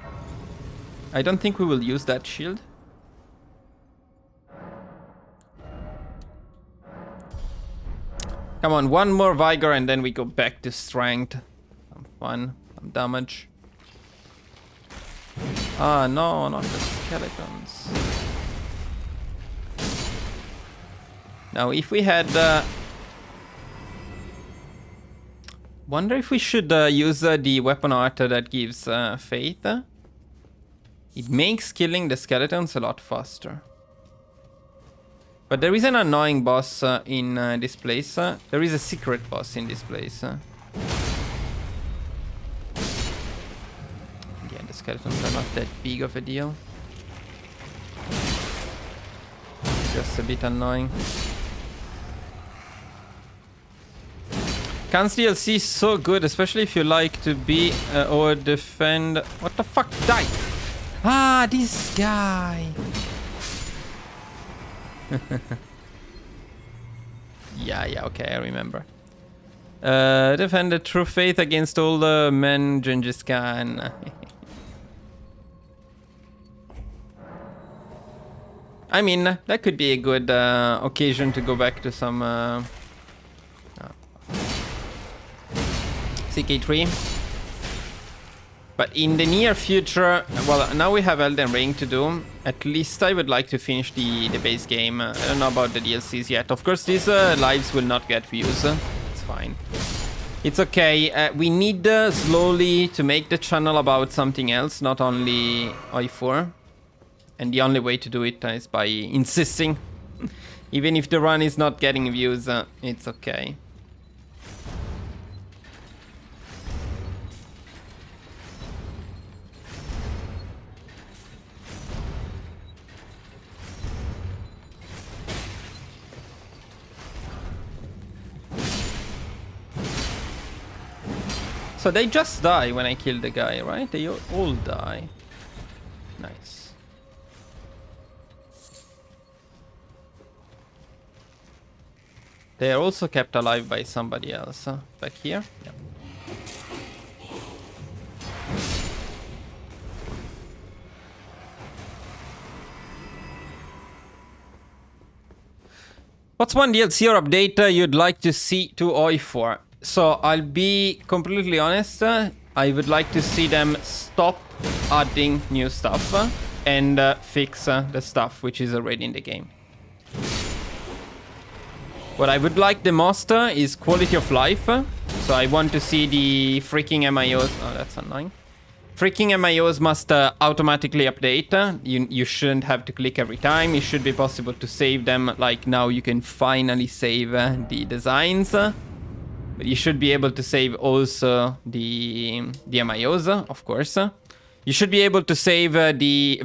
I don't think we will use that shield. Come on, one more Vigor and then we go back to strength. Some fun, some damage. Ah, no, not the skeletons. Now, if we had... wonder if we should use the weapon art that gives faith. It makes killing the skeletons a lot faster. But there is an annoying boss in this place. There is a secret boss in this place. Yeah, the skeletons are not that big of a deal. Just a bit annoying. Khan's DLC is so good, especially if you like to be or defend... What the fuck? Die! Ah, this guy! yeah, okay, I remember. Defend the true faith against all the men, Genghis Khan. I mean, that could be a good occasion to go back to some CK3. But in the near future, well, now we have Elden Ring to do. At least I would like to finish the base game. I don't know about the DLCs yet. Of course, these lives will not get views. It's fine. It's okay. We need slowly to make the channel about something else, not only i4. And the only way to do it is by insisting. Even if the run is not getting views, it's okay. So they just die when I kill the guy, right? They all die. Nice. They are also kept alive by somebody else. Back here? Yep. What's one DLC or update you'd like to see to OI4? So I'll be completely honest, I would like to see them stop adding new stuff and fix the stuff which is already in the game. What I would like the most is quality of life. So I want to see the freaking MIOs. Oh, that's annoying. Freaking MIOs must automatically update. You shouldn't have to click every time. It should be possible to save them. Like now you can finally save the designs. But you should be able to save also the MIOs, of course. You should be able to save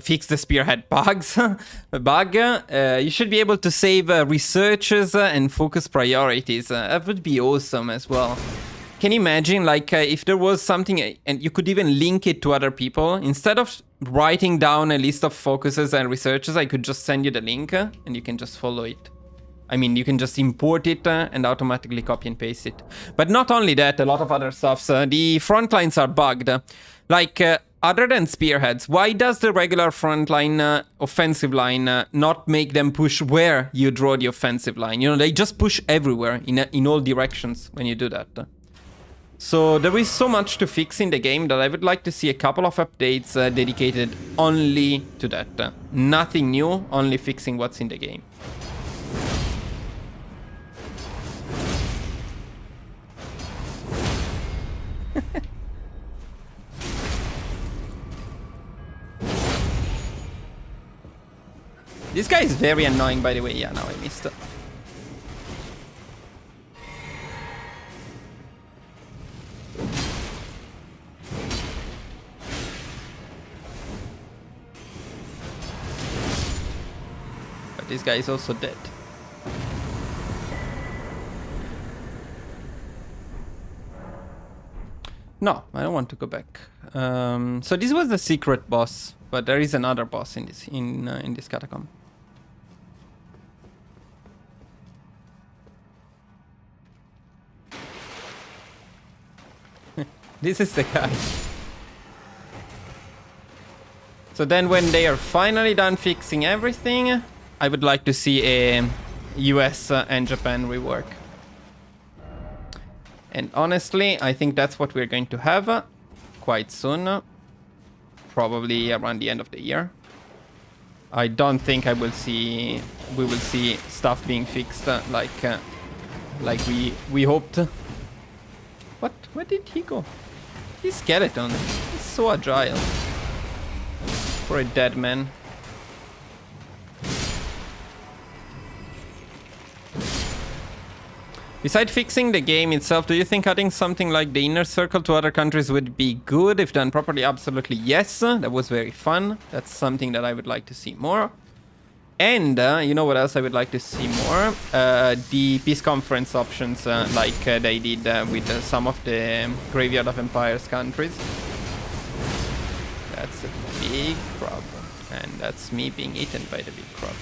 fix the spearhead bugs. You should be able to save researches and focus priorities. That would be awesome as well. Can you imagine, like, if there was something and you could even link it to other people? Instead of writing down a list of focuses and researches, I could just send you the link and you can just follow it. I mean, you can just import it and automatically copy and paste it. But not only that, a lot of other stuff. The front lines are bugged. Like, other than spearheads, why does the regular front line, offensive line, not make them push where you draw the offensive line? You know, they just push everywhere, in all directions when you do that. So there is so much to fix in the game that I would like to see a couple of updates dedicated only to that. Nothing new, only fixing what's in the game. This guy is very annoying, by the way. Yeah, now I missed it. But this guy is also dead. No, I don't want to go back. So this was the secret boss, but there is another boss in this catacomb. This is the guy. So then when they are finally done fixing everything, I would like to see a US and Japan rework. And honestly, I think that's what we're going to have quite soon. Probably around the end of the year. I don't think we will see stuff being fixed like we hoped. What? Where did he go? He's skeleton. He's so agile. For a dead man. Besides fixing the game itself, do you think adding something like the inner circle to other countries would be good if done properly? Absolutely yes. That was very fun. That's something that I would like to see more. And you know what else I would like to see more? The peace conference options like they did with some of the Graveyard of Empires countries. That's a big problem. And that's me being eaten by the big problem.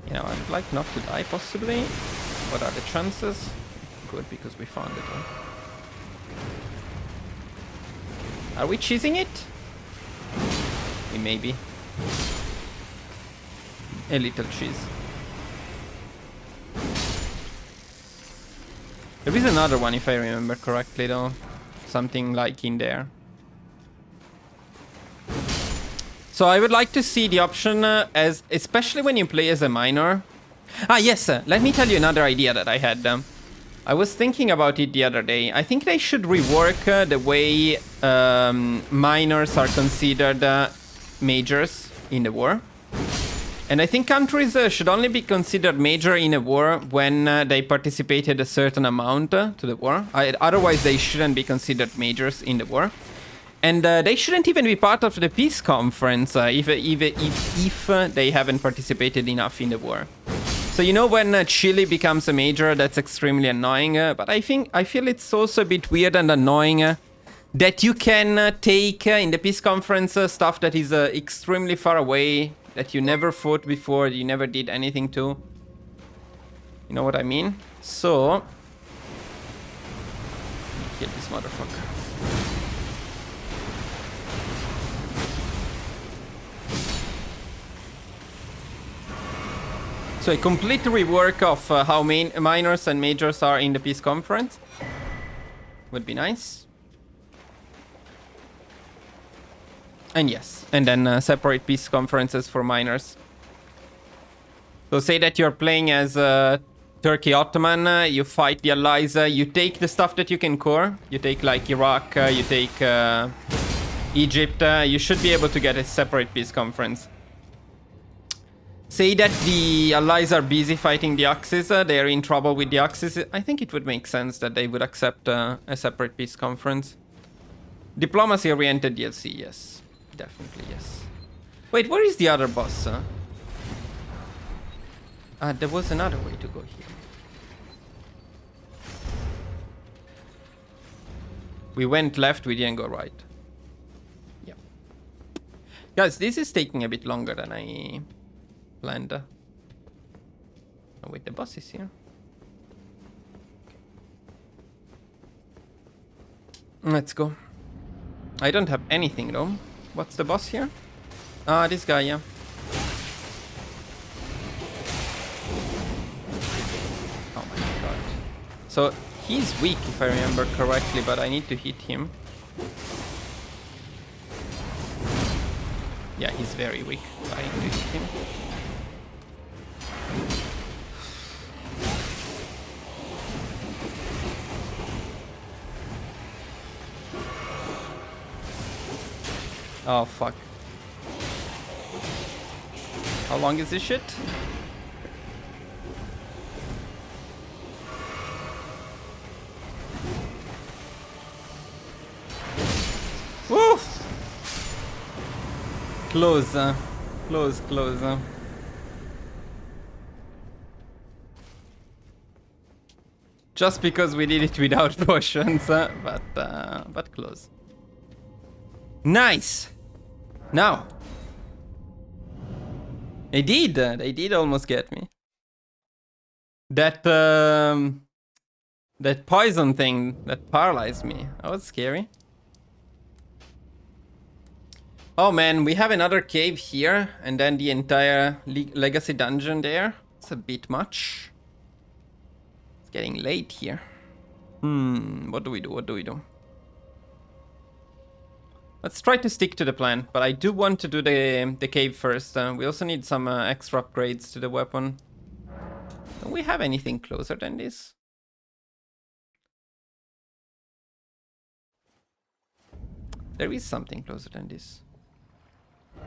You know, I'd like not to die, possibly. What are the chances? Good, because we found it. Are we cheesing it? We may be. A little cheese. There is another one, if I remember correctly, though. Something like in there. So I would like to see the option as, especially when you play as a miner. Ah, yes, let me tell you another idea that I had. I was thinking about it the other day. I think they should rework the way miners are considered majors in the war. And I think countries should only be considered major in a war when they participated a certain amount to the war. Otherwise, they shouldn't be considered majors in the war. And they shouldn't even be part of the peace conference if they haven't participated enough in the war. So you know when Chile becomes a major, that's extremely annoying. But I feel it's also a bit weird and annoying that you can take in the peace conference stuff that is extremely far away, that you never fought before, you never did anything to. You know what I mean? So, kill this motherfucker. So a complete rework of how minors and majors are in the peace conference would be nice. And yes, and then separate peace conferences for minors. So say that you're playing as Turkey Ottoman, you fight the allies, you take the stuff that you can core. You take like Iraq, you take Egypt, you should be able to get a separate peace conference. say that the allies are busy fighting the Axis, they're in trouble with the Axis, I think it would make sense that they would accept a separate peace conference. Diplomacy-oriented DLC, yes. Definitely, yes. Wait, where is the other boss? There was another way to go here. We went left, we didn't go right. Yeah. Guys, this is taking a bit longer than I planned. Oh wait, the boss is here. Let's go. I don't have anything though. What's the boss here? Ah, this guy, yeah. Oh my god. So he's weak if I remember correctly, but I need to hit him. Yeah, he's very weak. I need to hit him. Oh fuck. How long is this shit? Woo! Close, close. Just because we did it without potions, but close. Nice. Now. They did almost get me. That poison thing that paralyzed me. That was scary. Oh man, we have another cave here, and then the entire legacy dungeon there. It's a bit much. It's getting late here. What do we do? Let's try to stick to the plan, but I do want to do the cave first. We also need some extra upgrades to the weapon. Do we have anything closer than this? There is something closer than this.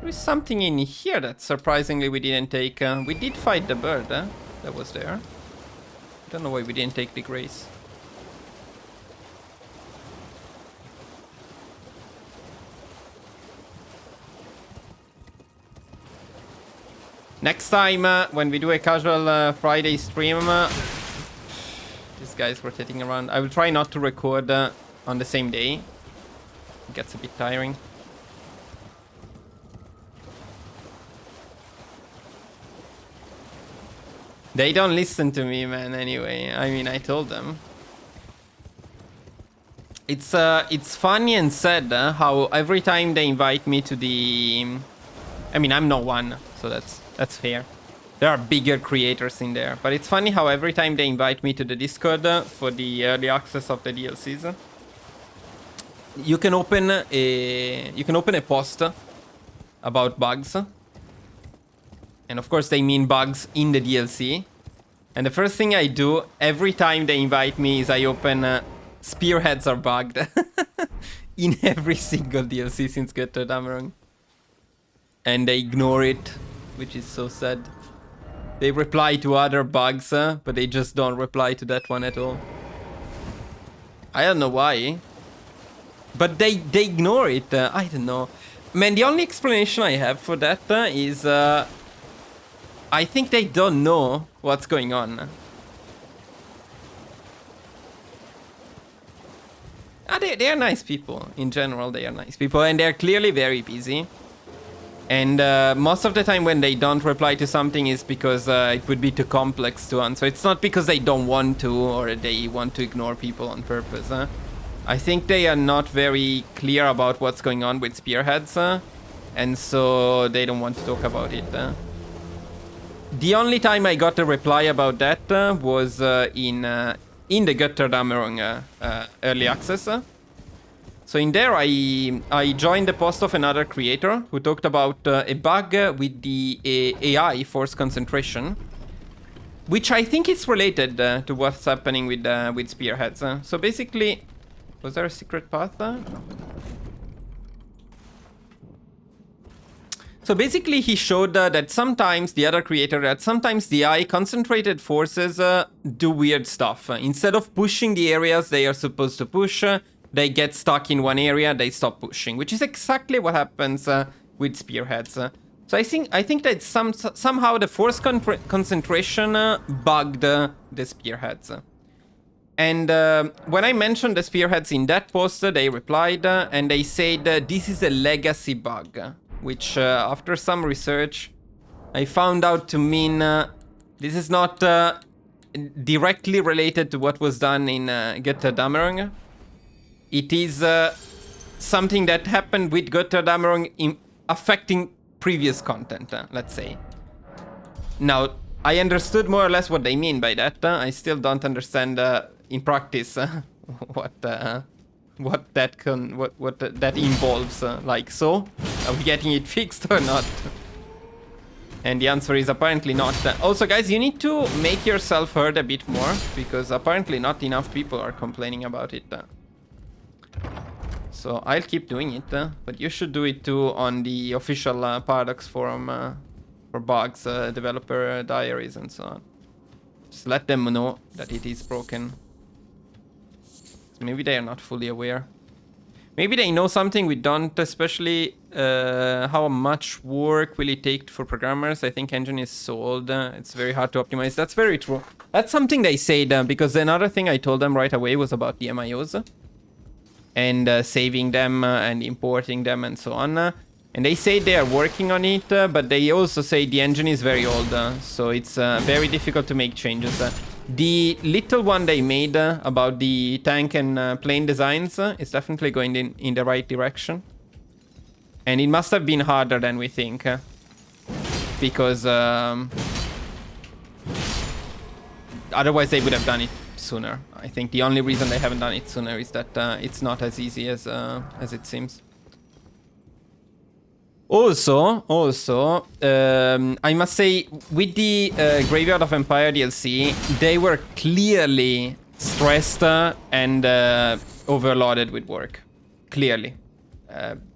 There is something in here that surprisingly we didn't take. We did fight the bird that was there. I don't know why we didn't take the grace. Next time, when we do a casual Friday stream, these guys rotating around. I will try not to record on the same day. It gets a bit tiring. They don't listen to me, man, anyway. I mean, I told them. It's funny and sad how every time they invite me to the... I mean, I'm not one, so that's fair. There are bigger creators in there. But it's funny how every time they invite me to the Discord for the early access of the DLCs, you can open a post about bugs. And of course they mean bugs in the DLC. And the first thing I do every time they invite me is I open spearheads are bugged. In every single DLC since Götterdämmerung. And they ignore it, which is so sad. They reply to other bugs, but they just don't reply to that one at all. I don't know why. But they ignore it. I don't know. Man, the only explanation I have for that is... I think they don't know what's going on. They are nice people. In general, they are nice people. And they're clearly very busy. And most of the time when they don't reply to something is because it would be too complex to answer. It's not because they don't want to or they want to ignore people on purpose. I think they are not very clear about what's going on with spearheads. And so they don't want to talk about it. The only time I got a reply about that was in the Götterdämmerung early access. So in there I joined the post of another creator who talked about a bug with the AI force concentration, which I think is related to what's happening with spearheads. So basically, was there a secret path? No. So basically he showed that sometimes the other creator, that sometimes the AI concentrated forces do weird stuff. Instead of pushing the areas they are supposed to push, they get stuck in one area, they stop pushing, which is exactly what happens with spearheads. So I think that somehow the force concentration bugged the spearheads. And when I mentioned the spearheads in that post, they replied and they said this is a legacy bug, which after some research, I found out to mean this is not directly related to what was done in Götterdämmerung. It is something that happened with Götterdämmerung in affecting previous content, let's say. Now, I understood more or less what they mean by that. I still don't understand in practice what that involves. Like, so are we getting it fixed or not? And the answer is apparently not. Also, guys, you need to make yourself heard a bit more, because apparently not enough people are complaining about it. So I'll keep doing it, but you should do it too on the official Paradox forum for bugs, developer diaries and so on. Just let them know that it is broken. Maybe they are not fully aware. Maybe they know something we don't, especially how much work will it take for programmers. I think engine is so old, it's very hard to optimize. That's very true. That's something they said, because another thing I told them right away was about the MIOs. And saving them and importing them and so on. And they say they are working on it, but they also say the engine is very old, so it's very difficult to make changes. The little one they made about the tank and plane designs is definitely going in the right direction. And it must have been harder than we think, because otherwise they would have done it sooner. I think the only reason they haven't done it sooner is that it's not as easy as it seems. Also, I must say, with the Graveyard of Empire DLC, they were clearly stressed and overloaded with work. Clearly.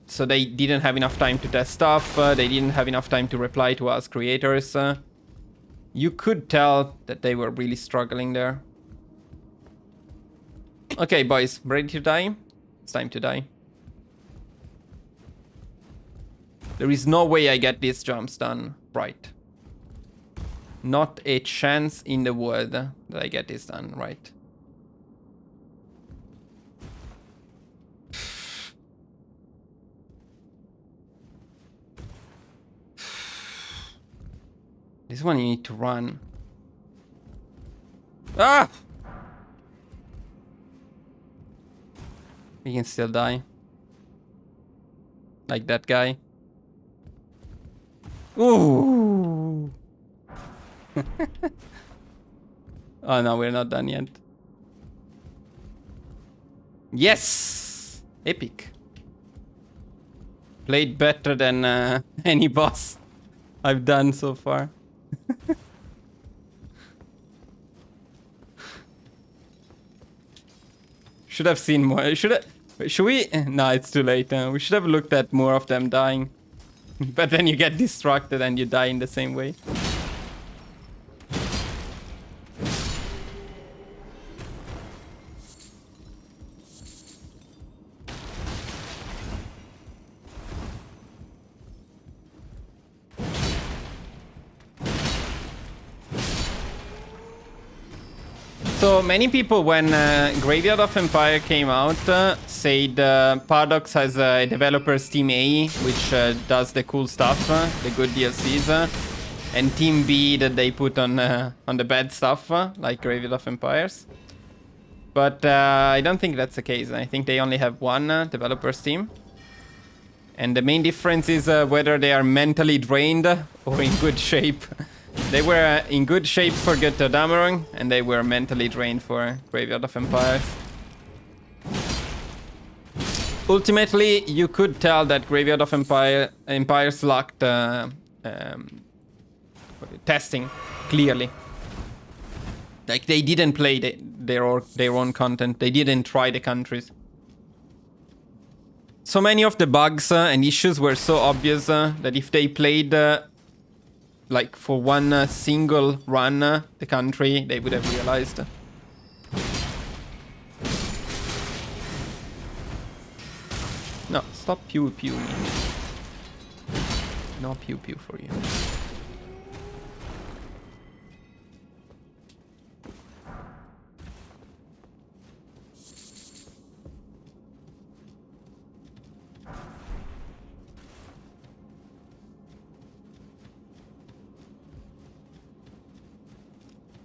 So they didn't have enough time to test stuff, they didn't have enough time to reply to us creators. You could tell that they were really struggling there. Okay, boys, ready to die? It's time to die. There is no way I get these jumps done right. Not a chance in the world that I get this done right. This one you need to run. Ah! We can still die. Like that guy. Ooh! Oh no, we're not done yet. Yes! Epic. Played better than any boss I've done so far. Should have seen more. Should we? No, it's too late. We should have looked at more of them dying. But then you get distracted and you die in the same way. So many people, when Graveyard of Empire came out, said Paradox has a developers Team A, which does the cool stuff, the good DLCs, and Team B that they put on the bad stuff, like Graveyard of Empires. But I don't think that's the case. I think they only have one developers team. And the main difference is whether they are mentally drained or in good shape. They were in good shape for Götterdämmerung, and they were mentally drained for Graveyard of Empires. Ultimately, you could tell that Graveyard of Empires lacked testing, clearly. Like, they didn't play their own content. They didn't try the countries. so many of the bugs and issues were so obvious that if they played like for one single run the country, they would have realized. No, stop pew pew me. No pew pew for you.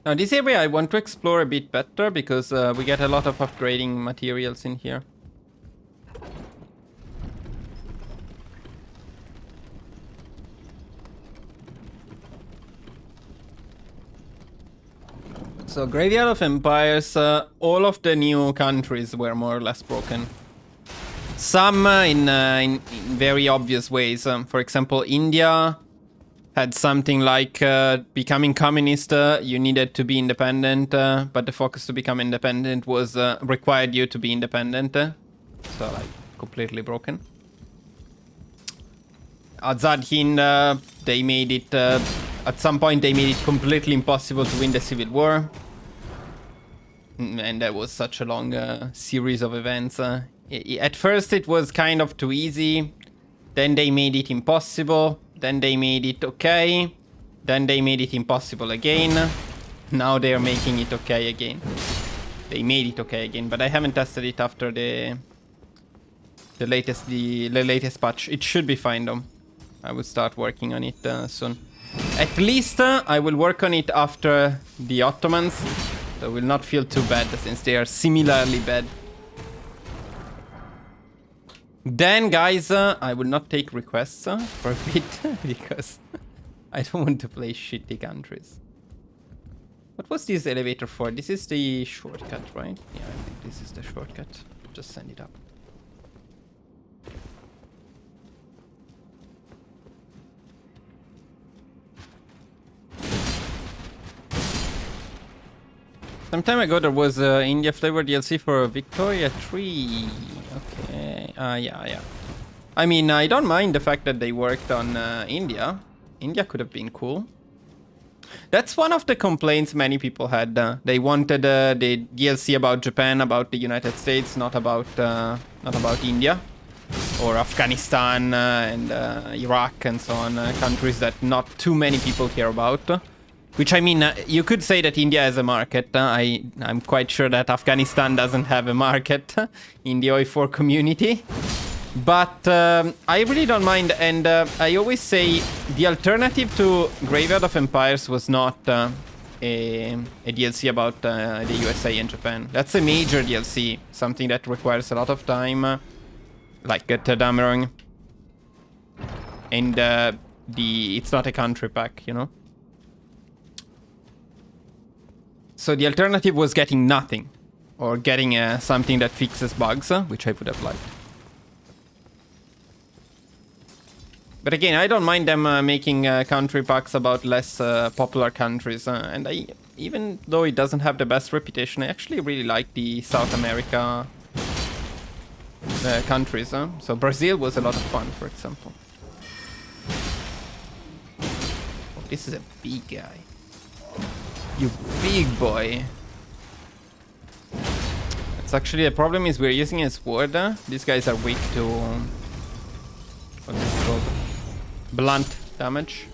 Now this area I want to explore a bit better because we get a lot of upgrading materials in here. So Graveyard of Empires, all of the new countries were more or less broken. Some in very obvious ways. For example, India had something like becoming communist, you needed to be independent, but the focus to become independent was required you to be independent. So like completely broken. Azad Hind, they made it, at some point they made it completely impossible to win the civil war. And that was such a long series of events. At first it was kind of too easy, then they made it impossible. Then they made it okay. Then they made it impossible again. Now they are making it okay again. They made it okay again, but I haven't tested it after the latest patch. It should be fine though. I will start working on it soon. At least I will work on it after the Ottomans. So it will not feel too bad since they are similarly bad. Then, guys, I will not take requests for a bit because I don't want to play shitty countries. What was this elevator for? This is the shortcut, right? Yeah, I think this is the shortcut. Just send it up. Some time ago there was India flavor DLC for Victoria 3. Okay. Yeah. I mean, I don't mind the fact that they worked on India. India could have been cool. That's one of the complaints many people had. They wanted the DLC about Japan, about the United States, not about India or Afghanistan and Iraq and so on, countries that not too many people care about. Which, I mean, you could say that India has a market. I'm quite sure that Afghanistan doesn't have a market in the OE4 community. But I really don't mind. And I always say the alternative to Graveyard of Empires was not a DLC about the USA and Japan. That's a major DLC. Something that requires a lot of time. Like Tadamerong. And it's not a country pack, you know? So the alternative was getting nothing, or getting something that fixes bugs, which I would have liked. But again, I don't mind them making country packs about less popular countries, and even though it doesn't have the best reputation, I actually really like the South America countries. So Brazil was a lot of fun, for example. Oh, this is a big guy. You big boy. It's actually the problem is we're using a sword. These guys are weak to what's it called? Blunt damage.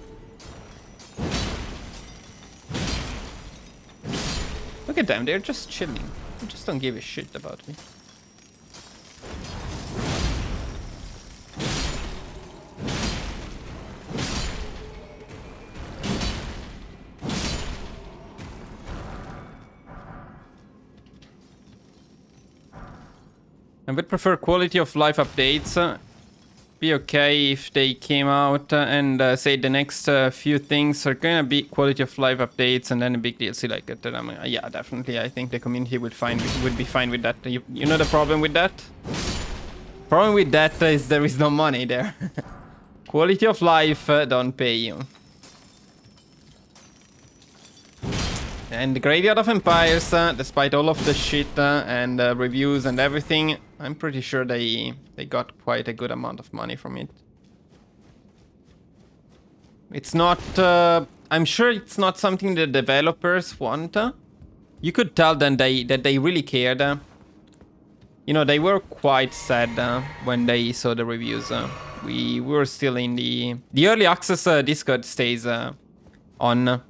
Look at them, they're just chilling. They just don't give a shit about me. I would prefer quality of life updates. Be okay if they came out and say the next few things are gonna be quality of life updates and then a big DLC like it. Yeah, definitely. I think the community would be fine with that. You know the problem with that? Problem with that is there is no money there. Quality of life don't pay you. And the Graveyard of Empires, despite all of the shit and reviews and everything, I'm pretty sure they got quite a good amount of money from it. It's not... I'm sure it's not something the developers want. You could tell then that they really cared. You know, they were quite sad when they saw the reviews. We were still in the early access. Discord stays on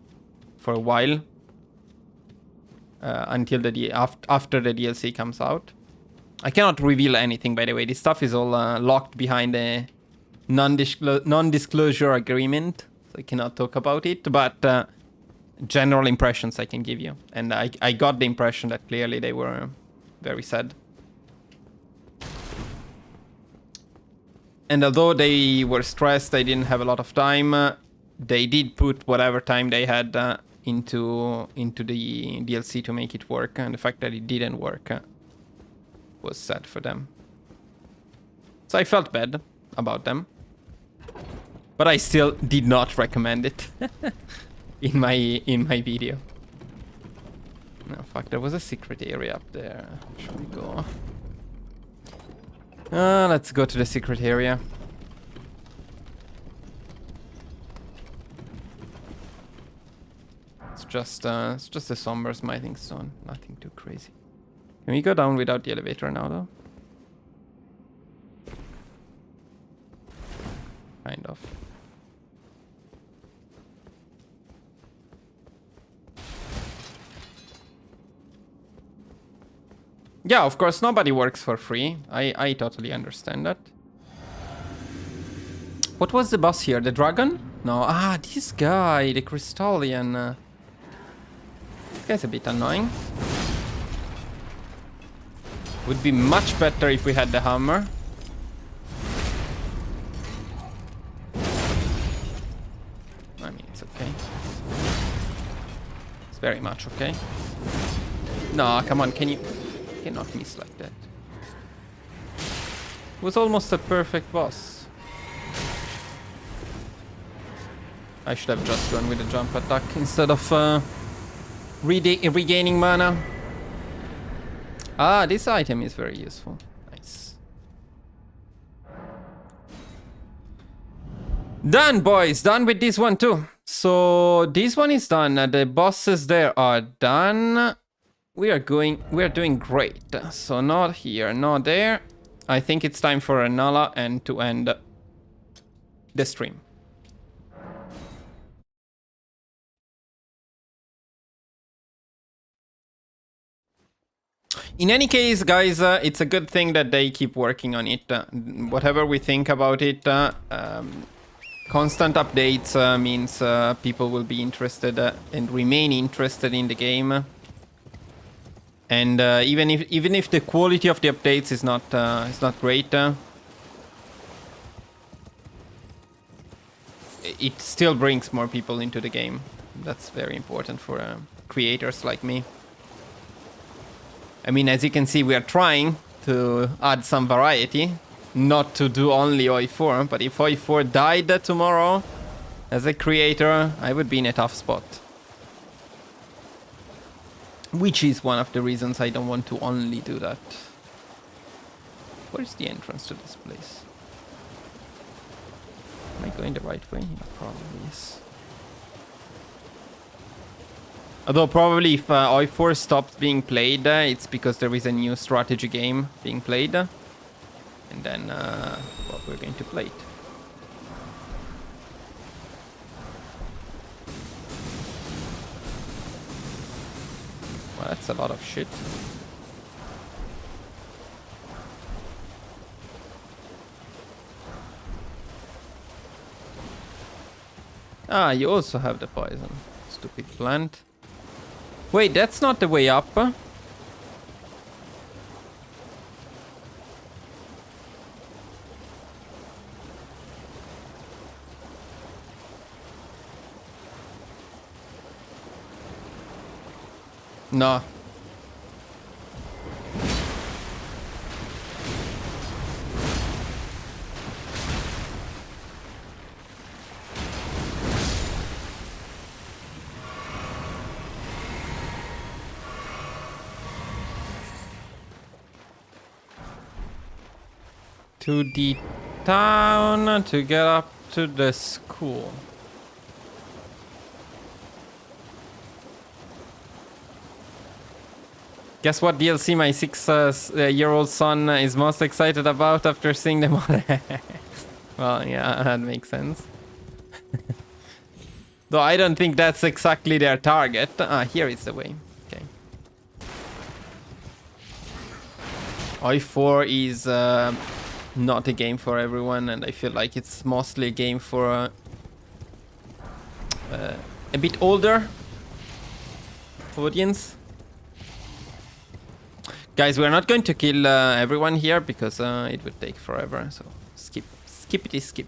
for a while until after the DLC comes out. I cannot reveal anything, by the way. This stuff is all locked behind a non-disclosure agreement, so I cannot talk about it. But general impressions I can give you, and I got the impression that clearly they were very sad. And although they were stressed, they didn't have a lot of time. They did put whatever time they had into the DLC to make it work, and the fact that it didn't work was sad for them. So I felt bad about them, but I still did not recommend it in my video. No, fuck, there was a secret area up there. Should we go? Let's go to the secret area. It's just a somber smiting stone, nothing too crazy. Can we go down without the elevator now, though? Kind of. Yeah, of course, nobody works for free. I totally understand that. What was the boss here? The dragon? No. Ah, this guy, the Crystallian. This guy's a bit annoying. Would be much better if we had the hammer. I mean, it's okay. It's very much okay. No, come on, can you... cannot miss like that. It was almost a perfect boss. I should have just gone with a jump attack instead of regaining mana. Ah, this item is very useful. Nice. Done, boys. Done with this one too. So this one is done. The bosses there are done. We are doing great. So not here, not there. I think it's time for a Nala and to end the stream. In any case, guys, it's a good thing that they keep working on it. Whatever we think about it, constant updates means people will be interested and remain interested in the game. And even if the quality of the updates is not great, it still brings more people into the game. That's very important for creators like me. I mean, as you can see, we are trying to add some variety, not to do only OI4, but if OI4 died tomorrow, as a creator, I would be in a tough spot. Which is one of the reasons I don't want to only do that. Where is the entrance to this place? Am I going the right way? Yeah, probably yes. Although probably if OI4 stops being played, it's because there is a new strategy game being played. And then well, we're going to play it. Well, that's a lot of shit. Ah, you also have the poison. Stupid plant. Wait, that's not the way up. No. to the town to get up to the school. Guess what DLC my 6-year-old son is most excited about after seeing them all? Well, yeah, that makes sense. Though I don't think that's exactly their target. Here is the way. Okay. I4 is not a game for everyone, and I feel like it's mostly a game for a bit older audience. Guys, we're not going to kill everyone here because it would take forever, so skip. Skippity skip.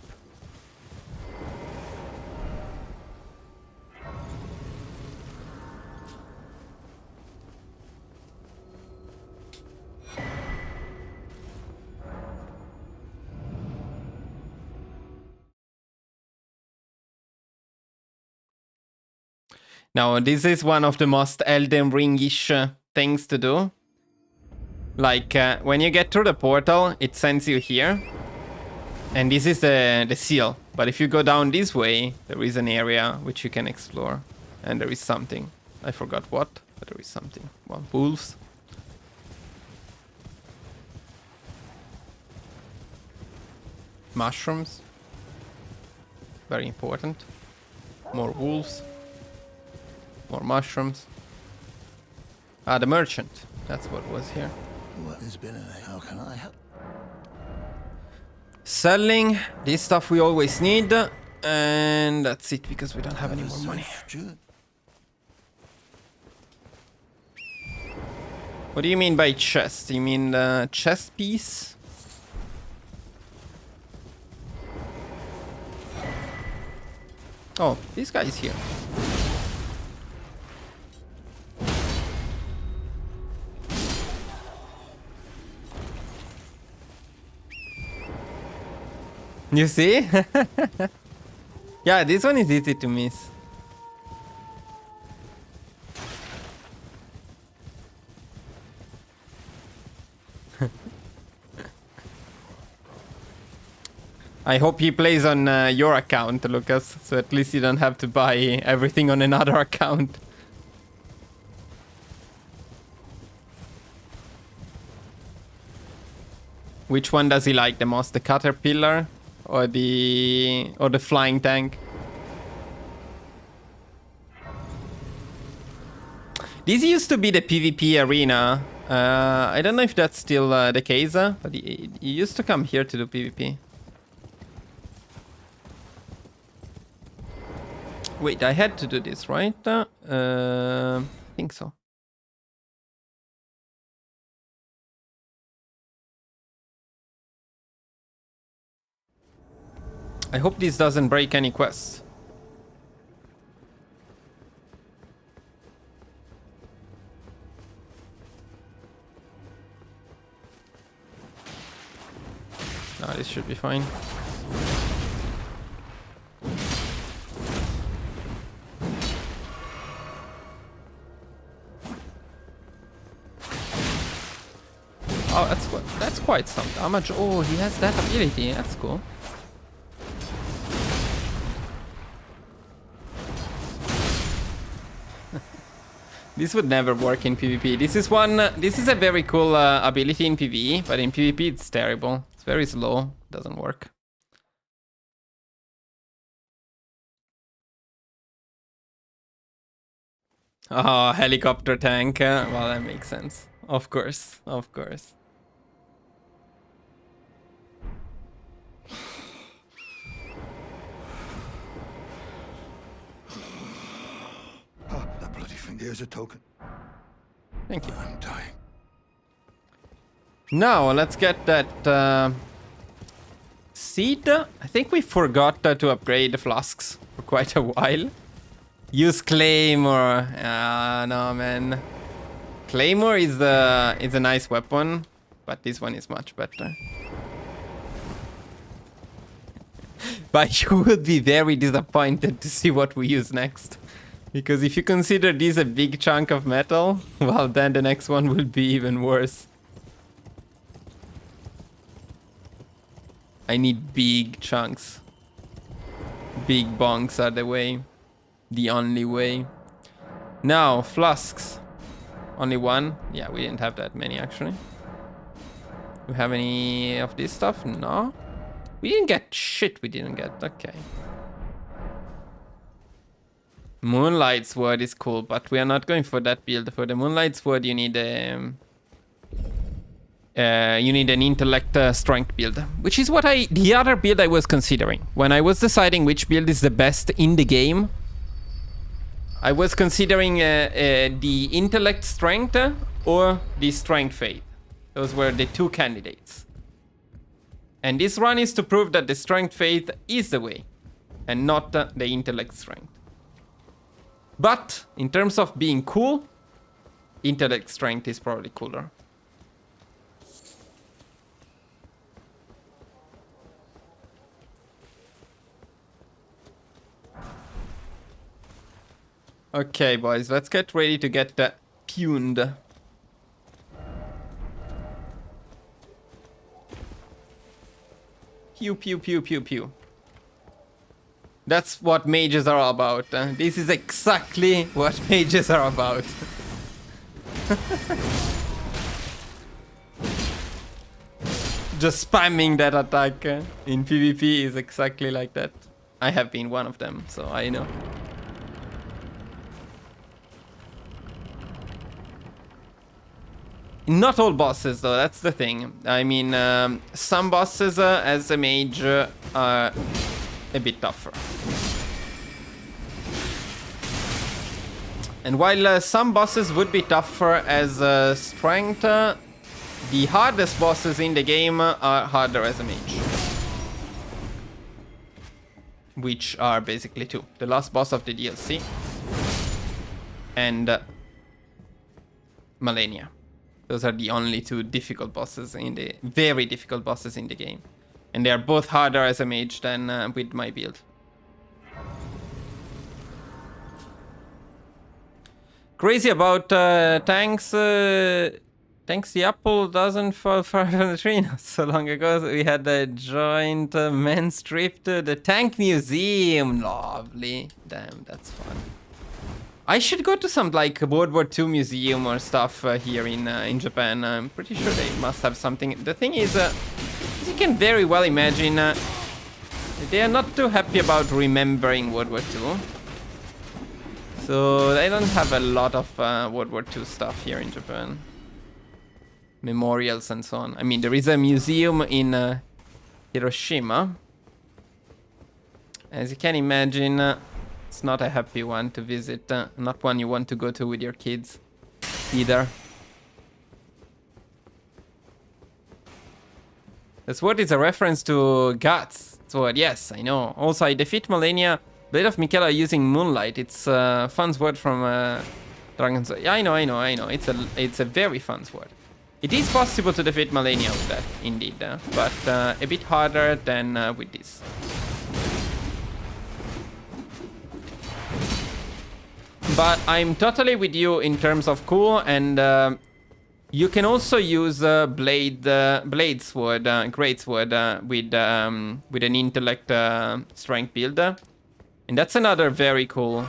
Now, this is one of the most Elden Ring-ish things to do. Like, when you get through the portal, it sends you here. And this is the seal. But if you go down this way, there is an area which you can explore. And there is something. I forgot what, but there is something. Well, wolves. Mushrooms. Very important. More wolves. More mushrooms. Ah, the merchant. That's what was here. What has been how can I help? Selling. This stuff we always need. And that's it, because we don't have any more money. What do you mean by chest? You mean the chest piece? Oh, this guy is here. You see? Yeah, this one is easy to miss. I hope he plays on your account, Lucas, so at least you don't have to buy everything on another account. Which one does he like the most? The caterpillar or the flying tank? This used to be the PvP arena. I don't know if that's still the case, but he used to come here to do PvP. Wait, I had to do this, right? I think so. I hope this doesn't break any quests. No, this should be fine. Oh, that's quite some damage. Oh, he has that ability. That's cool. This would never work in PvP. This is a very cool ability in PvE, but in PvP it's terrible. It's very slow. Doesn't work. Oh, helicopter tank. Well, that makes sense. Of course, of course. That bloody thing. Here's a token. Thank you. I'm dying. Now, let's get that seed. I think we forgot to upgrade the flasks for quite a while. Use Claymore. No, man. Claymore is a nice weapon, but this one is much better. But you would be very disappointed to see what we use next. Because if you consider this a big chunk of metal, well, then the next one will be even worse. I need big chunks. Big bonks are the way. The only way. Now, flasks. Only one? Yeah, we didn't have that many actually. Do we have any of this stuff? No. We didn't get shit, we didn't get. Okay. Moonlight Sword is cool, but we are not going for that build. For the Moonlight Sword, you need an intellect strength build, which is what the other build I was considering when I was deciding which build is the best in the game. I was considering the intellect strength or the strength faith. Those were the two candidates. And this run is to prove that the strength faith is the way and not the intellect strength. But in terms of being cool, intellect strength is probably cooler. Okay, boys, let's get ready to get puned. Pew, pew, pew, pew, pew. That's what mages are about. This is exactly what mages are about. Just spamming that attack in PvP is exactly like that. I have been one of them, so I know. Not all bosses, though, that's the thing. I mean, some bosses as a mage are a bit tougher. And while some bosses would be tougher as strength, the hardest bosses in the game are harder as a mage. Which are basically two. The last boss of the DLC and Malenia. Those are the only two difficult bosses in the... very difficult bosses in the game. And they are both harder as a mage than with my build. Crazy about tanks. Thanks, the apple doesn't fall far from the tree. Not so long ago, we had a joint men's trip to the tank museum. Lovely. Damn, that's fun. I should go to some like World War II museum or stuff here in Japan. I'm pretty sure they must have something. The thing is, you can very well imagine they are not too happy about remembering World War II. So they don't have a lot of World War II stuff here in Japan. Memorials and so on. I mean, there is a museum in Hiroshima. As you can imagine, it's not a happy one to visit. Not one you want to go to with your kids either. The sword is a reference to Guts sword. Yes, I know. Also, I defeat Malenia, Blade of Michaela using Moonlight. It's a fun sword from Dragon's... Yeah, I know. It's a very fun sword. It is possible to defeat Malenia with that, indeed. But a bit harder than with this. But I'm totally with you in terms of cool, and you can also use Blade Sword, Great Sword, with an intellect strength build. And that's another very cool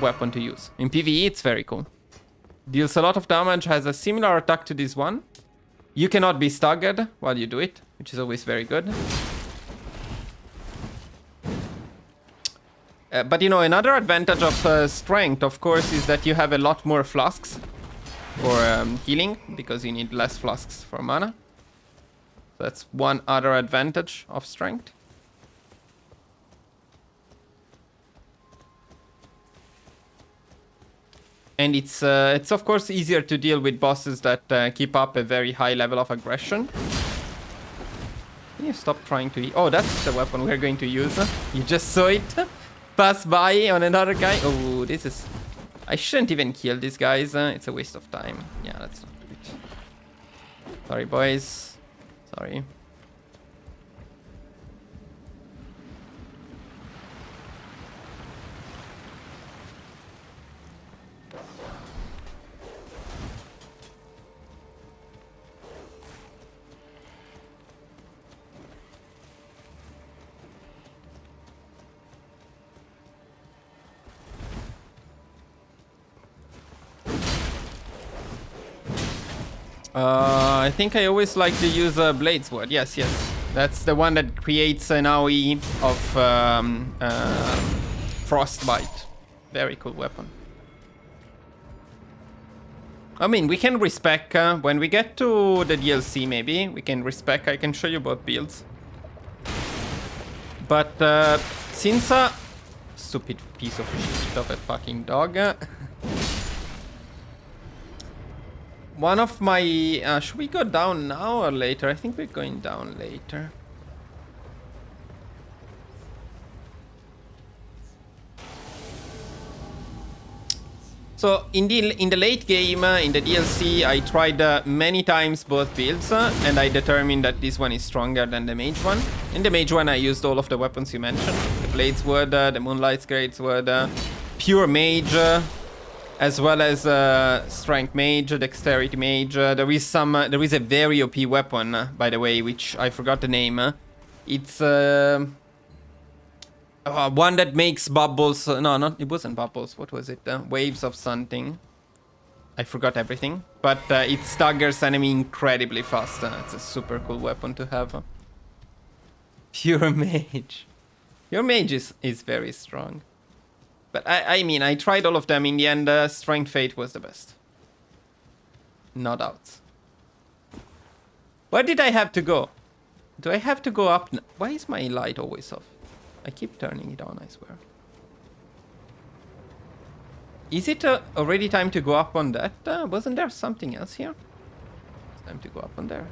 weapon to use. In PvE, it's very cool. Deals a lot of damage, has a similar attack to this one. You cannot be staggered while you do it, which is always very good. But you know, another advantage of strength, of course, is that you have a lot more flasks for healing, because you need less flasks for mana. So that's one other advantage of strength. And it's of course easier to deal with bosses that keep up a very high level of aggression. Can you stop trying to... Oh, that's the weapon we're going to use. You just saw it pass by on another guy. Oh, this is... I shouldn't even kill these guys. It's a waste of time. Yeah, let's not do it. Sorry, boys. Sorry. I think I always like to use Blade Sword. Yes, yes. That's the one that creates an AoE of Frostbite. Very cool weapon. I mean, we can respec when we get to the DLC, maybe. We can respec. I can show you both builds. But since... stupid piece of shit of a fucking dog. One of my... should we go down now or later? I think we're going down later. So in the late game, in the DLC, I tried many times both builds, and I determined that this one is stronger than the mage one. In the mage one, I used all of the weapons you mentioned: the Bladesword, the Moonlight's Greatsword, pure mage, as well as strength mage, dexterity mage. There is a very OP weapon, by the way, which I forgot the name. It's one that makes bubbles. No, it wasn't bubbles. What was it? Waves of something. I forgot everything. But it staggers enemy incredibly fast. It's a super cool weapon to have. Pure mage. Pure mage is very strong. But I mean, I tried all of them. In the end, Strength Fate was the best. No doubts. Where did I have to go? Do I have to go up? Why is my light always off? I keep turning it on, I swear. Is it already time to go up on that? Wasn't there something else here? It's time to go up on there.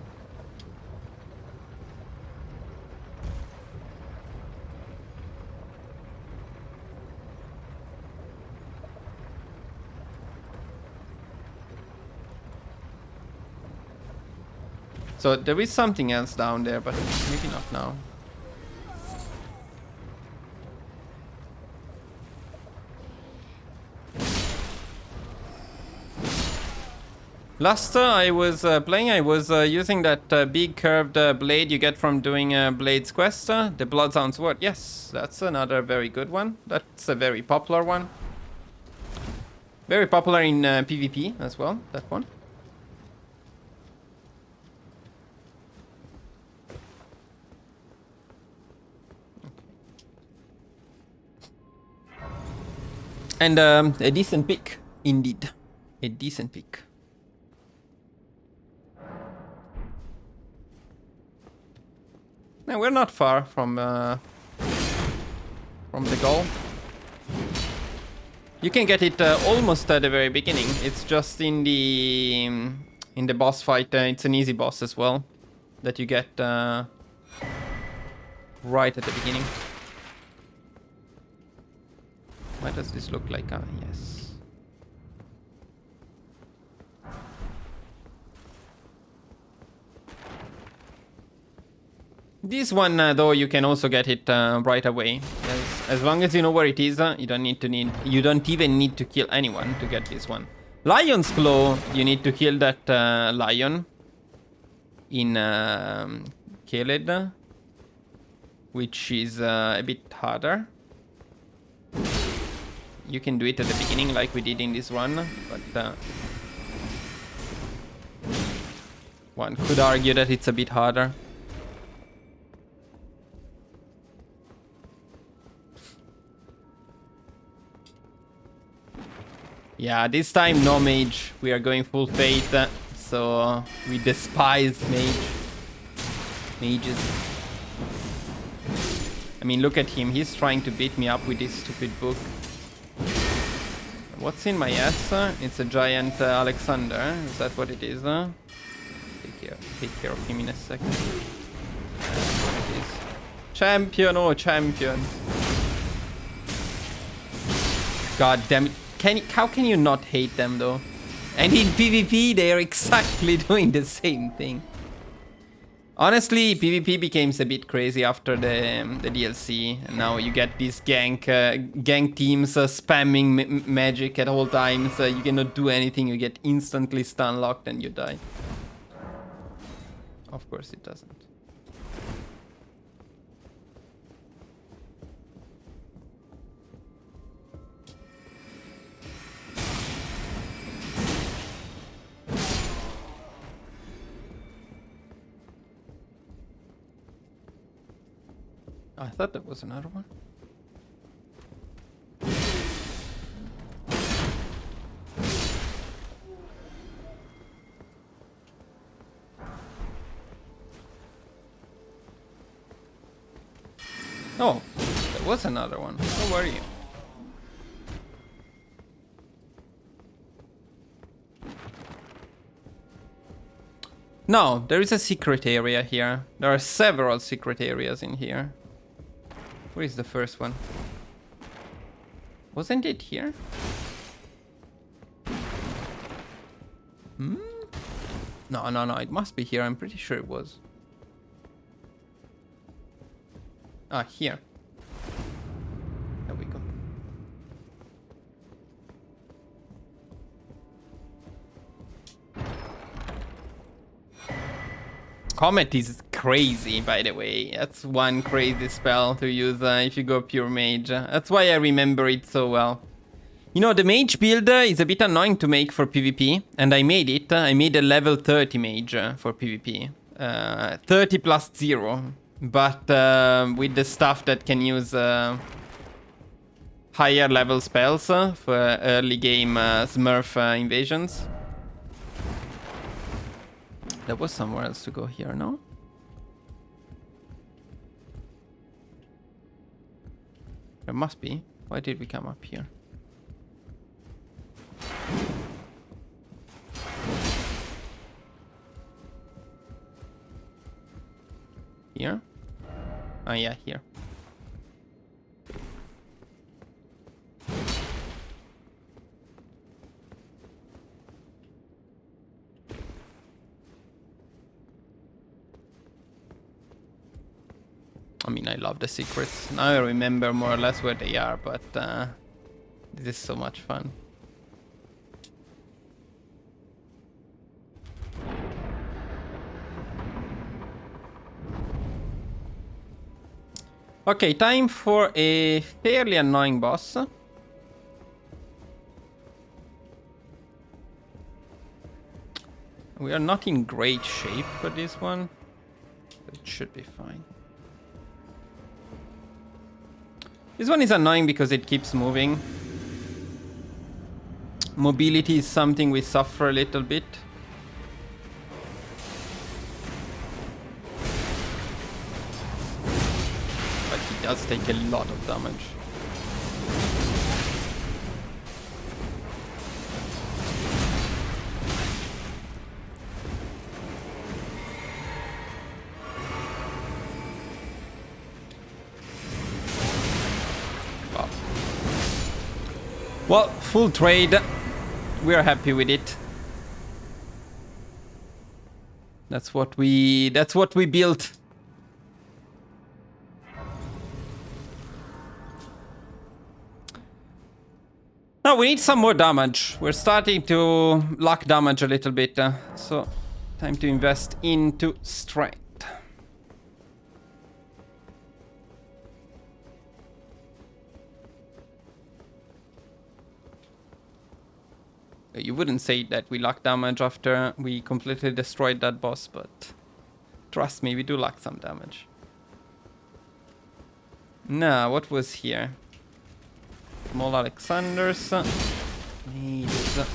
So there is something else down there, but maybe not now. Last I was playing, I was using that big curved blade you get from doing Blade's Quest, the Bloodhound Sword. Yes, that's another very good one. That's a very popular one. Very popular in PvP as well, that one. And a decent pick, indeed. A decent pick. Now we're not far from the goal. You can get it almost at the very beginning. It's just in the boss fight. It's an easy boss as well that you get right at the beginning. Why does this look like a... yes. This one, though, you can also get it right away. As long as you know where it is, you don't even need to kill anyone to get this one. Lion's Claw, you need to kill that lion in Kaled, which is a bit harder. You can do it at the beginning like we did in this one, but one could argue that it's a bit harder. Yeah, this time no mage. We are going full faith, so we despise mages. I mean, look at him. He's trying to beat me up with this stupid book. What's in my ass? It's a giant Alexander. Is that what it is? Take care of him in a second. That's what it is. Champion, oh champion. God damn it. How can you not hate them though? And in PvP they are exactly doing the same thing. Honestly, PvP became a bit crazy after the DLC, and now you get these gank teams spamming magic at all times. You cannot do anything, you get instantly stun locked and you die. Of course it doesn't. I thought there was another one. Oh, there was another one. Where were you? No, there is a secret area here. There are several secret areas in here. Where is the first one? Wasn't it here? Hmm? No, no, no, it must be here. I'm pretty sure it was. Ah, here. There we go. Comet is crazy, by the way. That's one crazy spell to use if you go pure mage. That's why I remember it so well. You know, the mage build is a bit annoying to make for PvP, and I made it. I made a level 30 mage for PvP. 30 plus 0. But with the stuff that can use higher level spells for early game Smurf invasions. There was somewhere else to go here, no? There must be. Why did we come up here? Here? Oh yeah, here. I mean, I love the secrets. Now I remember more or less where they are, but this is so much fun. Okay, time for a fairly annoying boss. We are not in great shape for this one, but it should be fine. This one is annoying because it keeps moving. Mobility is something we suffer a little bit. But he does take a lot of damage. Well, full trade. We are happy with it. That's what we built. Now we need some more damage. We're starting to lack damage a little bit. So time to invest into strength. You wouldn't say that we lack damage after we completely destroyed that boss, but trust me, we do lack some damage. Now, what was here? Small Alexanders. Needs a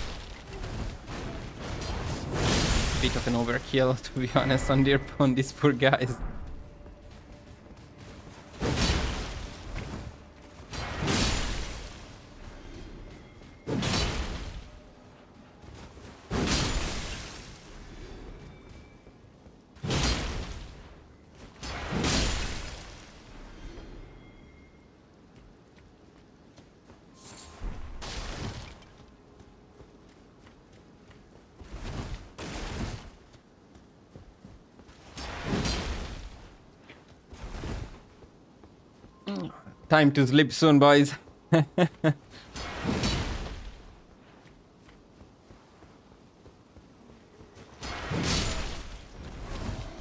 bit of an overkill, to be honest, on these poor guys. Time to sleep soon, boys.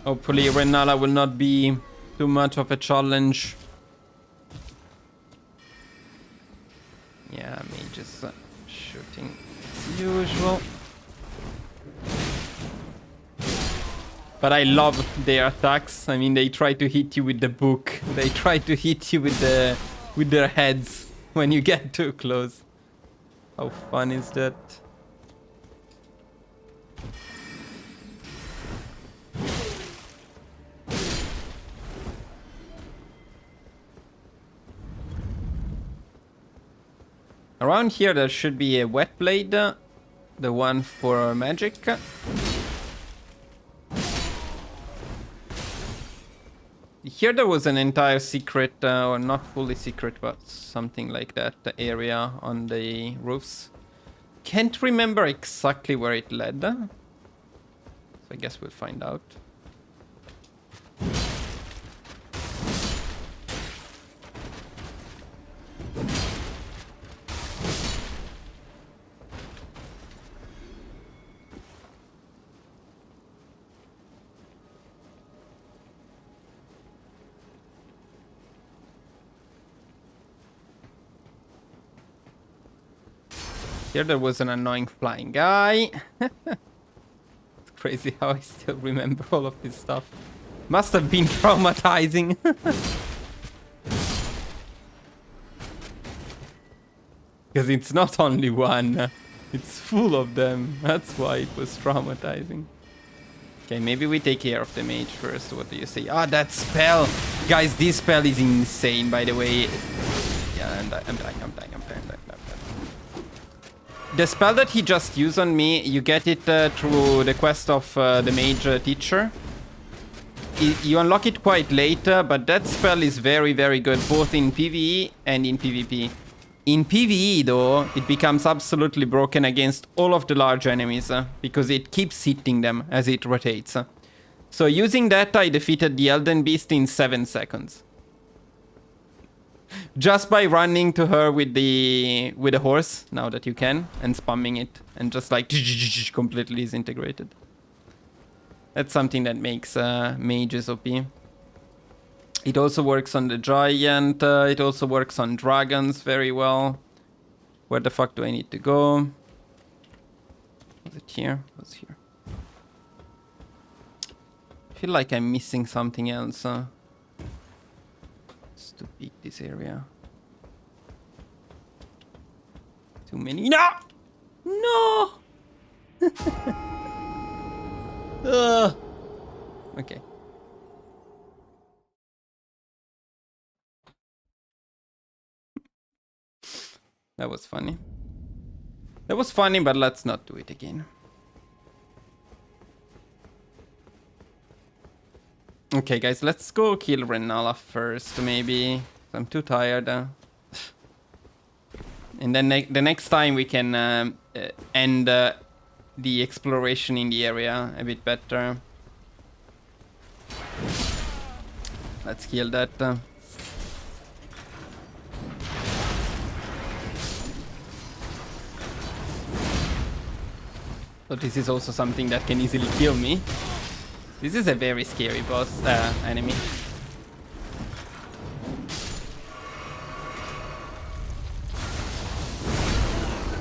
Hopefully Renala will not be too much of a challenge. Yeah, me just shooting as usual. But I love their attacks. I mean, they try to hit you with the book. They try to hit you with their heads when you get too close. How fun is that? Around here there should be a wet blade, the one for magic. Here there was an entire secret, or not fully secret, but something like that, area on the roofs. Can't remember exactly where it led. So I guess we'll find out. Here there was an annoying flying guy. It's crazy how I still remember all of this stuff. Must have been traumatizing. Because it's not only one. It's full of them. That's why it was traumatizing. Okay, maybe we take care of the mage first. What do you say? Ah, that spell! Guys, this spell is insane, by the way. Yeah, I'm dying. The spell that he just used on me, you get it through the quest of the mage teacher. You unlock it quite later, but that spell is very, very good, both in PvE and in PvP. In PvE, though, it becomes absolutely broken against all of the large enemies, because it keeps hitting them as it rotates. So using that, I defeated the Elden Beast in 7 seconds. Just by running to her with the horse, now that you can, and spamming it, and just like completely disintegrated. That's something that makes mages OP. It also works on the giant, it also works on dragons very well. Where the fuck do I need to go? Was it here? It was here. I feel like I'm missing something else. To peek this area. Too many. No! No! Okay. That was funny. That was funny, but let's not do it again. Okay, guys, let's go kill Renala first, maybe. I'm too tired. And then the next time we can end the exploration in the area a bit better. Let's kill that. So this is also something that can easily kill me. This is a very scary boss enemy.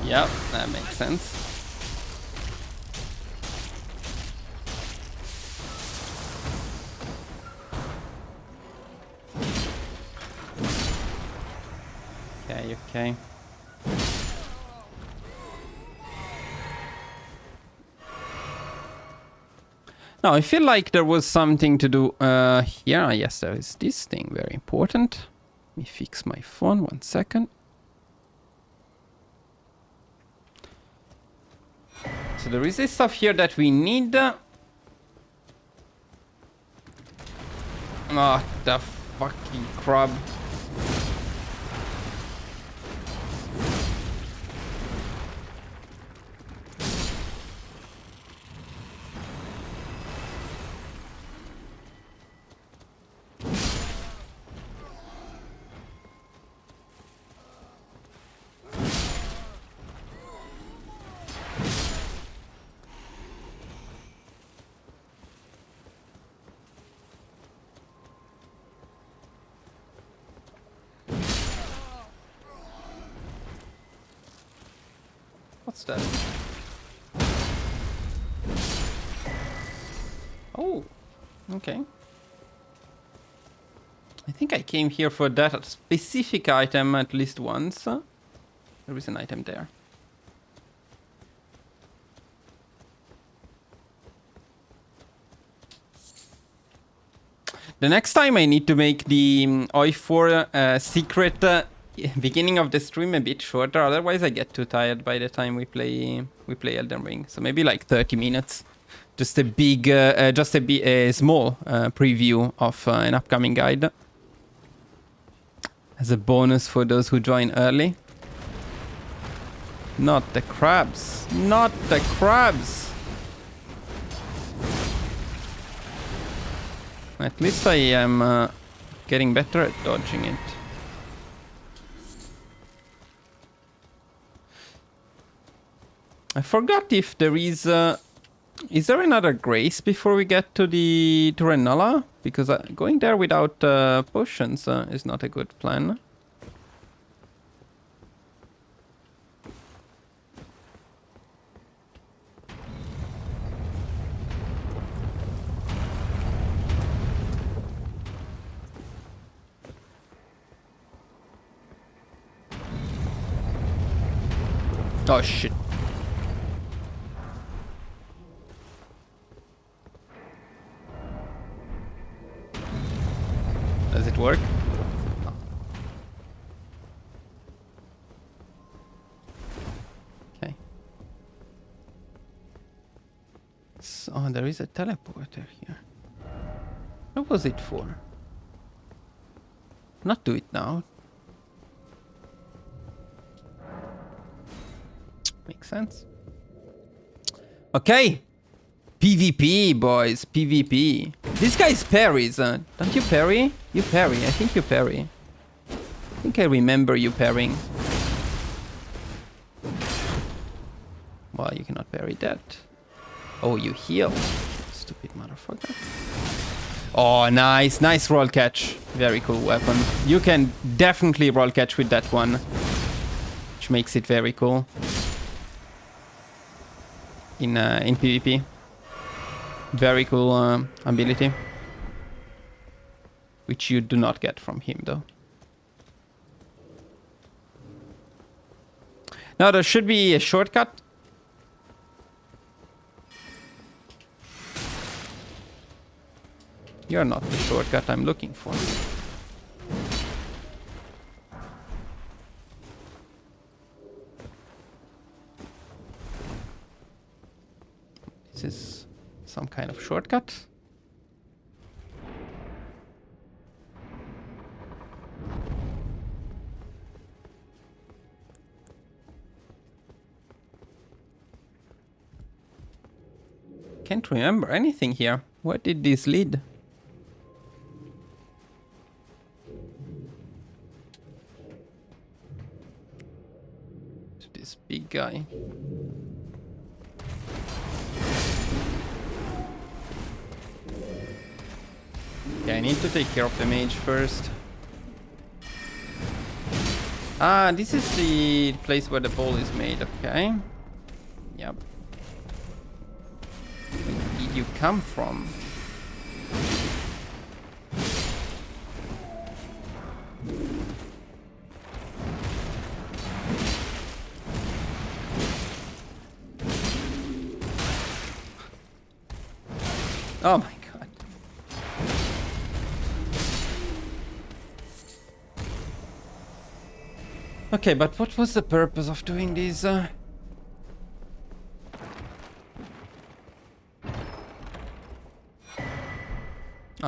Yep, that makes sense. Okay, okay. Now, I feel like there was something to do here. Yes, there is this thing, very important. Let me fix my phone, 1 second. So there is this stuff here that we need. Oh, the fucking crab. What's that? Oh. Okay. I think I came here for that specific item at least once. There is an item there. The next time I need to make the OI4 secret beginning of the stream a bit shorter, otherwise I get too tired by the time we play Elden Ring. So maybe like 30 minutes. Just a big, a small preview of an upcoming guide. As a bonus for those who join early. Not the crabs. Not the crabs. At least I am getting better at dodging it. I forgot if there is there another grace before we get to Rennala? Because going there without potions is not a good plan. Oh shit. Does it work? No. Okay. So there is a teleporter here. What was it for? Not do it now. Makes sense. Okay. PvP, boys. PvP. This guy's parries. Don't you parry? You parry. I think you parry. I think I remember you parrying. Well, you cannot parry that. Oh, you heal. Stupid motherfucker. Oh, nice. Nice roll catch. Very cool weapon. You can definitely roll catch with that one. Which makes it very cool. In PvP. Very cool ability. Which you do not get from him though. Now there should be a shortcut. You're not the shortcut I'm looking for. This is some kind of shortcut. Can't remember anything here. Where did this lead? To this big guy. Okay, I need to take care of the mage first. Ah, this is the place where the ball is made, okay. Yep. Where did you come from? Oh my god. Okay, but what was the purpose of doing this? Oh,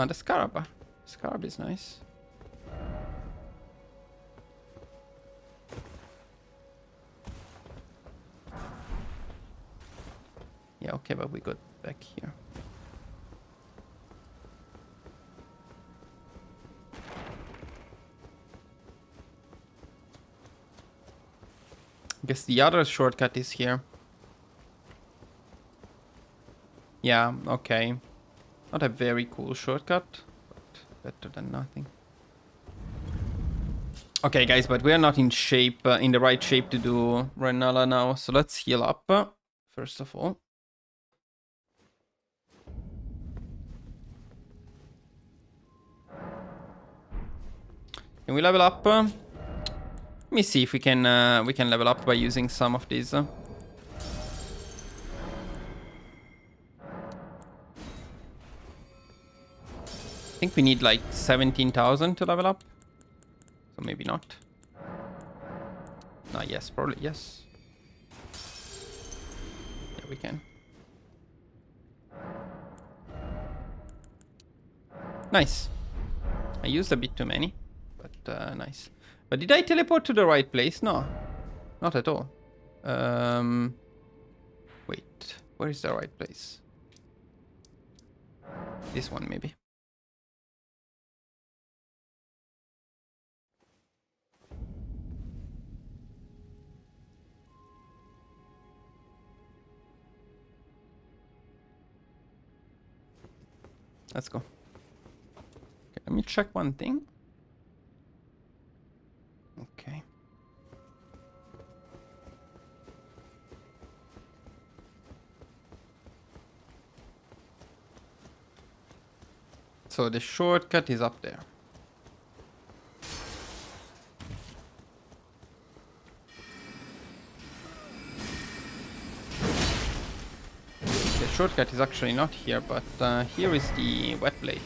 the scarab. Scarab is nice. Yeah, okay, but we got back here. Guess the other shortcut is here. Yeah, okay. Not a very cool shortcut, but better than nothing. Okay, guys, but we are not in shape, in the right shape to do Rennala now. So let's heal up, first of all. Can we level up? Let me see if we can level up by using some of these. I think we need like 17,000 to level up. So maybe not. Ah, yes, probably yes. Yeah, we can. Nice. I used a bit too many, but nice. But did I teleport to the right place? No, not at all. Wait, where is the right place? This one, maybe. Let's go. Okay, let me check one thing. Okay. So the shortcut is up there. The shortcut is actually not here, but here is the wet blade.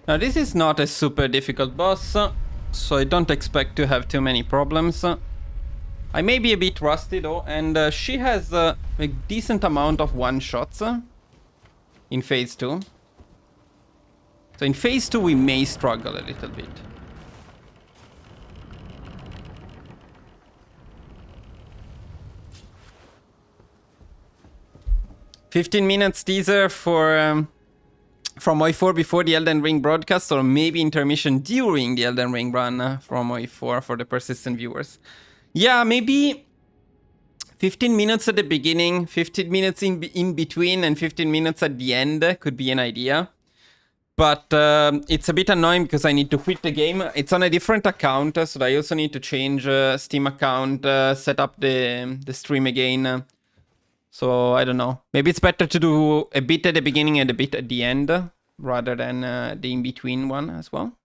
Now this is not a super difficult boss, so I don't expect to have too many problems. I may be a bit rusty though, and she has a decent amount of one-shots in phase 2. So in phase 2 we may struggle a little bit. "15 minutes teaser for from OI4 before the Elden Ring broadcast, or maybe intermission during the Elden Ring run from OI4 for the persistent viewers." Yeah, maybe 15 minutes at the beginning, 15 minutes in between, and 15 minutes at the end could be an idea. But it's a bit annoying because I need to quit the game. It's on a different account, so I also need to change Steam account, set up the stream again. So I don't know. Maybe it's better to do a bit at the beginning and a bit at the end, rather than the in-between one as well.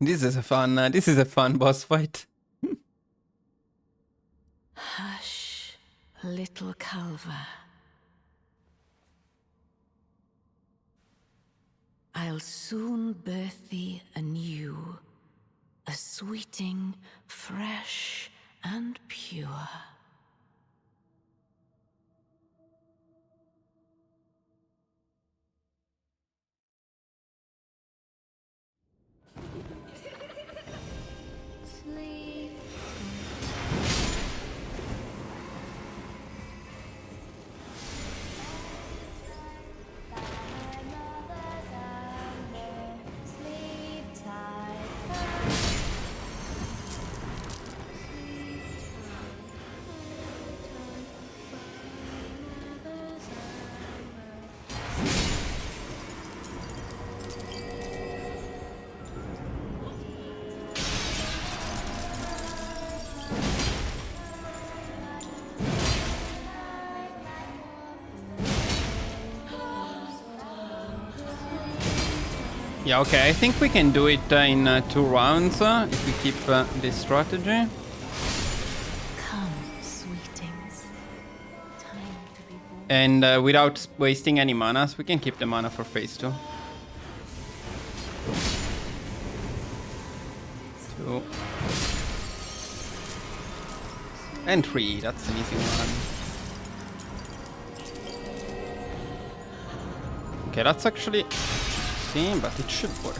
This is a fun boss fight. Hush, little Calva. I'll soon birth thee anew, a sweeting, fresh and pure. Sleep. Yeah, okay, I think we can do it in 2 rounds if we keep this strategy. Come, sweetings. Time to be born. And without wasting any mana, so we can keep the mana for phase 2. 2. And 3, that's an easy one. Okay, that's actually... but it should work.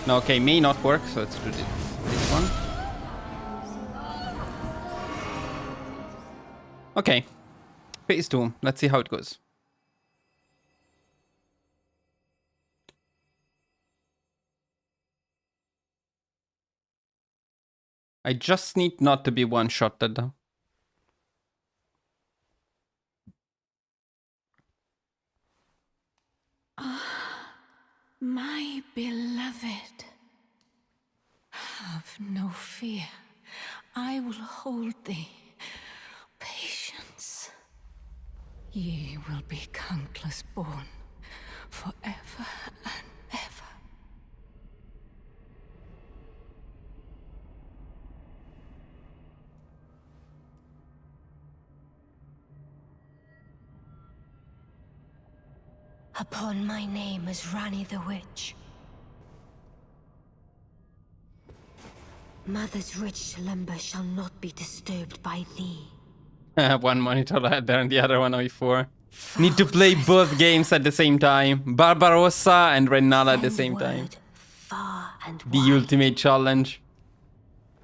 No, okay, may not work, so let's do this one. Okay. Phase 2. Let's see how it goes. I just need not to be one-shotted. My beloved, have no fear. I will hold thee. Patience. Ye will be countless born, forever and ever. Upon my name as Rani the Witch. Mother's rich lumber shall not be disturbed by thee. One monitor there and the other one before. Need to play both games at the same time. Barbarossa and Renala at the same time. Far and The wide. ultimate challenge.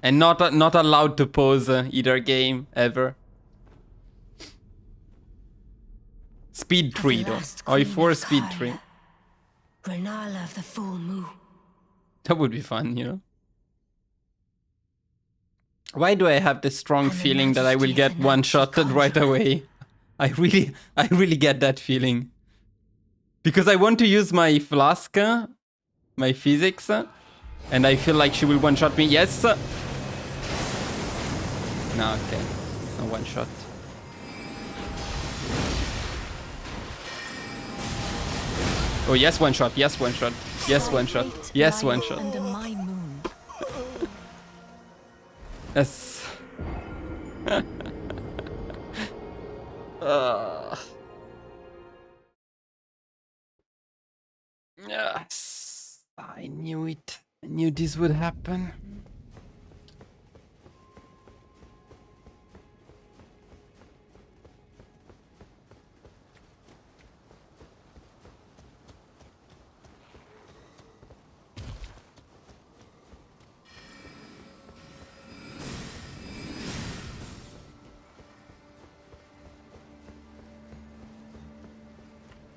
And not allowed to pause either game ever. Speed 3 though. I4 speed 3. Renala of the full moon. That would be fun, you know. Why do I have this strong And the feeling that I will majesty get of the one-shotted night right she away? I really get that feeling. Because I want to use my flask, my physics, and I feel like she will one-shot me. Yes! No, okay. No one-shot. Oh, yes, one-shot. Yes, one-shot. Yes, one-shot. Yes, one-shot. Under my moon. Yes. Yes. I knew it. I knew this would happen.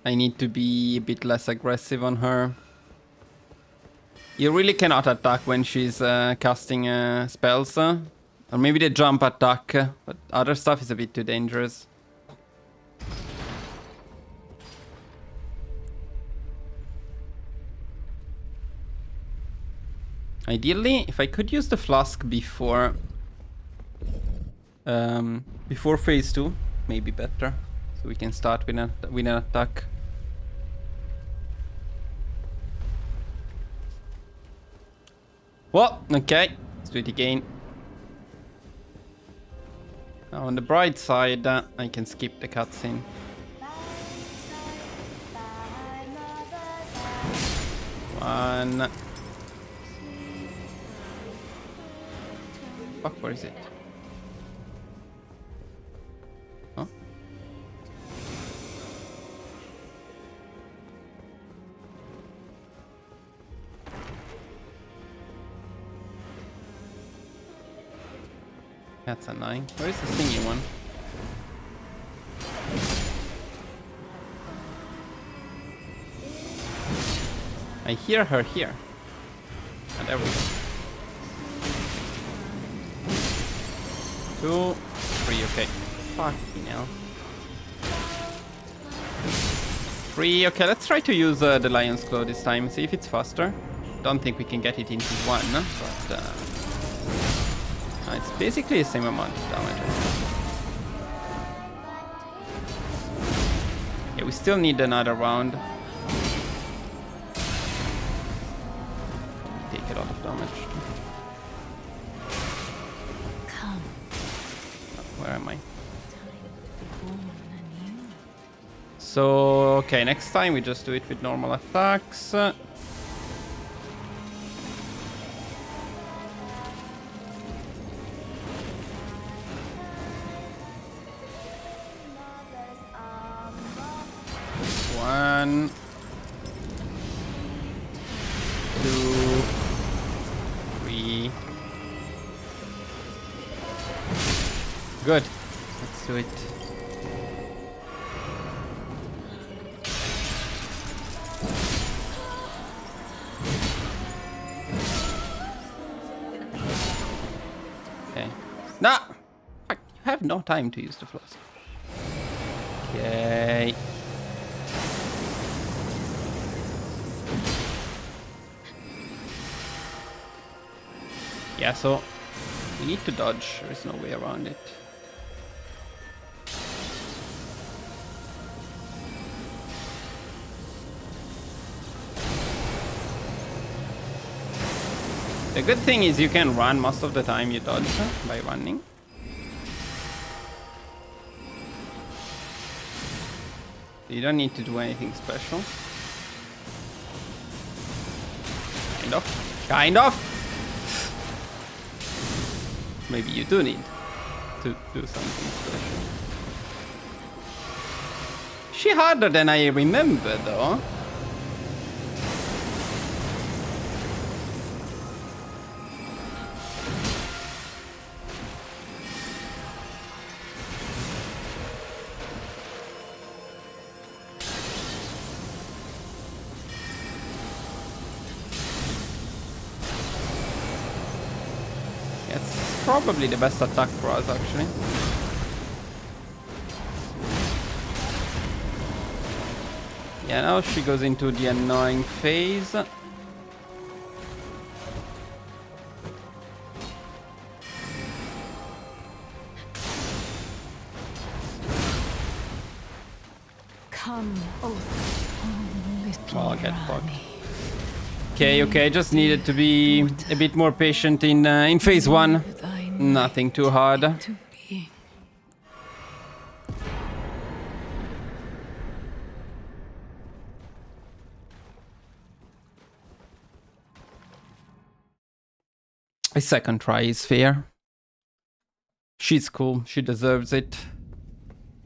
I need to be a bit less aggressive on her. You really cannot attack when she's casting spells. Or maybe the jump attack, but other stuff is a bit too dangerous. Ideally, if I could use the flask before phase 2, maybe better. So we can start with an attack. Well, okay. Let's do it again. Now on the bright side, I can skip the cutscene. One. Fuck, where is it? Huh? That's annoying. Where is the singing one? I hear her here. And there we go. 2, 3, okay. Fucking hell. 3, okay, let's try to use the Lion's Claw this time, see if it's faster. Don't think we can get it into 1, but it's basically the same amount of damage. Yeah, we still need another round. Take a lot of damage. Come. Where am I? Time to be born anew. So, okay, next time we just do it with normal attacks. One, 2, 3. Good. Let's Let's do it. Okay. No! I have no time to use the flask. Okay. Yeah, so we need to dodge. There is no way around it. The good thing is you can run most of the time you dodge by running. You don't need to do anything special. Kind of. Kind of! Maybe you do need to do something special. She harder than I remember though. It's probably the best attack for us, actually. Yeah, now she goes into the annoying phase. Come, oh, little Oh, get fucked. Rani. Okay, just needed to be a bit more patient in phase 1. Nothing too hard. To being. A second try is fair. She's cool. She deserves it.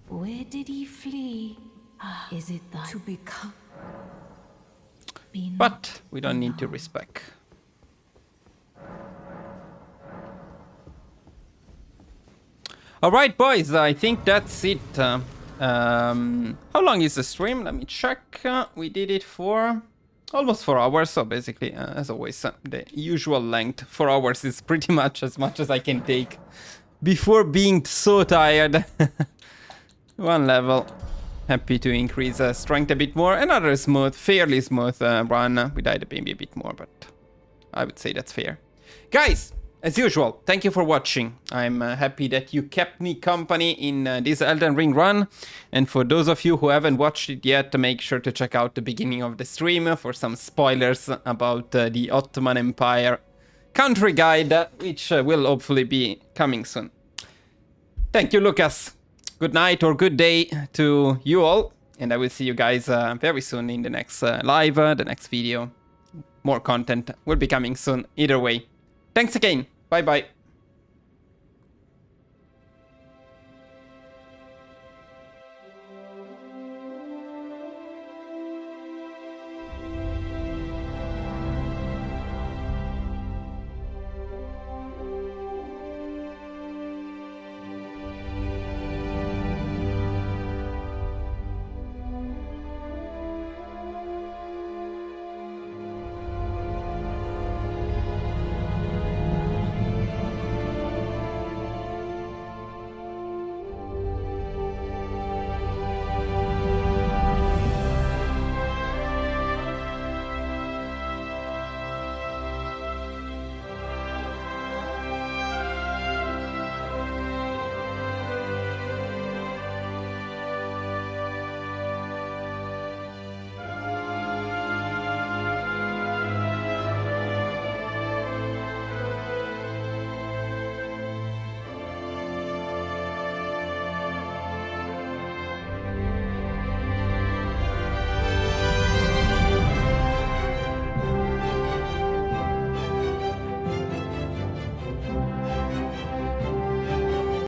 Where did he flee? Is it that to become? But we don't need to respec. Alright, boys, I think that's it. How long is the stream? Let me check. We did it for almost 4 hours, so basically, as always, the usual length. 4 hours is pretty much as I can take before being so tired. 1 level. Happy to increase strength a bit more. Another smooth, fairly smooth run. We died maybe a bit more, but I would say that's fair. Guys, as usual, thank you for watching. I'm happy that you kept me company in this Elden Ring run. And for those of you who haven't watched it yet, make sure to check out the beginning of the stream for some spoilers about the Ottoman Empire country guide, which will hopefully be coming soon. Thank you, Lucas. Good night or good day to you all. And I will see you guys very soon in the next live, the next video. More content will be coming soon either way. Thanks again. Bye bye.